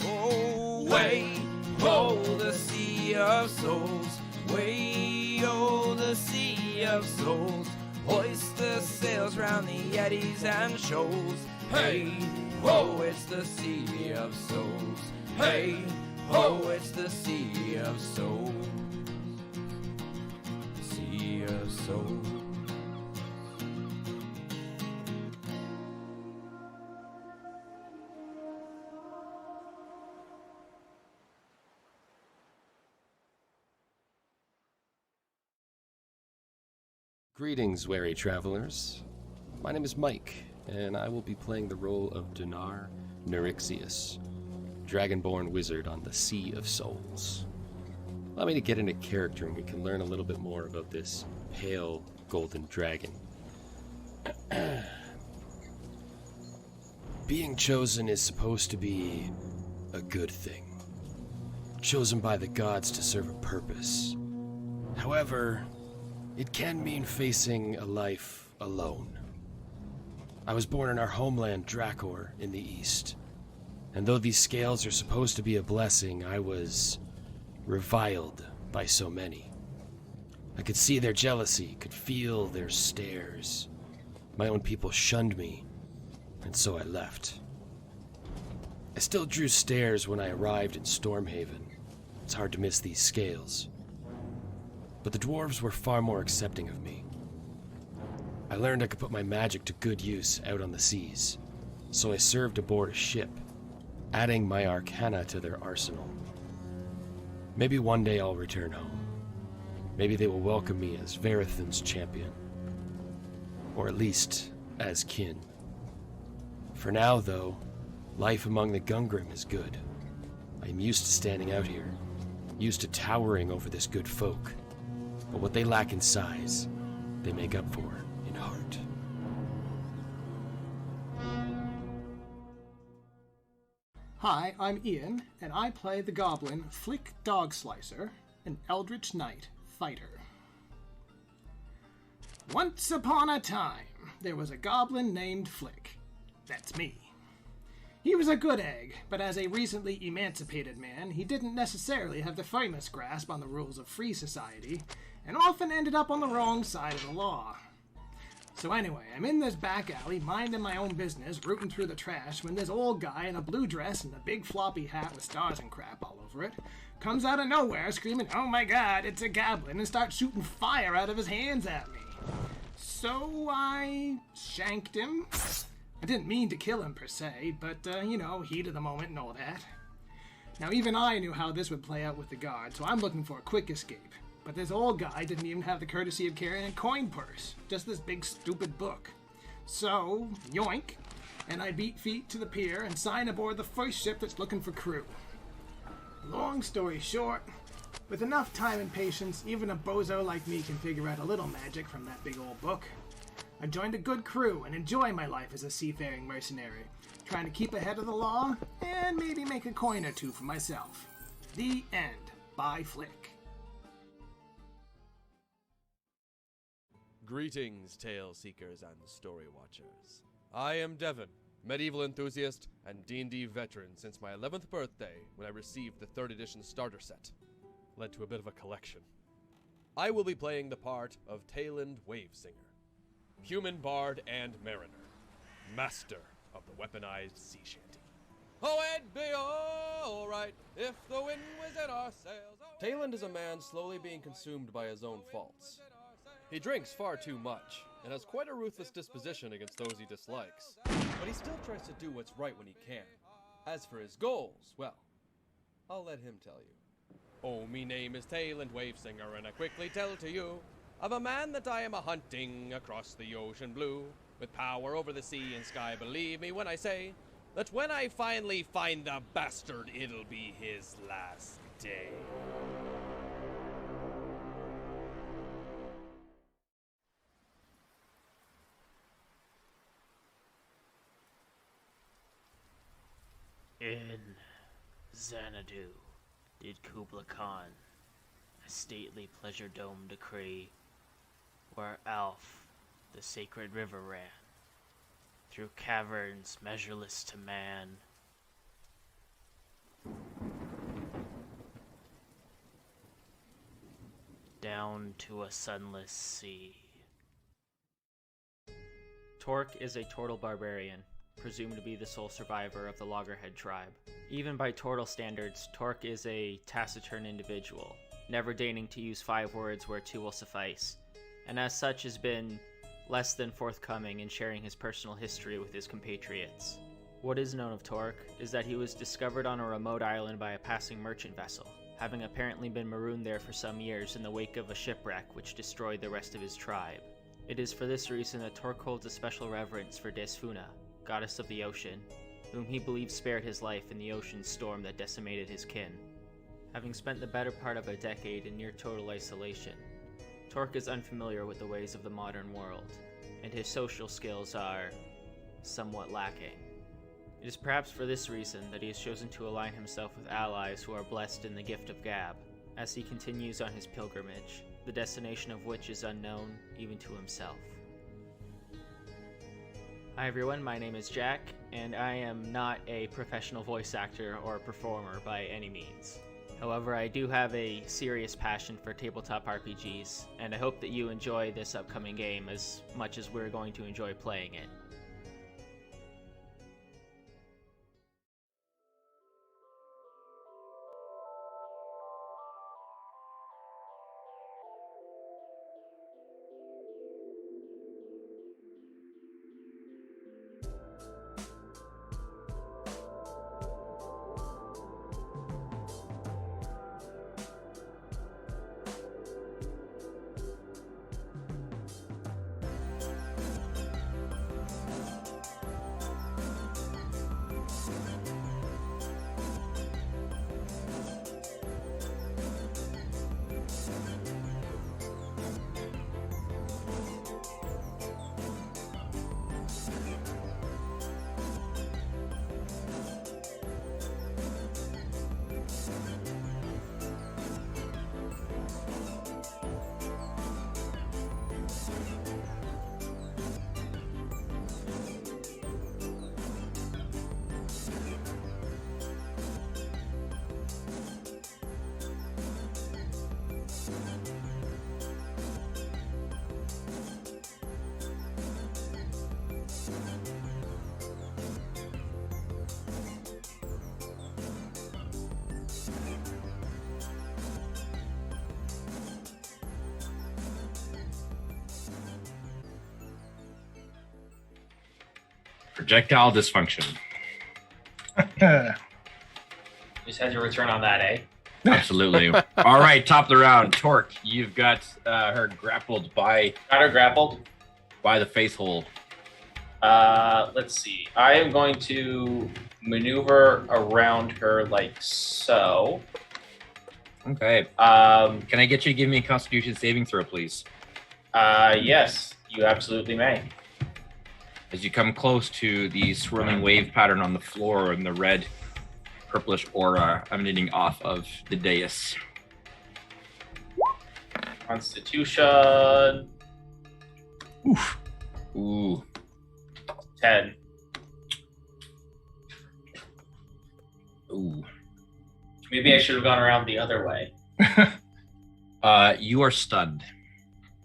Oh, way, oh, the sea of souls. Way, oh, the sea of souls. Hoist the sails round the eddies and shoals. Hey, oh, it's the sea of souls. Hey, oh, it's the sea of souls. Sea of souls. Greetings, wary travelers. My name is Mike, and I will be playing the role of Dinar Neurixius, Dragonborn Wizard on the Sea of Souls. Allow me to get into character and we can learn a little bit more about this pale golden dragon. Being chosen is supposed to be a good thing. Chosen by the gods to serve a purpose. However, it can mean facing a life alone. I was born in our homeland, Drakor, in the east. And though these scales are supposed to be a blessing, I was reviled by so many. I could see their jealousy, could feel their stares. My own people shunned me, and so I left. I still drew stares when I arrived in Stormhaven. It's hard to miss these scales. But the dwarves were far more accepting of me. I learned I could put my magic to good use out on the seas, so I served aboard a ship, adding my arcana to their arsenal. Maybe one day I'll return home. Maybe they will welcome me as Verithan's champion. Or at least, as kin. For now, though, life among the Gungrim is good. I am used to standing out here, used to towering over this good folk. But what they lack in size, they make up for in heart. Hi, I'm Ian, and I play the goblin Flick Dogslicer, an Eldritch Knight fighter. Once upon a time, there was a goblin named Flick. That's me. He was a good egg, but as a recently emancipated man, he didn't necessarily have the firmest grasp on the rules of free society, and often ended up on the wrong side of the law. So anyway, I'm in this back alley, minding my own business, rooting through the trash, when this old guy in a blue dress and a big floppy hat with stars and crap all over it comes out of nowhere screaming, "Oh my god, it's a goblin," and starts shooting fire out of his hands at me. So I shanked him. I didn't mean to kill him per se, but, heat of the moment and all that. Now even I knew how this would play out with the guard, so I'm looking for a quick escape. But this old guy didn't even have the courtesy of carrying a coin purse, just this big stupid book. So, yoink, and I beat feet to the pier and sign aboard the first ship that's looking for crew. Long story short, with enough time and patience, even a bozo like me can figure out a little magic from that big old book. I joined a good crew and enjoy my life as a seafaring mercenary, trying to keep ahead of the law and maybe make a coin or two for myself. The end. By Flick. Greetings, tale seekers and story watchers. I am Devon, medieval enthusiast and D&D veteran since my 11th birthday when I received the 3rd edition starter set. Led to a bit of a collection. I will be playing the part of Tayland Wavesinger, human bard and mariner, master of the weaponized sea shanty. Oh, it'd be alright if the wind was in our sails. Tayland is a man slowly being consumed by his own faults. He drinks far too much, and has quite a ruthless disposition against those he dislikes. But he still tries to do what's right when he can. As for his goals, well, I'll let him tell you. Oh, me name is Tayland Wavesinger, and I quickly tell to you of a man that I am a-hunting across the ocean blue, with power over the sea and sky. Believe me when I say that when I finally find the bastard, it'll be his last day. In Xanadu did Kubla Khan a stately pleasure dome decree, where Alf, the sacred river, ran through caverns measureless to man. Down to a sunless sea. Torque is a Tortle barbarian, presumed to be the sole survivor of the Loggerhead tribe. Even by Tortle standards, Torque is a taciturn individual, never deigning to use 5 words where 2 will suffice, and as such has been less than forthcoming in sharing his personal history with his compatriots. What is known of Torque is that he was discovered on a remote island by a passing merchant vessel, having apparently been marooned there for some years in the wake of a shipwreck which destroyed the rest of his tribe. It is for this reason that Torque holds a special reverence for Desfuna, goddess of the ocean, whom he believes spared his life in the ocean storm that decimated his kin. Having spent the better part of a decade in near total isolation, Torque is unfamiliar with the ways of the modern world, and his social skills are somewhat lacking. It is perhaps for this reason that he has chosen to align himself with allies who are blessed in the gift of gab, as he continues on his pilgrimage, the destination of which is unknown even to himself. Hi everyone, my name is Jack, and I am not a professional voice actor or performer by any means. However, I do have a serious passion for tabletop RPGs, and I hope that you enjoy this upcoming game as much as we're going to enjoy playing it. Projectile dysfunction. Just has your return on that, eh? Absolutely. All right, top of the round. Torque, you've got her grappled by Got her grappled. the face hole. Let's see. I am going to maneuver around her like so. Okay. Um, Can I get you to give me a Constitution saving throw, please? yes, you absolutely may. As you come close to the swirling wave pattern on the floor and the red, purplish aura emanating off of the dais. Constitution Ooh. 10. Ooh. Maybe I should have gone around the other way. You are stunned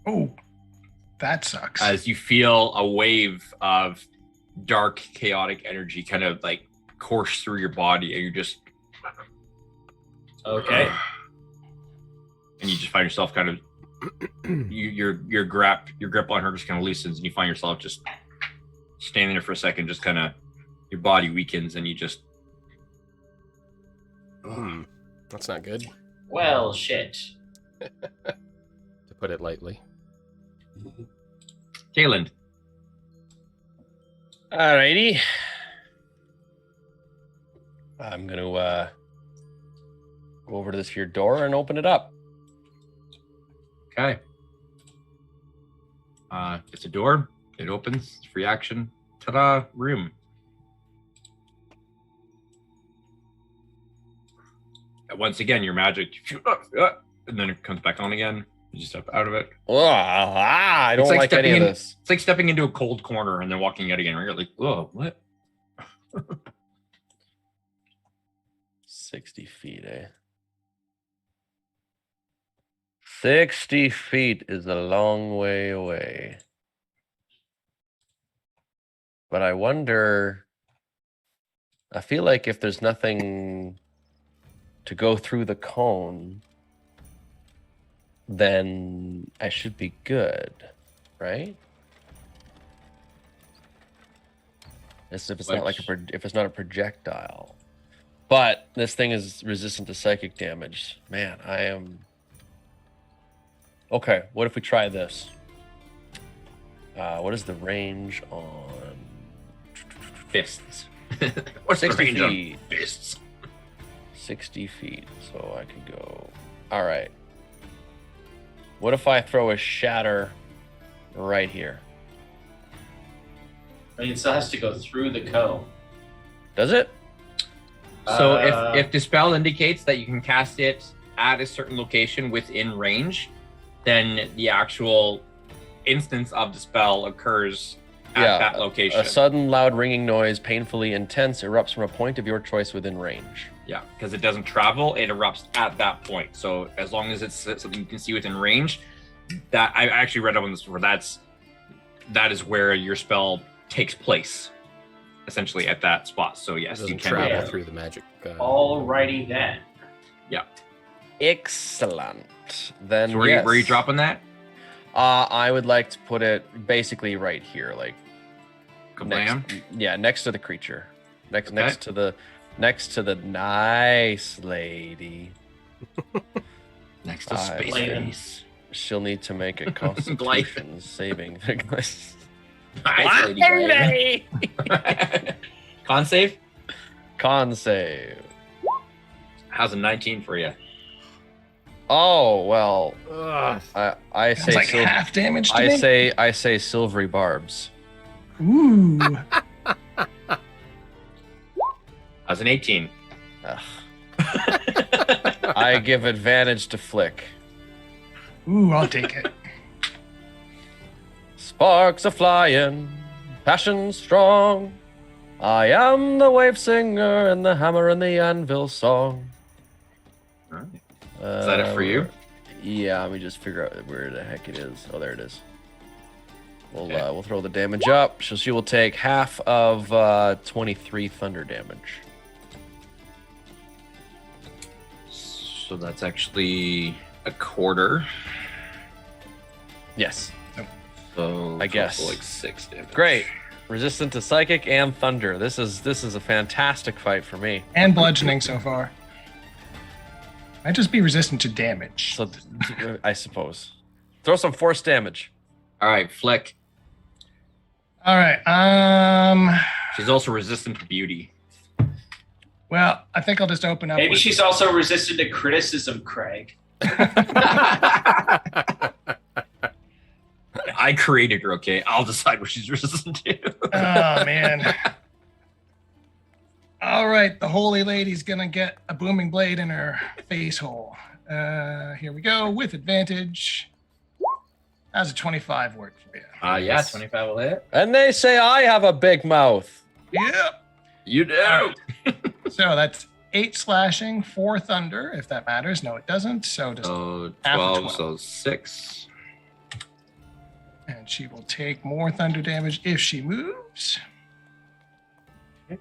Oh, that sucks. as you feel a wave of dark, chaotic energy kind of like course through your body, and you're just Okay. and you just find yourself kind of your grip on her just kind of loosens, and you find yourself just standing there for a second, just kind of your body weakens, and you just That's not good, Well, shit. to put it lightly. Kayland. Alrighty. I'm gonna go over to this here door and open it up. Okay. It's a door. It opens. Free action. Ta-da! Room. And once again, your magic, and then it comes back on again. You just step out of it. I don't It's like like any stepping of in- this. It's like stepping into a cold corner and then walking out again. Right? You're like, whoa, what? 60 feet, eh? 60 feet is a long way away. But I wonder, I feel like if there's nothing to go through the cone, then I should be good, right? As if it's not like if it's not a projectile. But this thing is resistant to psychic damage. Man, I am. Okay, what if we try this? What is the range on Fists. What's the 60 range on feet? fists? 60 feet, so I could go. All right. What if I throw a shatter right here? I mean, it still has to go through the cone. Does it? So if the spell indicates that you can cast it at a certain location within range, then the actual instance of the spell occurs at that location. A sudden loud ringing noise, painfully intense, erupts from a point of your choice within range. Yeah, because it doesn't travel, it erupts at that point. So as long as it's something you can see within range, that I actually read up on this before. That is where your spell takes place, essentially at that spot. So It yes, you doesn't can. travel Yeah. through the magic. Alrighty then. Excellent. Then So where yes. you dropping that? I would like to put it basically right here, like Kablam. next to the creature, next Okay. next to the nice lady. Next to space Blade. face. She'll need to make a Constitution saving. Nice, lady Glade. Con save? Con save. How's a 19 for you? Oh well, I Sounds say like half damage to me. I say silvery barbs. Ooh. How's an 18? Ugh. I give advantage to Flick. Ooh, I'll take it. Sparks are flying, passion strong. I am the wave singer and the hammer and the anvil song. Alright. Is that it for you? Yeah, let me just figure out where the heck it is. Oh, there it is. We'll Okay. we'll throw the damage up. So she will take half of 23 thunder damage. So that's actually a quarter. Yes. So I guess. total, like 6 damage. Great. Resistant to psychic and thunder. This is a fantastic fight for me. And bludgeoning so far. Might just be resistant to damage. So I suppose. Throw some force damage. All right, Flick. All right. She's also resistant to beauty. Well, I think I'll just open up. Maybe with- she's also resistant to criticism, Craig. I created her, okay? I'll decide what she's resistant to. Oh, man. All right. The holy lady's going to get a booming blade in her face hole. Here we go with advantage. How's a 25 work for you? Yeah, 25 will hit. And they say I have a big mouth. Yep. You do. So that's 8 slashing, 4 thunder, if that matters. No, it doesn't. So just So half of 12, so 6. and she will take more thunder damage if she moves. Does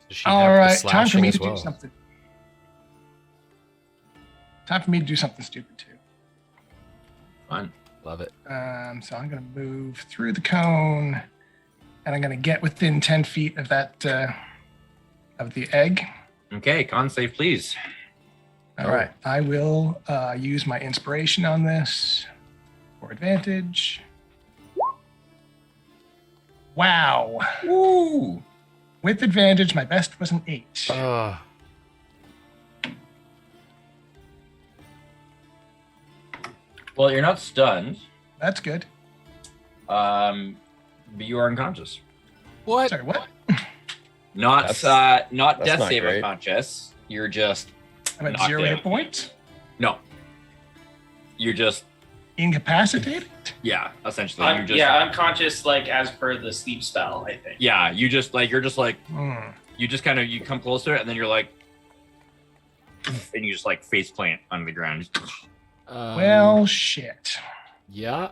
she All have the right, time for slashing me as to well? do something. Time for me to do something stupid too. Fun. Love it. So I'm going to move through the cone, and I'm going to get within 10 feet of that of the egg. Okay, con save, please. All right, I will use my inspiration on this for advantage. Wow. Woo! With advantage, my best was an 8. Well, you're not stunned, That's good. but you are unconscious. What? Sorry, what? Not That's death not save great. unconscious. You're just I'm at knocked 0 out. hit points. No. You're just Incapacitated? essentially. You're just Unconscious, like as per the sleep spell, I think. yeah. You just like you're just like Hmm. you just kind of you come close to it and then you're like, and you just like face plant on the ground. Well, shit. Yeah.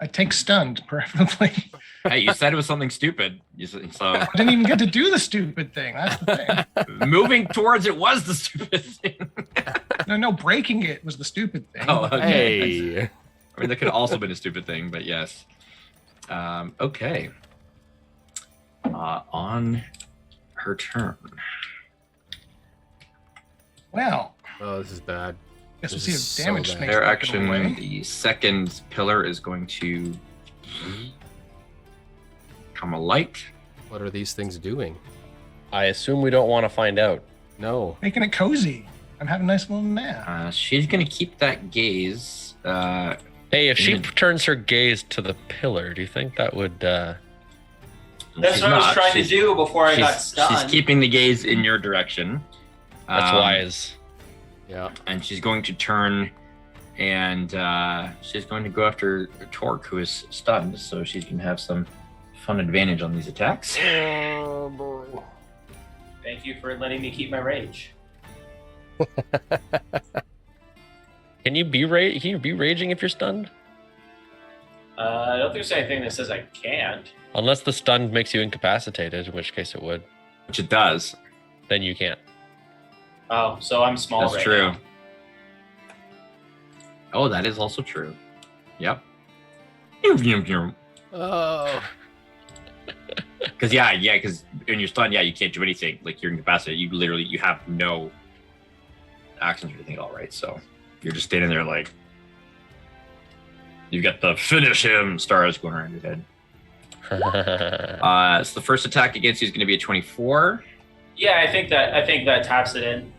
I take stunned, preferably. Hey, you said it was something stupid. So I didn't even get to do the stupid thing. That's the thing. moving towards it was the stupid thing. No, breaking it was the stupid thing. Oh, okay. Hey. I mean, that could have also been a stupid thing, but yes. Okay. On her turn. Well, Oh, this is bad. guess we'll This see is if damage so bad. makes Their it go action, away. the second pillar is going to come alight. What are these things doing? I assume we don't want to find out. No. Making it cozy. I'm having a nice little nap. She's going to keep that gaze. Hey, if she turns her gaze to the pillar, do you think that would? That's she's what I was not. trying to She's- do before I got She's stunned. keeping the gaze in your direction. That's wise. Yeah. And she's going to turn and she's going to go after Torque, who is stunned, so she can have some fun advantage on these attacks. Thank you for letting me keep my rage. Can you be raging if you're stunned? I don't think there's anything that says I can't. Unless the stunned makes you incapacitated, in which case it would. Which it does. Then you can't. Oh, so I'm small. That's right true. now. Oh, that is also true. Yep. Oh. Because because when you're stunned, you can't do anything. Like you're incapacitated. You have no actions or anything at all, right? So you're just standing there like you got the finish him stars going around your head. So the first attack against you is going to be a 24. Yeah, I think that taps it in.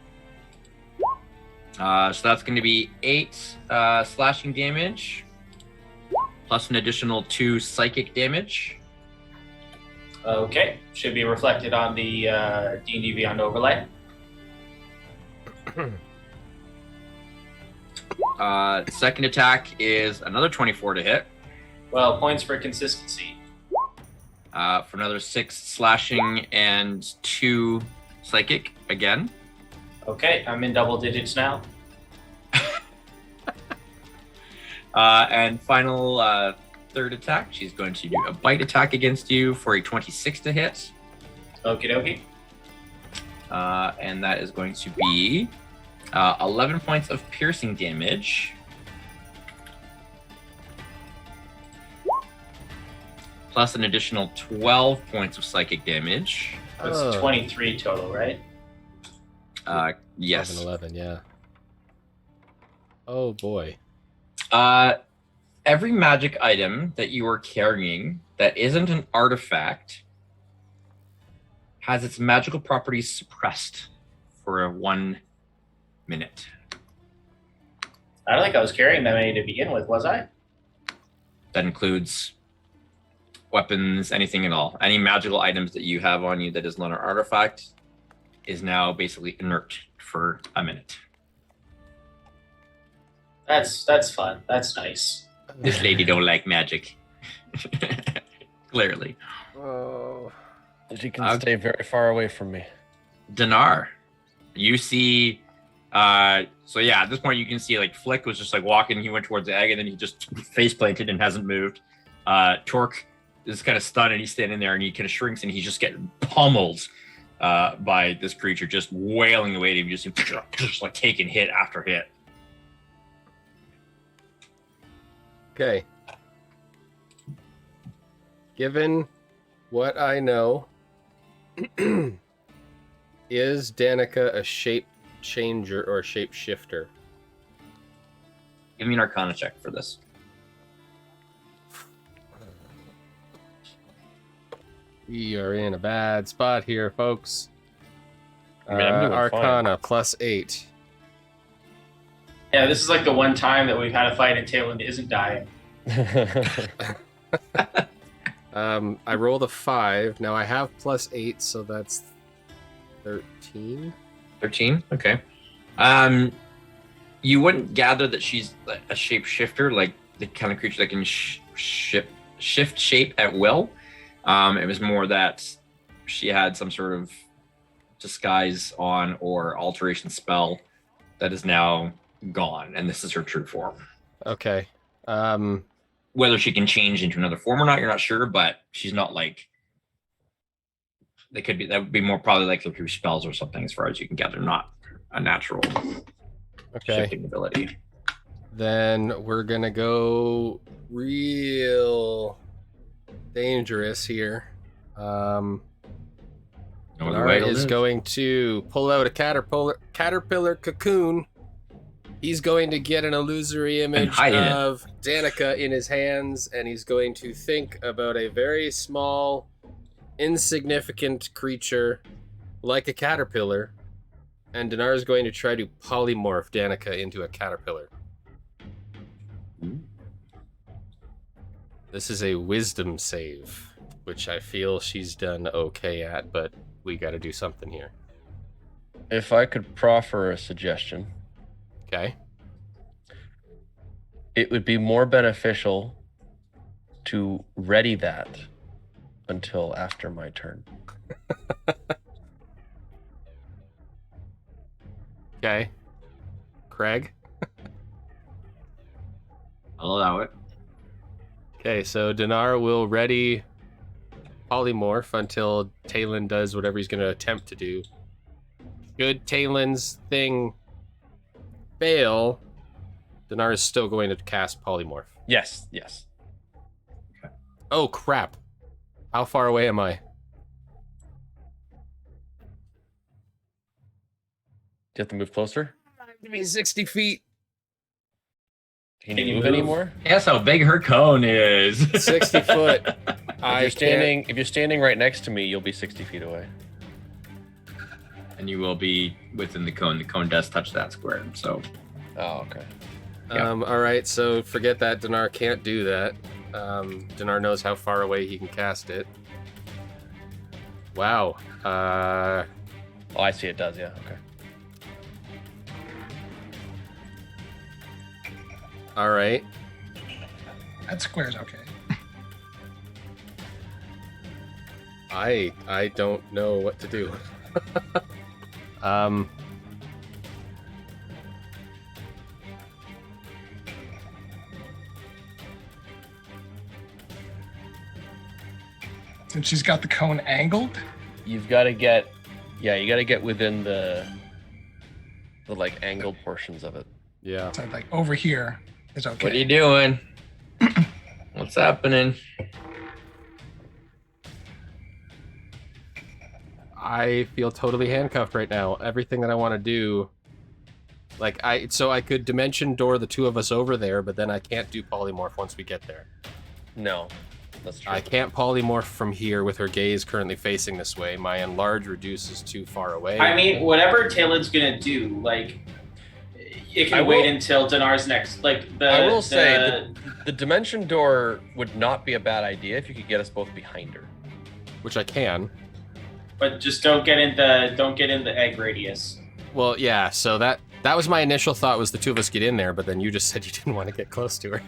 So that's going to be 8 slashing damage, plus an additional 2 psychic damage. Okay, should be reflected on the D&D Beyond overlay. Second attack is another 24 to hit, Well, points for consistency. for another 6 slashing and 2 psychic again. Okay, I'm in double digits now. And final third attack, she's going to do a bite attack against you for a 26 to hit. Okie dokie. And that is going to be 11 points of piercing damage. plus an additional 12 points of psychic damage. That's 23 total, right? Yes. 11, yeah. Oh boy. Every magic item that you are carrying that isn't an artifact has its magical properties suppressed for 1 minute. I don't think I was carrying that many to begin with, was I? That includes weapons, anything at all. Any magical items that you have on you that is not an artifact is now basically inert for 1 minute. That's fun. That's nice. This lady don't like magic. Clearly. Oh. She can stay very far away from me. Dinar, you see, so yeah, at this point you can see like Flick was just like walking, he went towards the egg and then he just face planted and hasn't moved. Torque is kind of stunned and he's standing there and he kind of shrinks and he's just getting pummeled by this creature, just wailing away at him, just like taking hit after hit. Okay. Given what I know, is Danica a shape changer or a shape shifter? Give me an Arcana check for this. We are in a bad spot here, folks. I mean, I'm doing Arcana +8. Yeah, this is like the one time that we've had a fight and Taylor isn't dying. I rolled a 5. Now I have +8, so that's 13. 13? Okay. You wouldn't gather that she's a shapeshifter, like the kind of creature that can shift shape at will. It was more that she had some sort of disguise on or alteration spell that is now gone, and this is her true form. Okay. Whether she can change into another form or not, you're not sure, but she's not like that would be more probably like through spells or something, as far as you can gather, not a natural shifting ability. Then we're gonna go real dangerous here. Lara is going to pull out a caterpillar cocoon. He's going to get an illusory image of Danica in his hands, and he's going to think about a very small, insignificant creature like a caterpillar, and Dinar is going to try to polymorph Danica into a caterpillar. This is a wisdom save, which I feel she's done okay at, but we got to do something here. If I could proffer a suggestion. Okay. It would be more beneficial to ready that until after my turn. Okay. Craig? I'll allow it. Okay, so Dinar will ready polymorph until Talon does whatever he's going to attempt to do. Should Talon's thing fail, Dinar is still going to cast polymorph. Yes. Okay. Oh, crap. How far away am I? Do you have to move closer? Give me 60 feet. Can you move anymore? Guess how big her cone is. 60 foot. If you're standing right next to me, you'll be 60 feet away. And you will be within the cone. The cone does touch that square, so. Oh, okay. All right, so forget that. Dinar can't do that. Dinar knows how far away he can cast it. Wow. Oh, I see. It does. Yeah. Okay. All right. That square's okay. I don't know what to do. Since she's got the cone angled? You've got to get, you got to get within the like angled portions of it. Yeah. So like over here is okay. What are you doing? What's happening? I feel totally handcuffed right now. Everything that I want to do, like I could dimension door the two of us over there, but then I can't do polymorph once we get there. No, that's true. I can't polymorph from here with her gaze currently facing this way. My enlarge reduce is too far away. I mean, whatever Taylor's gonna do, like, it can wait until Dinar's next. Like, I will say the dimension door would not be a bad idea if you could get us both behind her. Which I can. But just don't get in the egg radius. Well, yeah. So that was my initial thought, was the two of us get in there, but then you just said you didn't want to get close to her.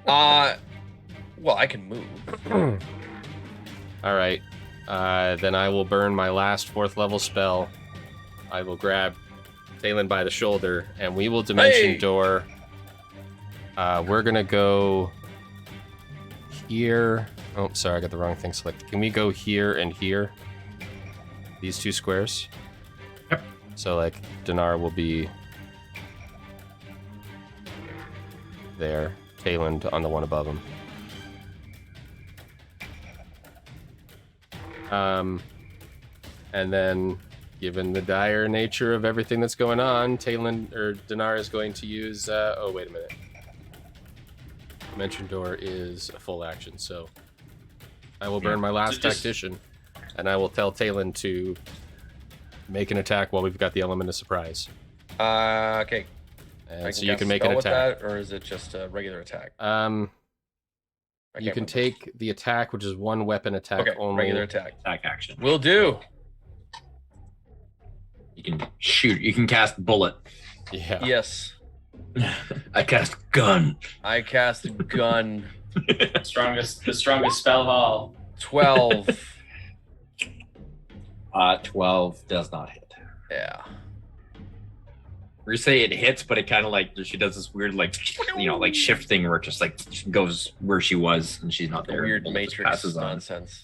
Well, I can move. All right. Then I will burn my last 4th level spell. I will grab Talon by the shoulder, and we will dimension door. We're gonna go here. Oh, sorry, I got the wrong thing selected. Can we go here and here? These 2 squares? Yep. So, like, Dinar will be there. Talon on the one above him. And then, given the dire nature of everything that's going on, Dinar is going to use. Oh, wait a minute. Dimension door is a full action, so I will burn my last tactician, and I will tell Talon to make an attack while we've got the element of surprise. Okay. And so you can make an attack. That, or is it just a regular attack? You can take the attack, which is 1 weapon attack only. Regular attack. Attack action. Will do. You can shoot. You can cast bullet. Yeah. Yes. I cast gun. I cast gun. The strongest spell of all. 12. 12 does not hit. Yeah. We say it hits, but it kind of like she does this weird like like shift thing where it just like goes where she was and she's not there. Weird and matrix passes on. nonsense.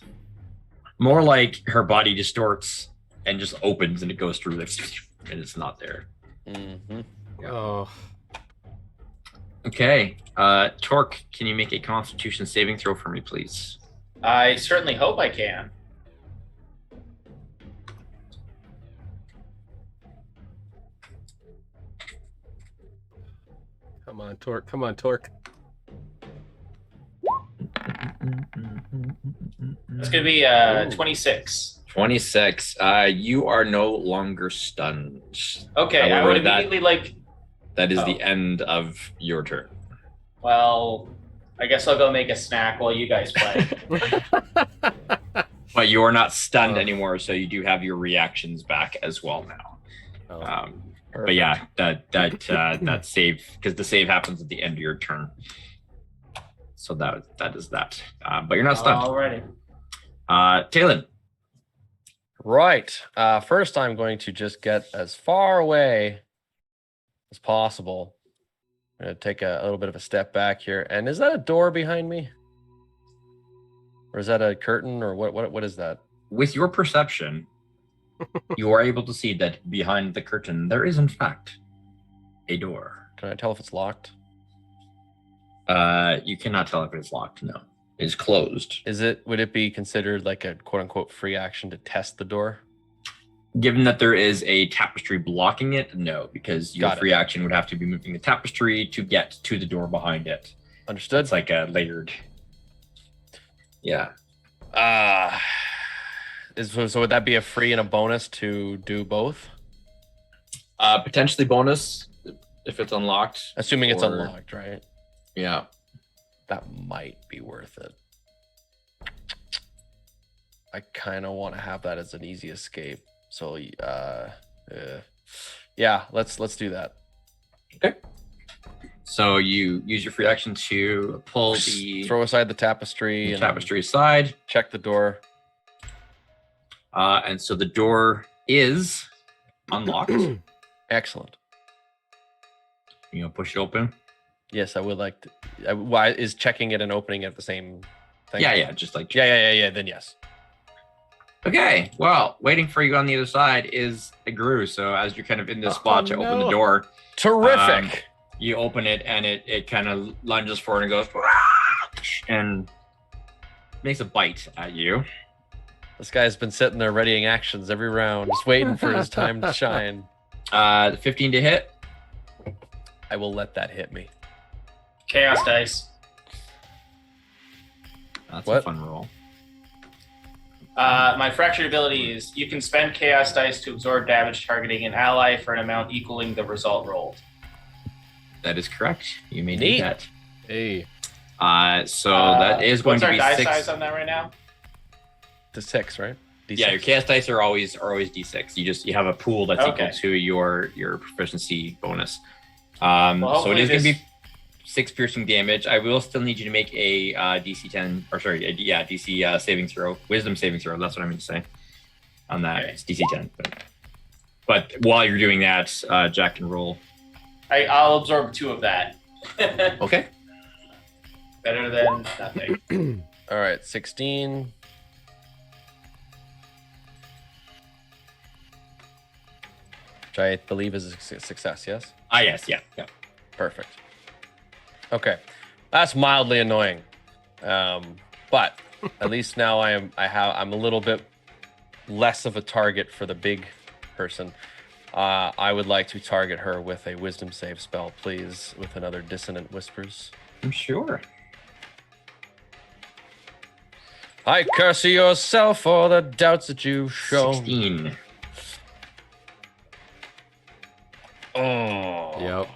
More like her body distorts and just opens and it goes through like, and it's not there. Mm-hmm. Yeah. Oh. Okay. Torque, can you make a Constitution saving throw for me, please? I certainly hope I can. Come on, Torque. Come on, Torque. It's gonna be 26. 26. You are no longer stunned. Okay, I would immediately That is the end of your turn. Well, I guess I'll go make a snack while you guys play. But you are not stunned anymore, so you do have your reactions back as well now. But yeah, that save, because the save happens at the end of your turn. So that is that. But you're not stunned. Alrighty. Talon. Right. First, I'm going to just get as far away as possible. I'm going to take a little bit of a step back here. And is that a door behind me? Or is that a curtain? Or what is that? With your perception, you are able to see that behind the curtain, there is in fact a door. Can I tell if it's locked? You cannot tell if it's locked, no. It is closed. Would it be considered like a quote unquote free action to test the door? Given that there is a tapestry blocking it, no, because your free action would have to be moving the tapestry to get to the door behind it. Understood. It's like a layered. Yeah. So would that be a free and a bonus to do both? Potentially bonus if it's unlocked. Assuming it's unlocked, right? Yeah. That might be worth it. I kind of want to have that as an easy escape. So, yeah, let's do that. Okay. So you use your free action to pull throw aside the tapestry. Aside. Check the door. And so the door is unlocked. Excellent. You know, push it open. Yes, I would like to. Why is checking it and opening it the same thing? Yeah, just like yeah. Then yes. Okay, well, waiting for you on the other side is a Gru. So as you're kind of in this spot to open the door, terrific. You open it and it kind of lunges forward and goes and makes a bite at you. This guy's been sitting there readying actions every round, just waiting for his time to shine. 15 to hit. I will let that hit me. Chaos dice. That's What? a fun roll. My fractured ability is you can spend chaos dice to absorb damage targeting an ally for an amount equaling the result rolled. That is correct. You may Neat. need that. Hey. So that is going what's to our be die 6. size on that right now? To 6, right? D6. Yeah, your chaos dice are always D6. You have a pool that's Okay. equal to your proficiency bonus. Well, So it hopefully is going to this- be 6 piercing damage. I will still need you to make a DC 10 or sorry, DC saving throw, wisdom saving throw. That's what I mean to say. On that, Okay. it's DC 10. But while you're doing that, Jack can roll. I'll absorb 2 of that. Okay. Better than nothing. All right, 16. Which I believe is a success, yes? Yes, yeah. Perfect. Okay. That's mildly annoying. But at least now I'm a little bit less of a target for the big person. I would like to target her with a wisdom save spell, please, with another dissonant whispers. I'm sure. I curse yourself for the doubts that you've shown. 16. Oh. Yep.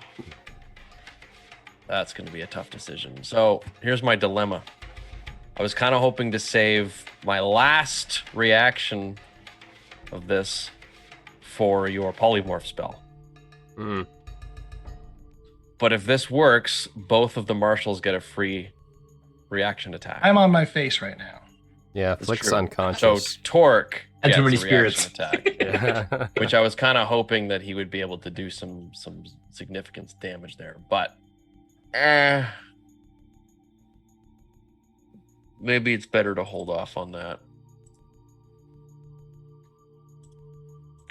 That's going to be a tough decision. So here's my dilemma. I was kind of hoping to save my last reaction of this for your polymorph spell. Mm. But if this works, both of the marshals get a free reaction attack. I'm on my face right now. Yeah, That's Flick's true. unconscious. So Torque And gets too many a reaction spirits. attack, Yeah. which I was kind of hoping that he would be able to do some significant damage there. But maybe it's better to hold off on that.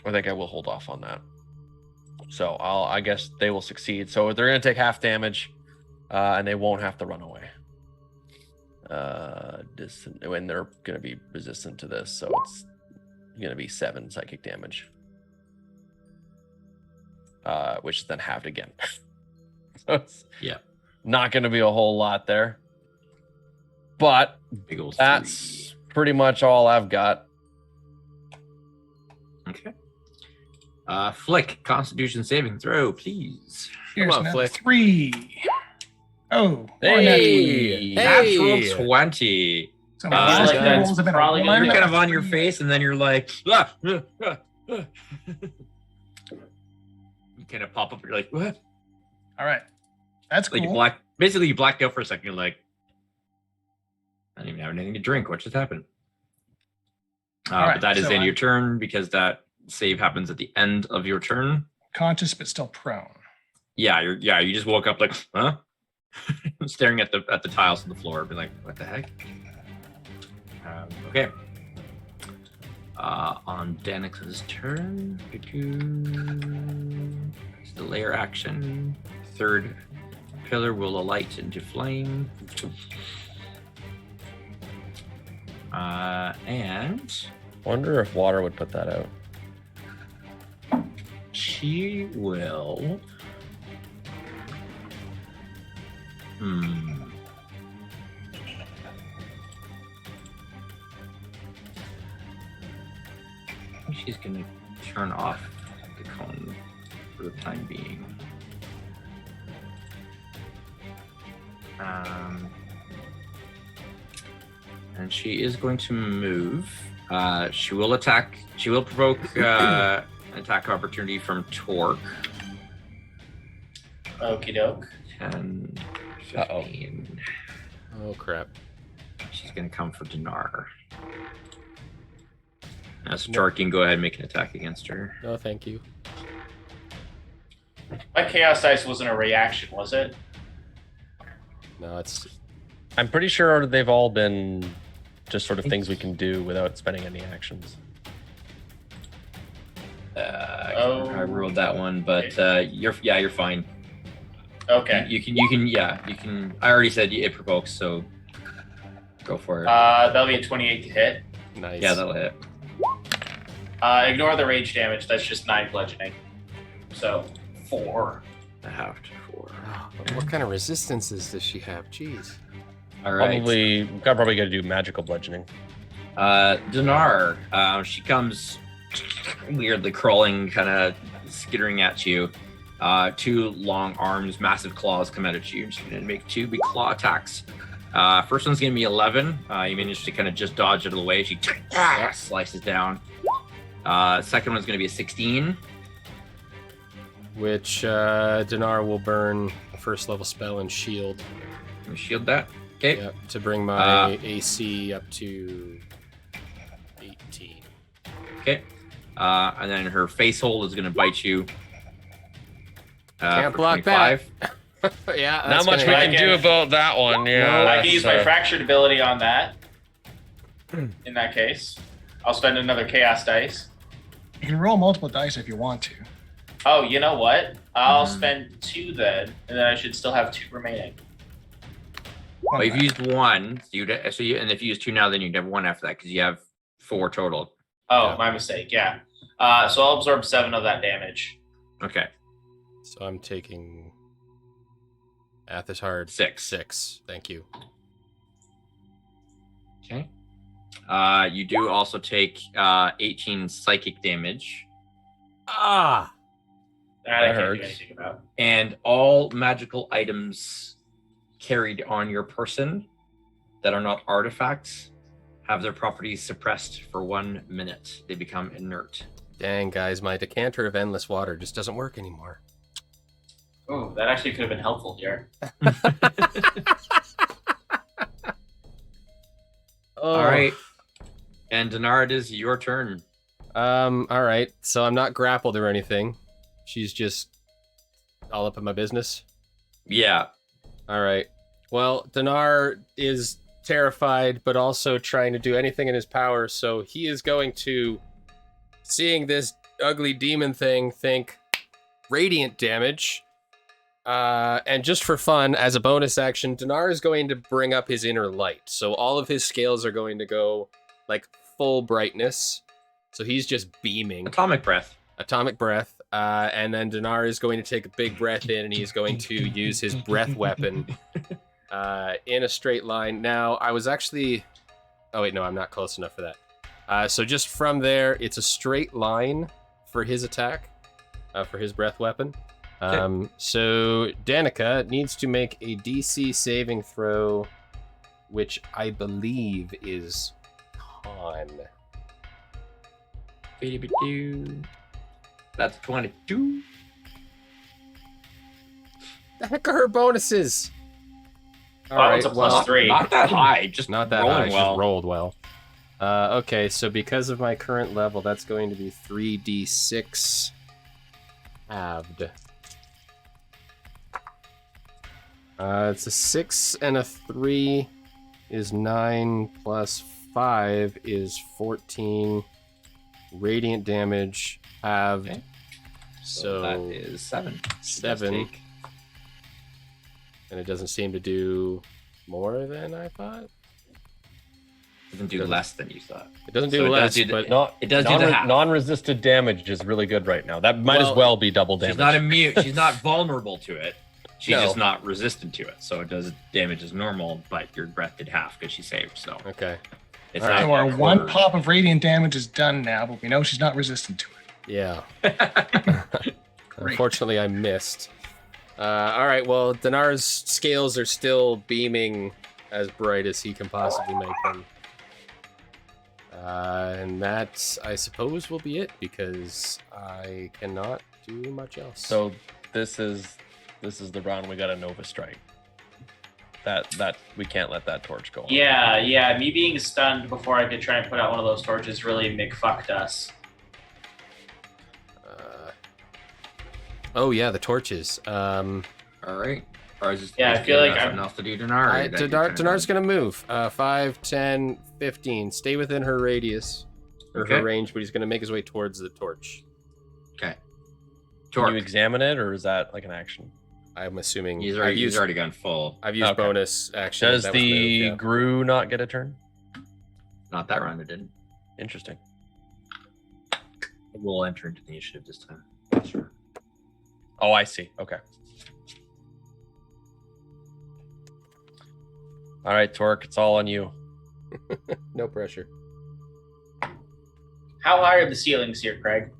I think I will hold off on that. So I guess they will succeed. So they're going to take half damage, and they won't have to run away. When they're going to be resistant to this, so it's going to be 7 psychic damage, which is then halved again. So it's not going to be a whole lot there. But Big old that's 3. pretty much all I've got. Okay. Flick, Constitution saving throw, please. Here's on, another Flick. 3. Oh, Hey! Natural 20. So my I last feel like two that's rolls have been a probably gonna one, You're be kind of a on your 3, face, and then you're like, ah, ah, ah, ah. You kind of pop up. You're like, what? All right, that's Like cool. you blacked out for a second. You're like, I don't even have anything to drink. What just happened? Alright, But that is so in I'm- your turn because that save happens at the end of your turn. Conscious but still prone. Yeah, you just woke up like, huh? Staring at the tiles on the floor, being like, what the heck? Okay. On Danica's turn, it's the layer action. Third pillar will alight into flame. And Wonder if water would put that out. she will. I think she's gonna turn off the cone for the time being. And she is going to move. She will attack. She will provoke an attack opportunity from Torque. Okie doke. 10, Uh-oh. 15. Oh crap. She's going to come for Dinar. So Torque can go ahead and make an attack against her. No, thank you. My chaos dice wasn't a reaction, was it? No, it's I'm pretty sure they've all been just sort of things we can do without spending any actions. I rolled that one, but you're fine. Okay. You can. I already said it provokes, so go for it. That'll be a 28 to hit. Nice. Yeah, that'll hit. Ignore the rage damage. That's just 9 bludgeoning. So 4. I have to 4. What kind of resistances does she have? Jeez. All right. Probably gonna do magical bludgeoning. Dinar, she comes weirdly crawling, kind of skittering at you. 2 long arms, massive claws come out at you. She's gonna make 2 big claw attacks. First one's gonna be 11. You managed to kind of just dodge it out of the way. She slices down. Second one's gonna be a 16. Which Dinar will burn a first level spell and shield. Let me shield that. Okay. Yeah, to bring my AC up to 18. Okay. And then her face hold is gonna bite you. Can't for block 25. that. Yeah, Not that's much we gonna can do about that one. Yeah, I can use my fractured ability on that. In that case, I'll spend another chaos dice. You can roll multiple dice if you want to. Oh, you know what? I'll spend 2 then, and then I should still have 2 remaining. One Well, you've back. used 1, and if you use 2 now, then you'd have 1 after that because you have 4 total. Oh, Yeah. my mistake. Yeah. So I'll absorb 7 of that damage. Okay. So I'm taking Athashard 6. 6. Thank you. Okay. You do also take 18 psychic damage, Ah! That I That can't do hurts. anything about. and all magical items carried on your person that are not artifacts have their properties suppressed for 1 minute. They become inert. Dang, guys, my decanter of endless water just doesn't work anymore. Oh, that actually could have been helpful here. All right. And Dinar, it is your turn. All right. So I'm not grappled or anything. She's just all up in my business. Yeah. All right. Well, Dinar is terrified, but also trying to do anything in his power. So he is going to, seeing this ugly demon thing, think radiant damage. And just for fun, as a bonus action, Dinar is going to bring up his inner light. So all of his scales are going to go like full brightness. So he's just beaming. Atomic breath. Atomic breath. And then Dinar is going to take a big breath in, and he's going to use his breath weapon in a straight line. Now, I was actually... Oh, wait, no, I'm not close enough for that. So just from there, it's a straight line for his attack, for his breath weapon. So Danica needs to make a DC saving throw, which I believe is con. That's 22. The heck are her bonuses? That one's a plus 3. Not that high. Just Not that rolling high, well. just rolled well. Okay, so because of my current level, that's going to be 3d6 halved. It's a 6 and a 3 is 9 plus 5 is 14 radiant damage halved. Okay. So that is 7. 7. And it doesn't seem to do more than I thought. Doesn't do less than you thought. It doesn't do So it less, does do the- but It does do the half. Non-resisted damage is really good right now. That might as Well, well be double damage. She's not immune. She's not vulnerable to it. She's No. just not resistant to it. So it does damage as normal, but your breath did half because she saved. So okay. it's All not right. So our a one quarter. pop of radiant damage is done now, but we know she's not resistant to it. Yeah. Unfortunately, I missed. All right. Well, Dinar's scales are still beaming as bright as he can possibly make them. And that, I suppose, will be it because I cannot do much else. So this is the round we got a Nova Strike. That we can't let that torch go on. Yeah. Me being stunned before I could try and put out one of those torches really McFucked us. Oh yeah, the torches. All right. Or is this, Yeah, I feel like something else to do, Dinar. or that you're trying to- Dinar's gonna move. 5, 10, 15. Stay within her radius or Okay. her range, but he's gonna make his way towards the torch. Okay. Can Torque. you examine it, or is that like an action? I'm assuming He's I've he's already gone full. used Okay. bonus action. Does That was the moved, yeah. Gru not get a turn? Not that round. It didn't. Interesting. We'll enter into the initiative this time. Sure. Oh, I see. Okay. All right, Torque, it's all on you. No pressure. How high are the ceilings here, Craig?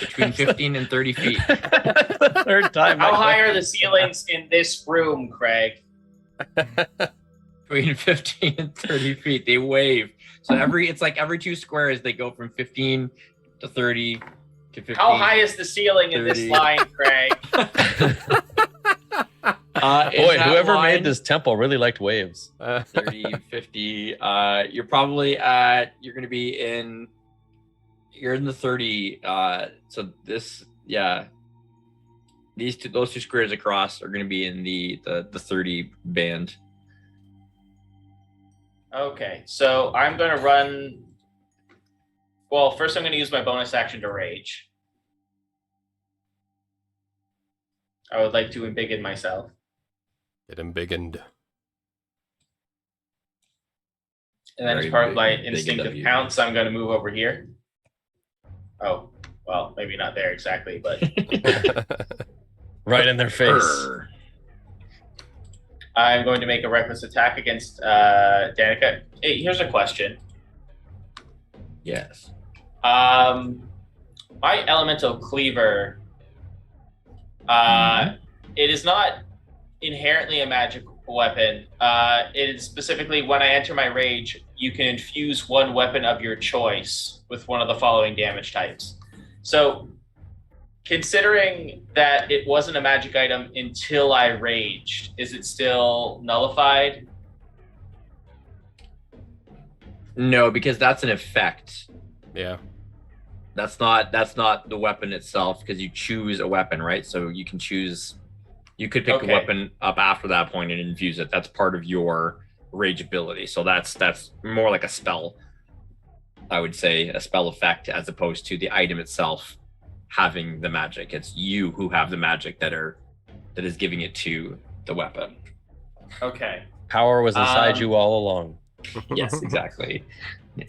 Between 15 and 30 feet. Third time. How high are the ceilings in this room, Craig? Between 15 and 30 feet. They wave. So it's like every 2 squares, they go from 15 to 30 to 15. How high is the ceiling in this 30. line, Craig? Boy, whoever made this temple really liked waves. 30, 50. You're probably you're going to be in, you're in the 30. So this, yeah. Those 2 squares across are going to be in the 30 band. Okay, so I'm going to run. Well, first I'm going to use my bonus action to rage. I would like to embiggen myself. Get embiggened. And then Very as part of my big instinctive of you. pounce, I'm going to move over here. Oh, well, maybe not there exactly, but Right in their face. Brr. I'm going to make a reckless attack against Danica. Hey, here's a question. Yes. My elemental cleaver, it is not inherently a magic weapon. It is specifically when I enter my rage, you can infuse one weapon of your choice with one of the following damage types. So, considering that it wasn't a magic item until I raged, is it still nullified? No, because that's an effect. Yeah. That's not the weapon itself, because you choose a weapon, right? So you can choose, you could pick Okay. a weapon up after that point and infuse it. That's part of your rage ability. So that's more like a spell, I would say, a spell effect, as opposed to the item itself having the magic. It's you who have the magic that is giving it to the weapon. Okay. Power was inside you all along. Yes, exactly.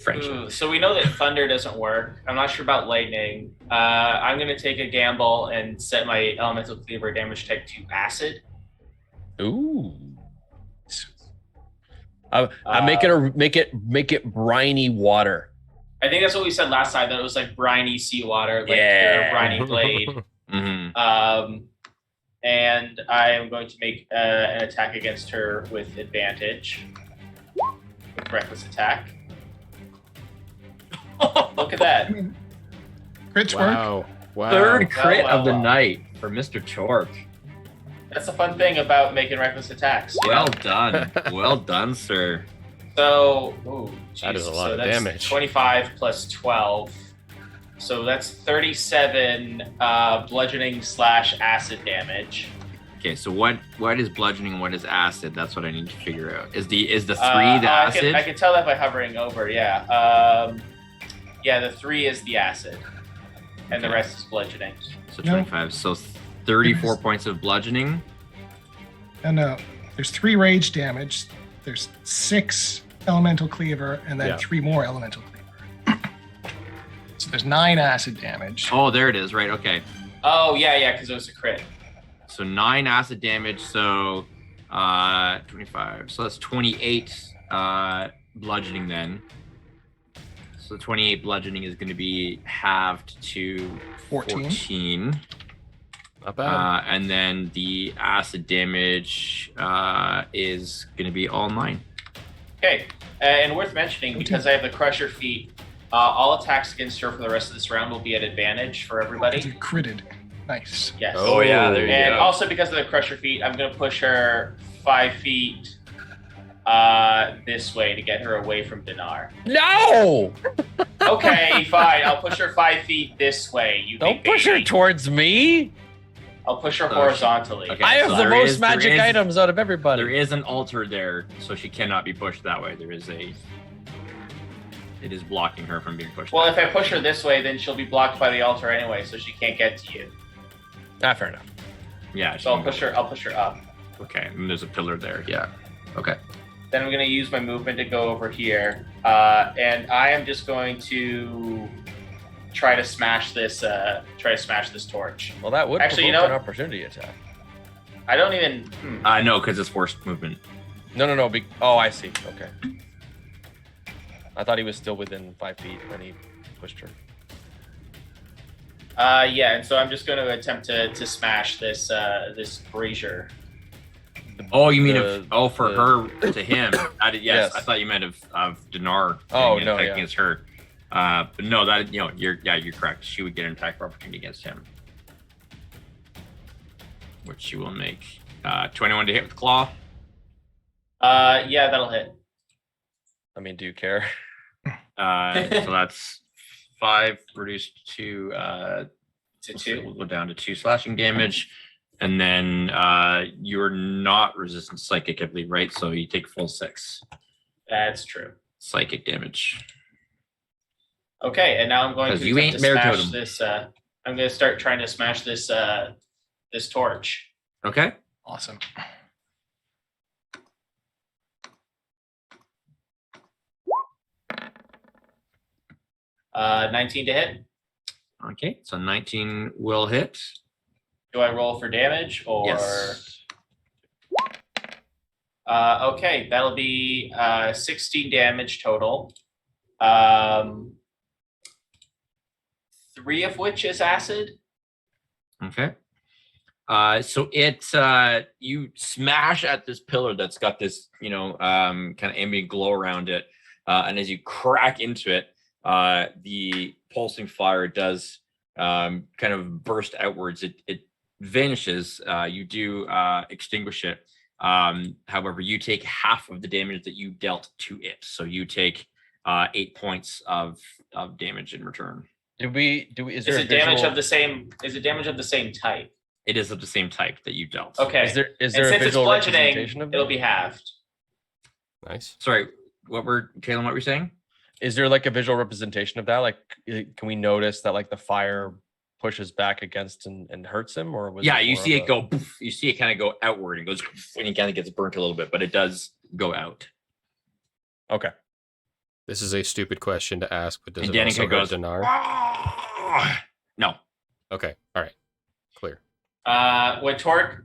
Friendship. Ooh, so we know that thunder doesn't work. I'm not sure about lightning. I'm going to take a gamble and set my elemental cleaver damage type to acid. Ooh. I'm make it briny water. I think that's what we said last time, that it was like briny seawater, like Yeah. or briny blade. Mm-hmm. And I am going to make an attack against her with advantage. With reckless attack. Look at that. Crits work. Wow. Wow. Third crit Wow, of the wow. night for Mr. Torque. That's the fun thing about making reckless attacks. Well done. Well done, sir. So, ooh, That is a geez, lot so of that's damage. 25 plus 12. So that's 37 bludgeoning / acid damage. Okay, so what is bludgeoning and what is acid? That's what I need to figure out. Is the 3 the I acid? can tell that by hovering over, yeah. Yeah, the 3 is the acid. And the Okay. rest is bludgeoning. So No. 25. So 34 points of bludgeoning. And there's 3 rage damage. There's 6 elemental cleaver, and then Yeah. 3 more elemental cleaver. So there's 9 acid damage. Oh, there it is. Right. Okay. Oh, yeah, because it was a crit. So 9 acid damage. So 25. So that's 28 bludgeoning then. So 28 bludgeoning is going to be halved to 14. Not bad. And then the acid damage is going to be all 9. Okay, and worth mentioning, because I have the Crusher feat, all attacks against her for the rest of this round will be at advantage for You everybody. critted. Nice. Yes. Oh, yeah, there you And go. also because of the Crusher feat, I'm going to push her 5 feet this way to get her away from Dinar. No! Okay, fine. I'll push her 5 feet this way. You Don't big push her baby. towards me. I'll push her So horizontally. okay. I have so the there most is- there magic is- items out of everybody. There is an altar there, so she cannot be pushed that way. It is blocking her from being pushed. Well, that if I push her this way, then she'll be blocked by the altar anyway, so she can't get to you. Fair enough. yeah. So I'll push her up. Okay, and there's a pillar there. Yeah. Okay. Then I'm going to use my movement to go over here, and I am just going to try to smash this. Torch. Well, that would Actually, provoke an opportunity attack. I don't even. No, because it's forced movement. No. Oh, I see. Okay. I thought he was still within 5 feet when he pushed her. Yeah, and so I'm just going to attempt to smash this brazier. Oh, you mean for her to him? Yes, I thought you meant of Dinar. Oh no, attacking against her. But no, that you're correct. She would get an attack of opportunity against him, which she will make. 21 to hit with claw. Yeah, that'll hit. I mean, do you care? So that's 5 reduced to 2. We'll go down to 2 slashing damage, and then you're not resistant to psychic, I believe, right? So you take full 6. That's true. Psychic damage. Okay, and now I'm going to you ain't smash this. I'm going to start trying to smash this this torch. Okay. Awesome. Uh, 19 to hit. Okay, so 19 will hit. Do I roll for damage or? Yes. Okay, that'll be 16 damage total. 3 of which is acid. Okay. So it you smash at this pillar that's got this, kind of ambient glow around it, and as you crack into it, the pulsing fire does kind of burst outwards. It vanishes. You do extinguish it. However, you take half of the damage that you dealt to it, so you take 8 points of damage in return. Is it damage of the same? Is it damage of the same type? It is of the same type that you dealt. Okay. Is there a visual representation of that? It'll be halved. Nice. Sorry, Kalen, what were you saying? Is there like a visual representation of that? Like, can we notice that like the fire pushes back against and hurts him, or was you see it go. Poof, you see it kind of go outward and goes, and he kind of gets burnt a little bit, but it does go out. Okay. This is a stupid question to ask, but does And it Danica also goes, hurt Dinar? No. Okay. All right. Clear. When Torque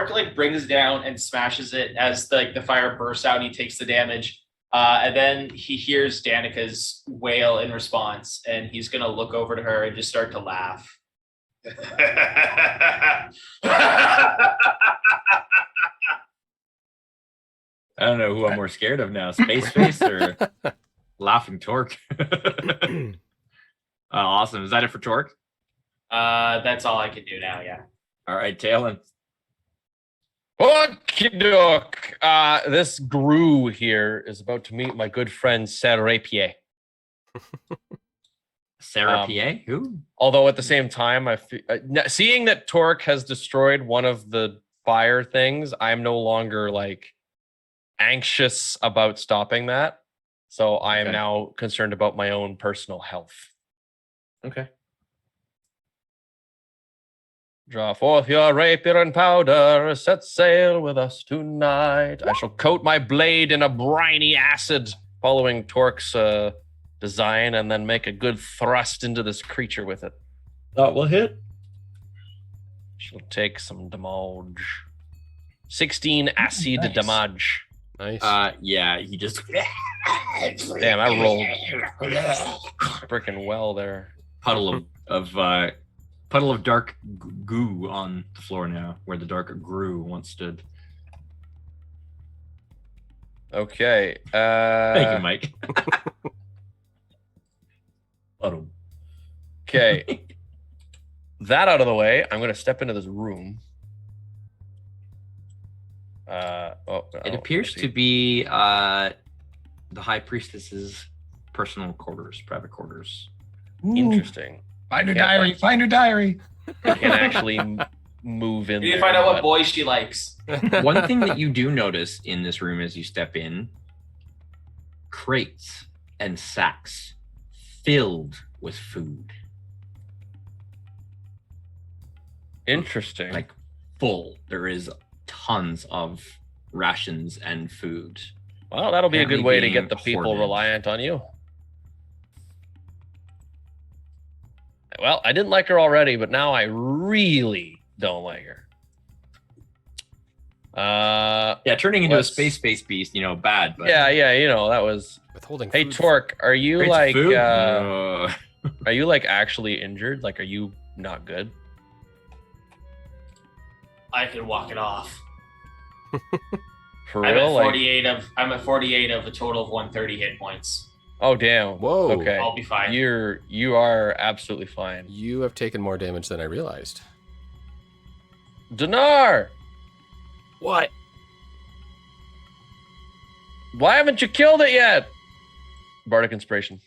like brings down and smashes it as the fire bursts out and he takes the damage. And then he hears Danica's wail in response, and he's gonna look over to her and just start to laugh. I don't know who I'm more scared of now, Space Face or Laughing Torque. Awesome. Is that it for Torque? That's all I can do now, yeah. All right, Talon. Okie doke. This Gru here is about to meet my good friend Serapier. Serapier? Who? Although at the same time, seeing that Torque has destroyed one of the fire things, I'm no longer like anxious about stopping that. So I am now concerned about my own personal health. Okay. Draw forth your rapier and powder, set sail with us tonight. I shall coat my blade in a briny acid, following Torque's design, and then make a good thrust into this creature with it. That will hit. She'll take some damage. 16 acid damage. Nice. Yeah, he just. Damn, I rolled freaking well there. Puddle of dark goo on the floor now, where the dark Gru once stood. Okay. Thank you, Mike. Puddle. Okay. That out of the way, I'm going to step into this room. It appears to be the High Priestess's personal quarters, private quarters. Interesting. Find her diary. Find her diary. I can actually move in. You need to there, find out what but- boy she likes. One thing that you do notice in this room as you step in, crates and sacks filled with food. Interesting. Like full. There is tons of rations and food Well, that'll be a good Apparently way to being get the people hoarded. reliant on you. Well, I didn't like her already, but now I really don't like her. Yeah, turning into a Let's- space beast, bad. But Yeah, that was. Withholding Hey, food. Torque, are you Great like, food? are you like actually injured? Like, are you not good? I can walk it off. For I'm real? at Like, 48 I'm at 48 of a total of 130 hit points. oh damn. Whoa. Okay. I'll be fine. You are absolutely fine. You have taken more damage than I realized. Dinar, What? why haven't you killed it yet? Bardic Inspiration.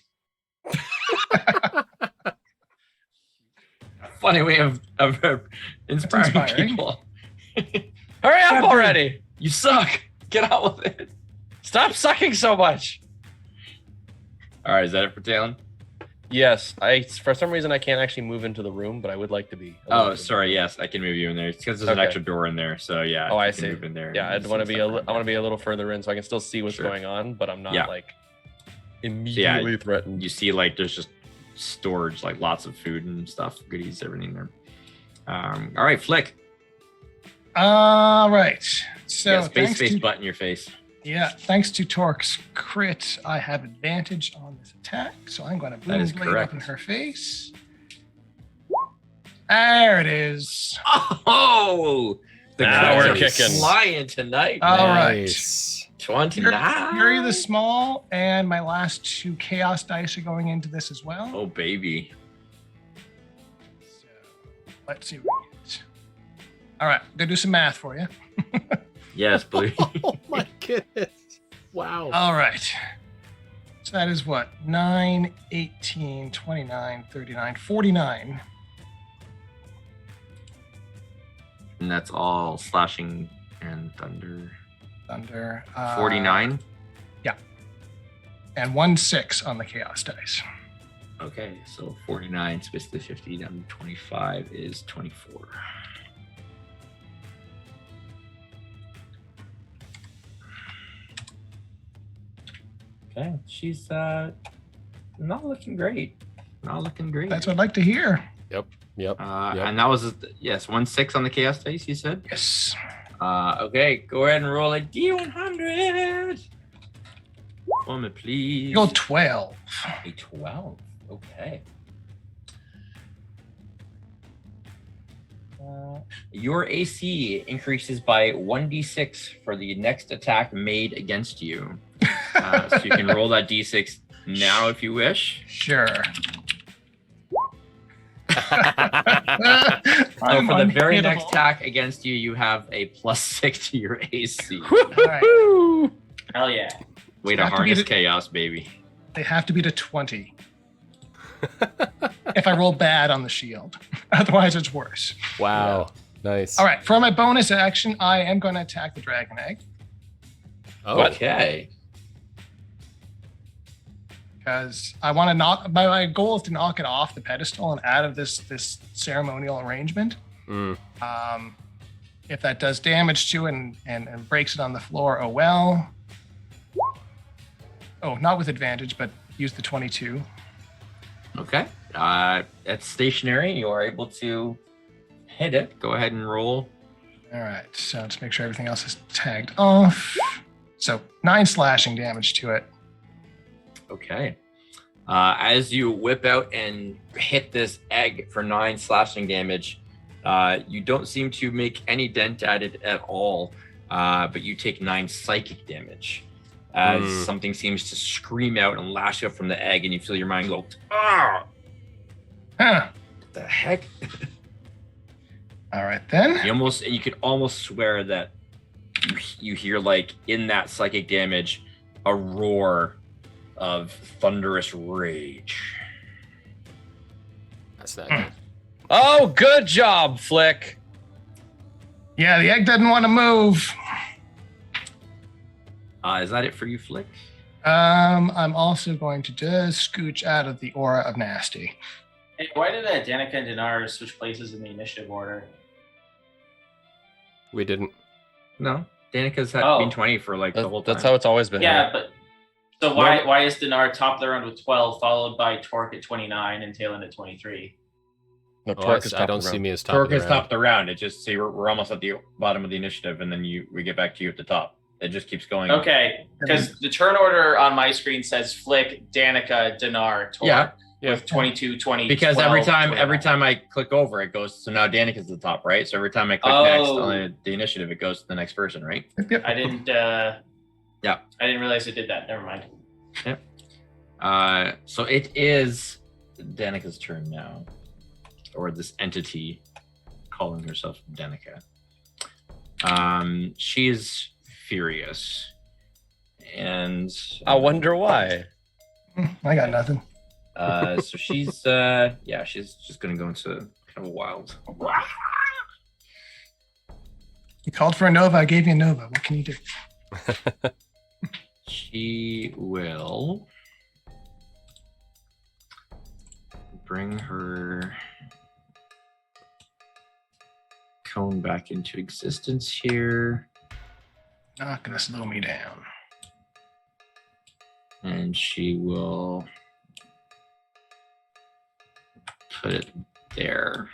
Funny way of inspiring inspiring. people. Hurry up Captain. already! You suck. Get out with it. Stop sucking so much. All right, is that it for Talon? Yes, for some reason I can't actually move into the room, but I would like to be. Oh, sorry. Yes, I can move you in there. It's because there's an Okay. extra door in there. So yeah. Oh, I you can see. Move in there. Yeah, and I'd want to see be stuff I want to be a little further in, so I can still see what's Sure. going on, but I'm not Yeah. like immediately threatened. You see, like, there's just storage, like lots of food and stuff, goodies, everything there. All right, Flick. All right. So Yeah, space thanks face to, butt in your face. thanks to Torque's crit, I have advantage on this attack. So I'm going to That boom is blade correct. up in her face. There it is. Oh, the Now crowds we're are kicking. flying tonight. All right. Nice. 29. Fury the Small, and my last 2 chaos dice are going into this as well. Oh, baby. So let's see what we get. All right, I'm gonna do some math for you. Yes, please. Oh my goodness. Wow. All right. So that is what? 9, 18, 29, 39, 49. And that's all slashing and thunder. Thunder. 49. And 1 6 on the chaos dice. Okay, so 49, so basically 50 down to 25 is 24. Okay, she's not looking great. Not looking great. That's what I'd like to hear. Yep. Yep. And that was, yes, 1 6 on the chaos dice, you said? Yes. Okay, go ahead and roll a D100. Moment, please. You go 12. A 12. Okay. Your AC increases by 1d6 for the next attack made against you. So you can roll that d6 now if you wish. Sure. So I'm for the very unhittable. next attack against you, you have a +6 to your AC. All right. Hell yeah. Way to Have to be harness the- chaos, baby. They have to be to 20. If I roll bad on the shield. Otherwise, it's worse. Wow. Nice. All right. For my bonus action, I am going to attack the dragon egg Oh, Okay. because I want to knock. My goal is to knock it off the pedestal and out of this ceremonial arrangement. Mm. If that does damage to it and breaks it on the floor, oh well. Oh, not with advantage, but use the 22. Okay. It's stationary. You are able to hit it. Go ahead and roll. All right. So let's make sure everything else is tagged off. So 9 slashing damage to it. Okay. As you whip out and hit this egg for 9 slashing damage, you don't seem to make any dent at it at all, but you take 9 psychic damage as something seems to scream out and lash out from the egg, and you feel your mind go, ah! Huh. What the heck? All right then. You could almost swear that you hear, like, in that psychic damage, a roar of thunderous rage. that's not good. Oh, good job, Flick. Yeah, the egg doesn't want to move. Is that it for you, Flick? I'm also going to just scooch out of the aura of nasty. Hey, why did Danica and Dinar switch places in the initiative order? We didn't. No. Danica's Oh. been 20 for like the whole time. That's how it's always been. Yeah, but so why is Dinar top of the round with 12, followed by Torque at 29 and Talon at 23? No, Oh, Torque is I top don't of the see round. me as top Torque of the is round. top of the round. It just see we're almost at the bottom of the initiative, and then we get back to you at the top. It just keeps going. Okay, because the turn order on my screen says Flick, Danica, Dinar, Torque Yeah. with 22, 20, Because 12, every 29. time I click over, it goes. So now Danica's at the top, right? So every time I click next on the initiative, it goes to the next person, right? I didn't. Yeah. I didn't realize it did that. Never mind. So it is Danica's turn now, or this entity calling herself Danica. She is furious, and I wonder why. I got nothing. so she's she's just gonna go into kind of a wild. You called for a Nova. I gave you a Nova. What can you do? She will bring her cone back into existence here, Not gonna slow me down. and she will put it there.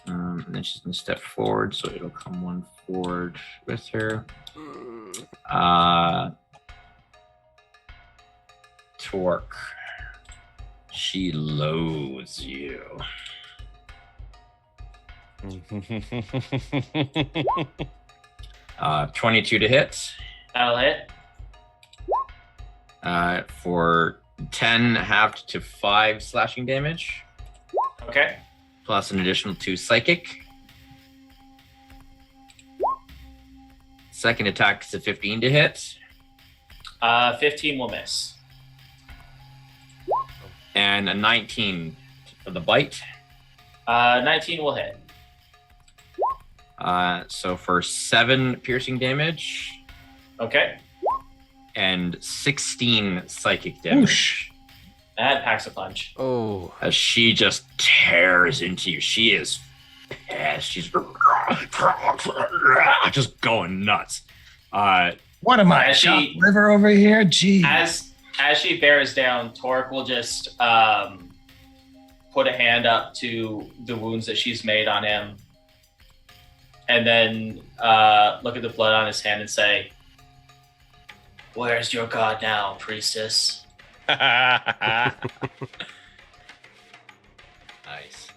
And then she's gonna step forward, so it'll come one forward with her. Torque. She loathes you. 22 to hit. That'll hit. For 10 halved to 5 slashing damage, Okay. plus an additional 2 psychic. Second attack is a 15 to hit, 15 will miss. and a 19 for the bite. 19 will hit. So for 7 piercing damage Okay. and 16 psychic damage. That packs a punch. Oh, As she just tears into you. She is pissed. She's just going nuts. What am I, As shot she- liver over here? Gee. As she bears down, Torque will just put a hand up to the wounds that she's made on him, and then look at the blood on his hand and say, "Where's your god now, priestess?" Nice.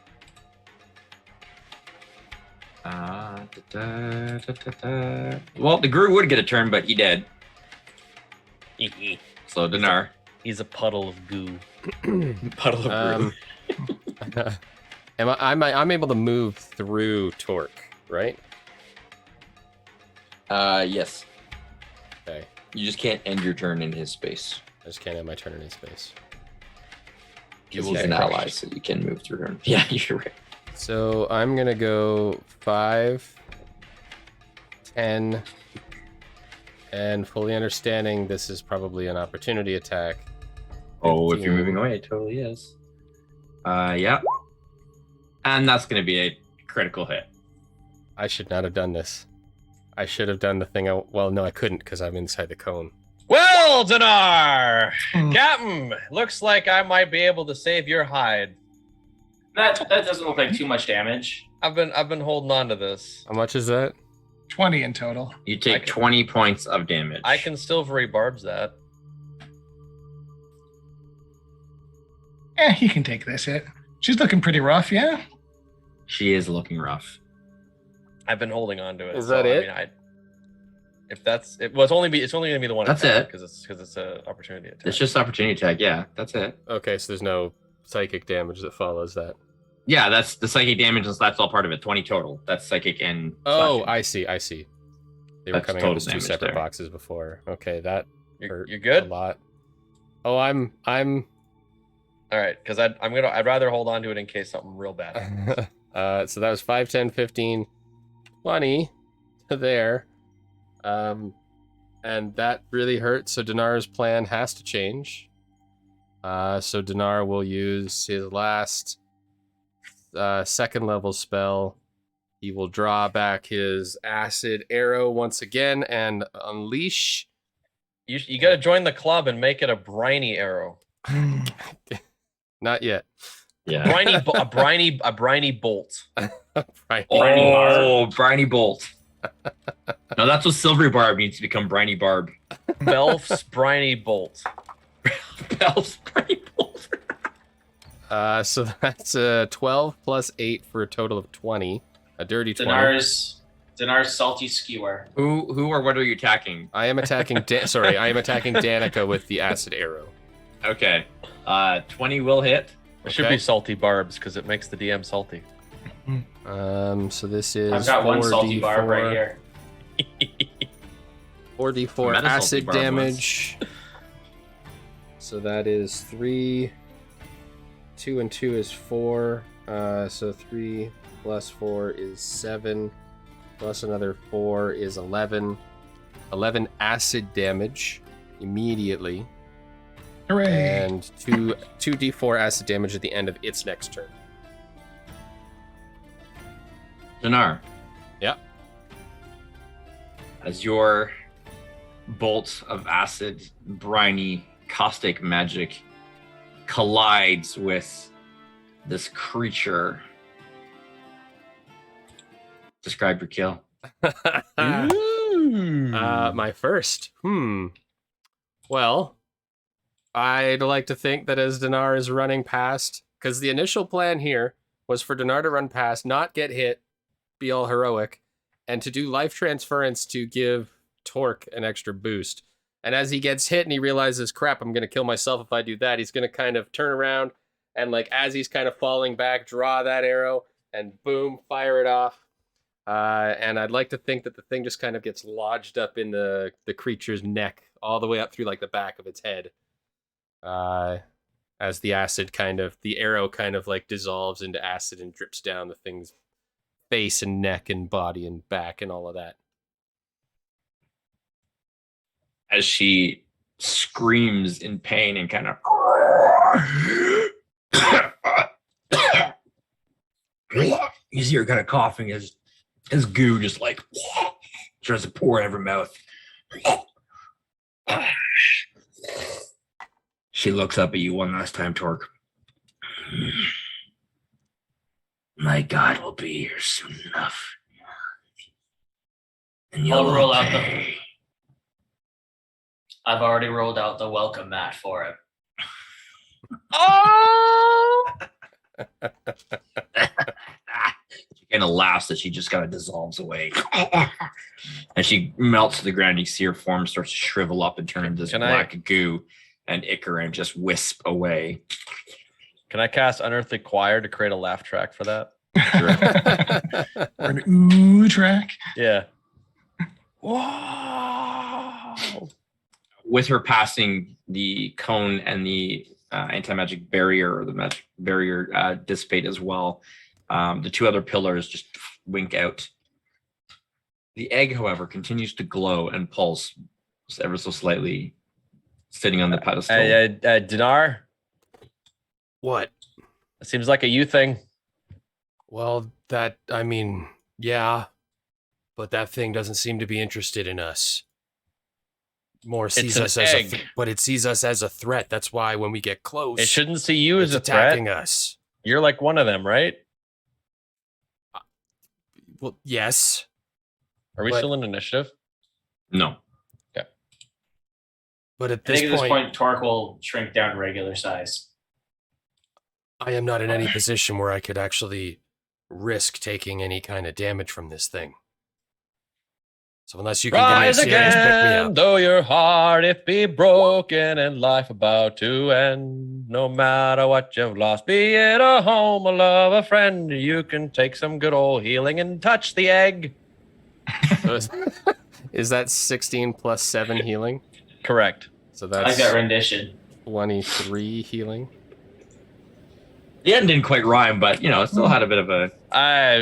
Well, the Guru would get a turn, but he did. So Dinar. He's a puddle of goo. Puddle of I'm able to move through Torque, right? Yes. Okay. You just can't end your turn in his space. I just can't have my turn in his space. Because will he's an get ally, crushed. so you can move through him. Yeah, you're right. So I'm gonna go 5, 10, and fully understanding this is probably an opportunity attack. Oh, if you're 15. moving away, it totally is. Yeah. And that's going to be a critical hit. I should not have done this. I should have done the thing. Well, no, I couldn't because I'm inside the cone. Well, Dinar, Hmm. Captain, looks like I might be able to save your hide. That doesn't look like too much damage. I've been holding on to this. How much is that? 20 in total. You take 20 points of damage. I can silvery barbs that. He can take this hit. She's looking pretty rough, yeah? She is looking rough. I've been holding on to it. Is that it? I mean, if that's it, well, it's only gonna be the one. That's attack it. because it's an opportunity attack. It's just opportunity attack. Yeah, that's it. Okay, so there's no psychic damage that follows that. Yeah, that's the psychic damage. That's all part of it. 20 total. That's psychic and. Oh, slashing. I see. They were That's coming total up as 2 damage separate there. boxes before. Okay, that You're hurt good. a lot. Oh, I'm All right, because I'd rather hold on to it in case something real bad happens. so that was 5, 10, 15, 20 to there. And that really hurt. So Dinar's plan has to change. So Dinar will use his last second level spell, He will draw back his acid arrow once again and unleash. You got to join the club and make it a briny arrow. Not yet. Yeah. A briny bolt. Right. Oh, briny bolt. No, that's what silvery barb needs to become. Briny barb. Belf's briny bolt. Belf's briny bolt. So that's 12 plus 8 for a total of 20. A dirty 20. Dinar's salty skewer. Who or what are you attacking? I am attacking. I am attacking Danica with the acid arrow. Okay. 20 will hit. It should be salty barbs because it makes the DM salty. So this is. I've got one salty barb right here. 4d4 acid damage. So that is 3. 2 and 2 is 4. So 3 plus 4 is 7. Plus another 4 is 11. 11 acid damage immediately. Hooray! And 2d4 acid damage at the end of its next turn. Dinar. Yeah. As your bolt of acid, briny, caustic magic collides with this creature. Describe your kill. My first. Well, I'd like to think that as Dinar is running past, because the initial plan here was for Dinar to run past, not get hit, be all heroic, and to do life transference to give Torque an extra boost. And as he gets hit and he realizes, crap, I'm going to kill myself if I do that, he's going to kind of turn around and, like, as he's kind of falling back, draw that arrow and boom, fire it off. And I'd like to think that the thing just kind of gets lodged up in the creature's neck, all the way up through, like, the back of its head. As the arrow kind of, like, dissolves into acid and drips down the thing's face and neck and body and back and all of that. As she screams in pain and kind of you see her kind of coughing as goo just like tries to pour out of her mouth. She looks up at you one last time, Torque. My God will be here soon enough. And you'll I'll roll out pay. I've already rolled out the welcome mat for him. Oh! She kind of laughs as she just kind of dissolves away. And she melts to the ground. You see her form starts to shrivel up and turn into this black goo and ichor and just wisp away. Can I cast Unearthly Choir to create a laugh track for that? Sure. Or an ooh track. Yeah. Wow. With her passing, the cone and the anti-magic barrier or the magic barrier dissipate as well. The two other pillars just wink out. The egg, however, continues to glow and pulse ever so slightly, sitting on the pedestal. Dinar? What? It seems like a you thing. Well, yeah, but that thing doesn't seem to be interested in us. More sees us as but it sees us as a threat. That's why when we get close, it shouldn't see you as a attacking threat. Us. You're like one of them, right? Well, yes. Are we still in initiative? No. Okay. But at I this think at this point, point, Torque will shrink down to regular size. I am not in any position where I could actually risk taking any kind of damage from this thing. So unless you can Rise give me a serious pick me again, up. though your heart it be broken and life about to end. No matter what you've lost, be it a home, a love, a friend, you can take some good old healing and touch the egg. Is that 16 plus 7 healing? Correct. So I that's like that rendition. 23 healing. The end didn't quite rhyme, but it still had a bit of a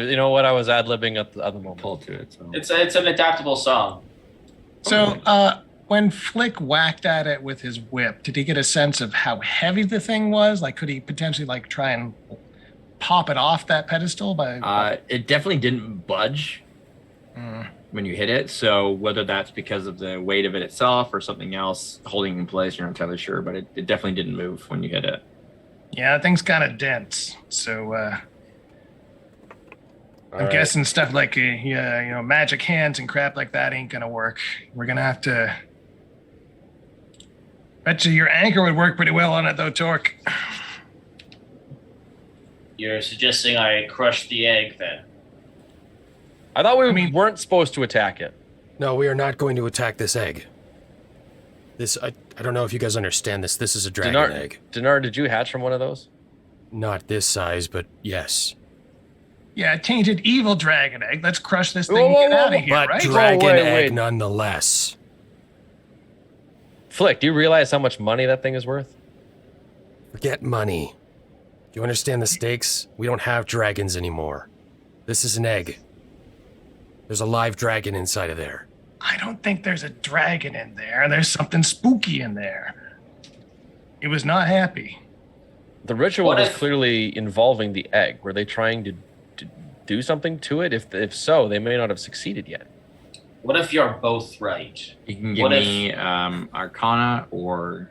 You know what? I was ad-libbing at the other moment. pull to it. So. It's an adaptable song. So when Flick whacked at it with his whip, did he get a sense of how heavy the thing was? Like, could he potentially try and pop it off that pedestal by? It definitely didn't budge when you hit it. So whether that's because of the weight of it itself or something else holding in place, you're not entirely sure. But it definitely didn't move when you hit it. Yeah, that thing's kind of dense. So I'm guessing stuff like magic hands and crap like that ain't gonna work. We're gonna have to. Bet you your anchor would work pretty well on it though, Torque. You're suggesting I crush the egg then? I thought we weren't supposed to attack it. No, we are not going to attack this egg. This, I don't know if you guys understand this. This is a dragon egg. Dinar, did you hatch from one of those? Not this size, but yes. Yeah, tainted evil dragon egg. Let's crush this thing and get out of here, But right? dragon wait, egg wait. nonetheless. Flick, do you realize how much money that thing is worth? Forget money. Do you understand the stakes? We don't have dragons anymore. This is an egg. There's a live dragon inside of there. I don't think there's a dragon in there. There's something spooky in there. It was not happy. The ritual What was if- clearly involving the egg. Were they trying to do something to it? If so, they may not have succeeded yet. What if you're both right? You can give What if- me Arcana or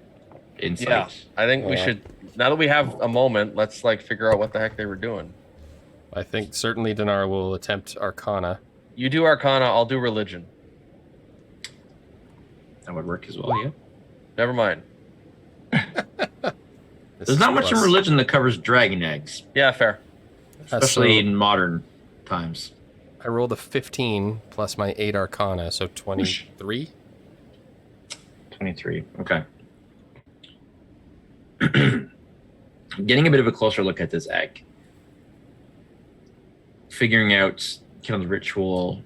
Insight. Yeah, I think we should. Now that we have a moment, let's figure out what the heck they were doing. I think certainly Dinar will attempt Arcana. You do Arcana, I'll do Religion. That would work as well, yeah. Never mind. There's not much in religion that covers dragon eggs, Yeah, fair. especially in modern times. I rolled a 15 plus my 8 Arcana, so 23. 23. Okay. Getting a bit of a closer look at this egg. Figuring out kind of the ritual.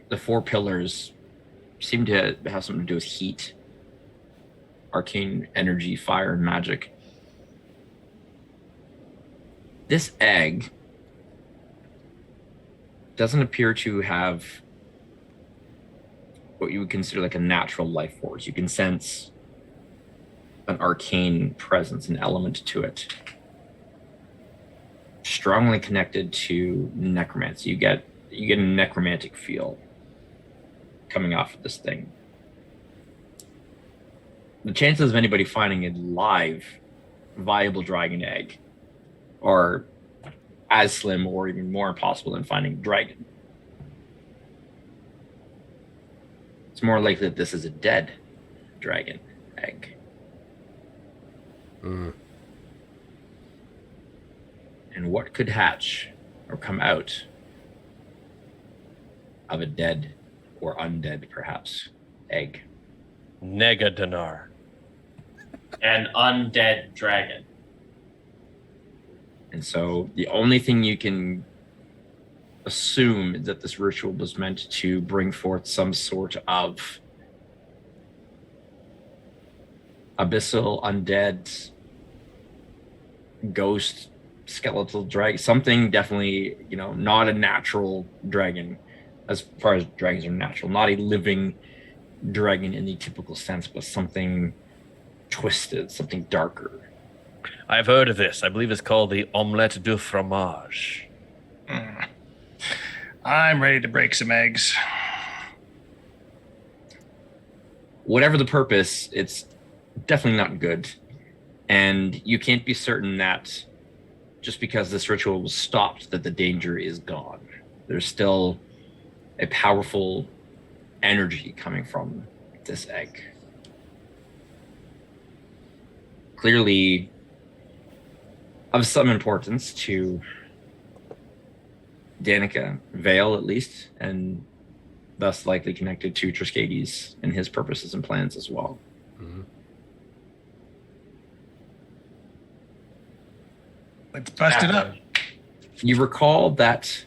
The 4 pillars seem to have something to do with heat, arcane energy, fire, and magic. This egg doesn't appear to have what you would consider like a natural life force. You can sense an arcane presence, an element to it. Strongly connected to necromancy. You get a necromantic feel coming off of this thing. The chances of anybody finding a live, viable dragon egg are as slim or even more impossible than finding a dragon. It's more likely that this is a dead dragon egg. Mm. And what could hatch or come out of a dead or undead, perhaps, egg? Nega Dinar. An undead dragon. And so the only thing you can assume is that this ritual was meant to bring forth some sort of abyssal, undead, ghost, skeletal dragon, something definitely, not a natural dragon as far as dragons are natural, not a living dragon in the typical sense, but something twisted, something darker. I've heard of this. I believe it's called the omelette du fromage. I'm ready to break some eggs. Whatever the purpose, it's definitely not good. And you can't be certain that just because this ritual was stopped, that the danger is gone. There's still a powerful energy coming from this egg. Clearly of some importance to Danica, Vale at least, and thus likely connected to Triskades and his purposes and plans as well. Mm-hmm. Let's bust it up. You recall that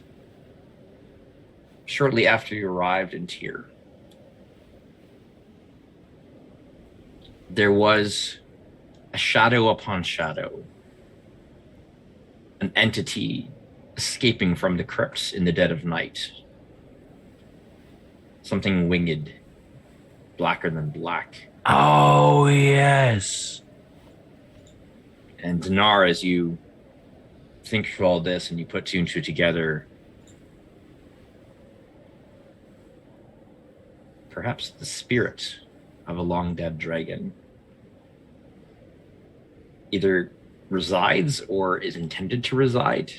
shortly after you arrived in Tyr, there was a shadow upon shadow, an entity escaping from the crypts in the dead of night. Something winged, blacker than black. Oh, yes. And Dinar, as you think through all this and you put two and two together, perhaps the spirit of a long dead dragon either resides or is intended to reside,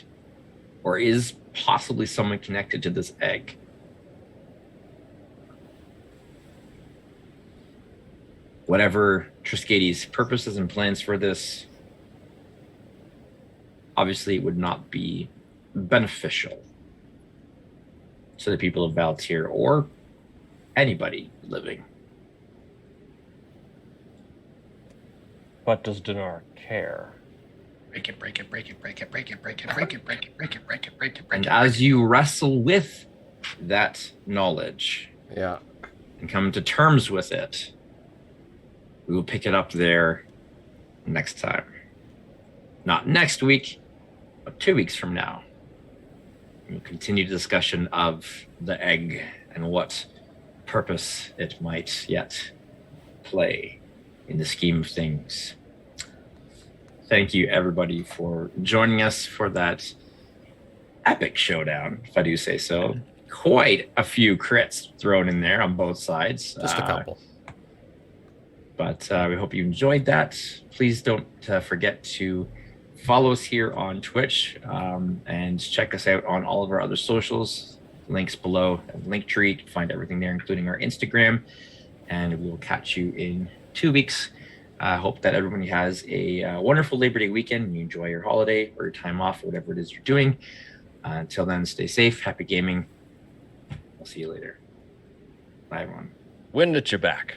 or is possibly someone connected to this egg. Whatever Triskaid's purposes and plans for this, obviously it would not be beneficial to the people of Valtir or anybody living. But does Dinar care? Break it, break it, break it, break it, break it, break it, break it, break it, break it, break it, break it, break And it. as you wrestle with that knowledge Yeah. and come to terms with it, we will pick it up there next time. Not next week, but 2 weeks from now. We'll continue the discussion of the egg and what purpose it might yet play in the scheme of things. Thank you, everybody, for joining us for that epic showdown, if I do say so. Quite a few crits thrown in there on both sides. Just a couple. But we hope you enjoyed that. Please don't forget to follow us here on Twitch and check us out on all of our other socials. Links below, Linktree. You can find everything there, including our Instagram. And we will catch you in 2 weeks. I hope that everybody has a wonderful Labor Day weekend and you enjoy your holiday or your time off, or whatever it is you're doing. Until then, stay safe. Happy gaming. We'll see you later. Bye, everyone. Wind at your back.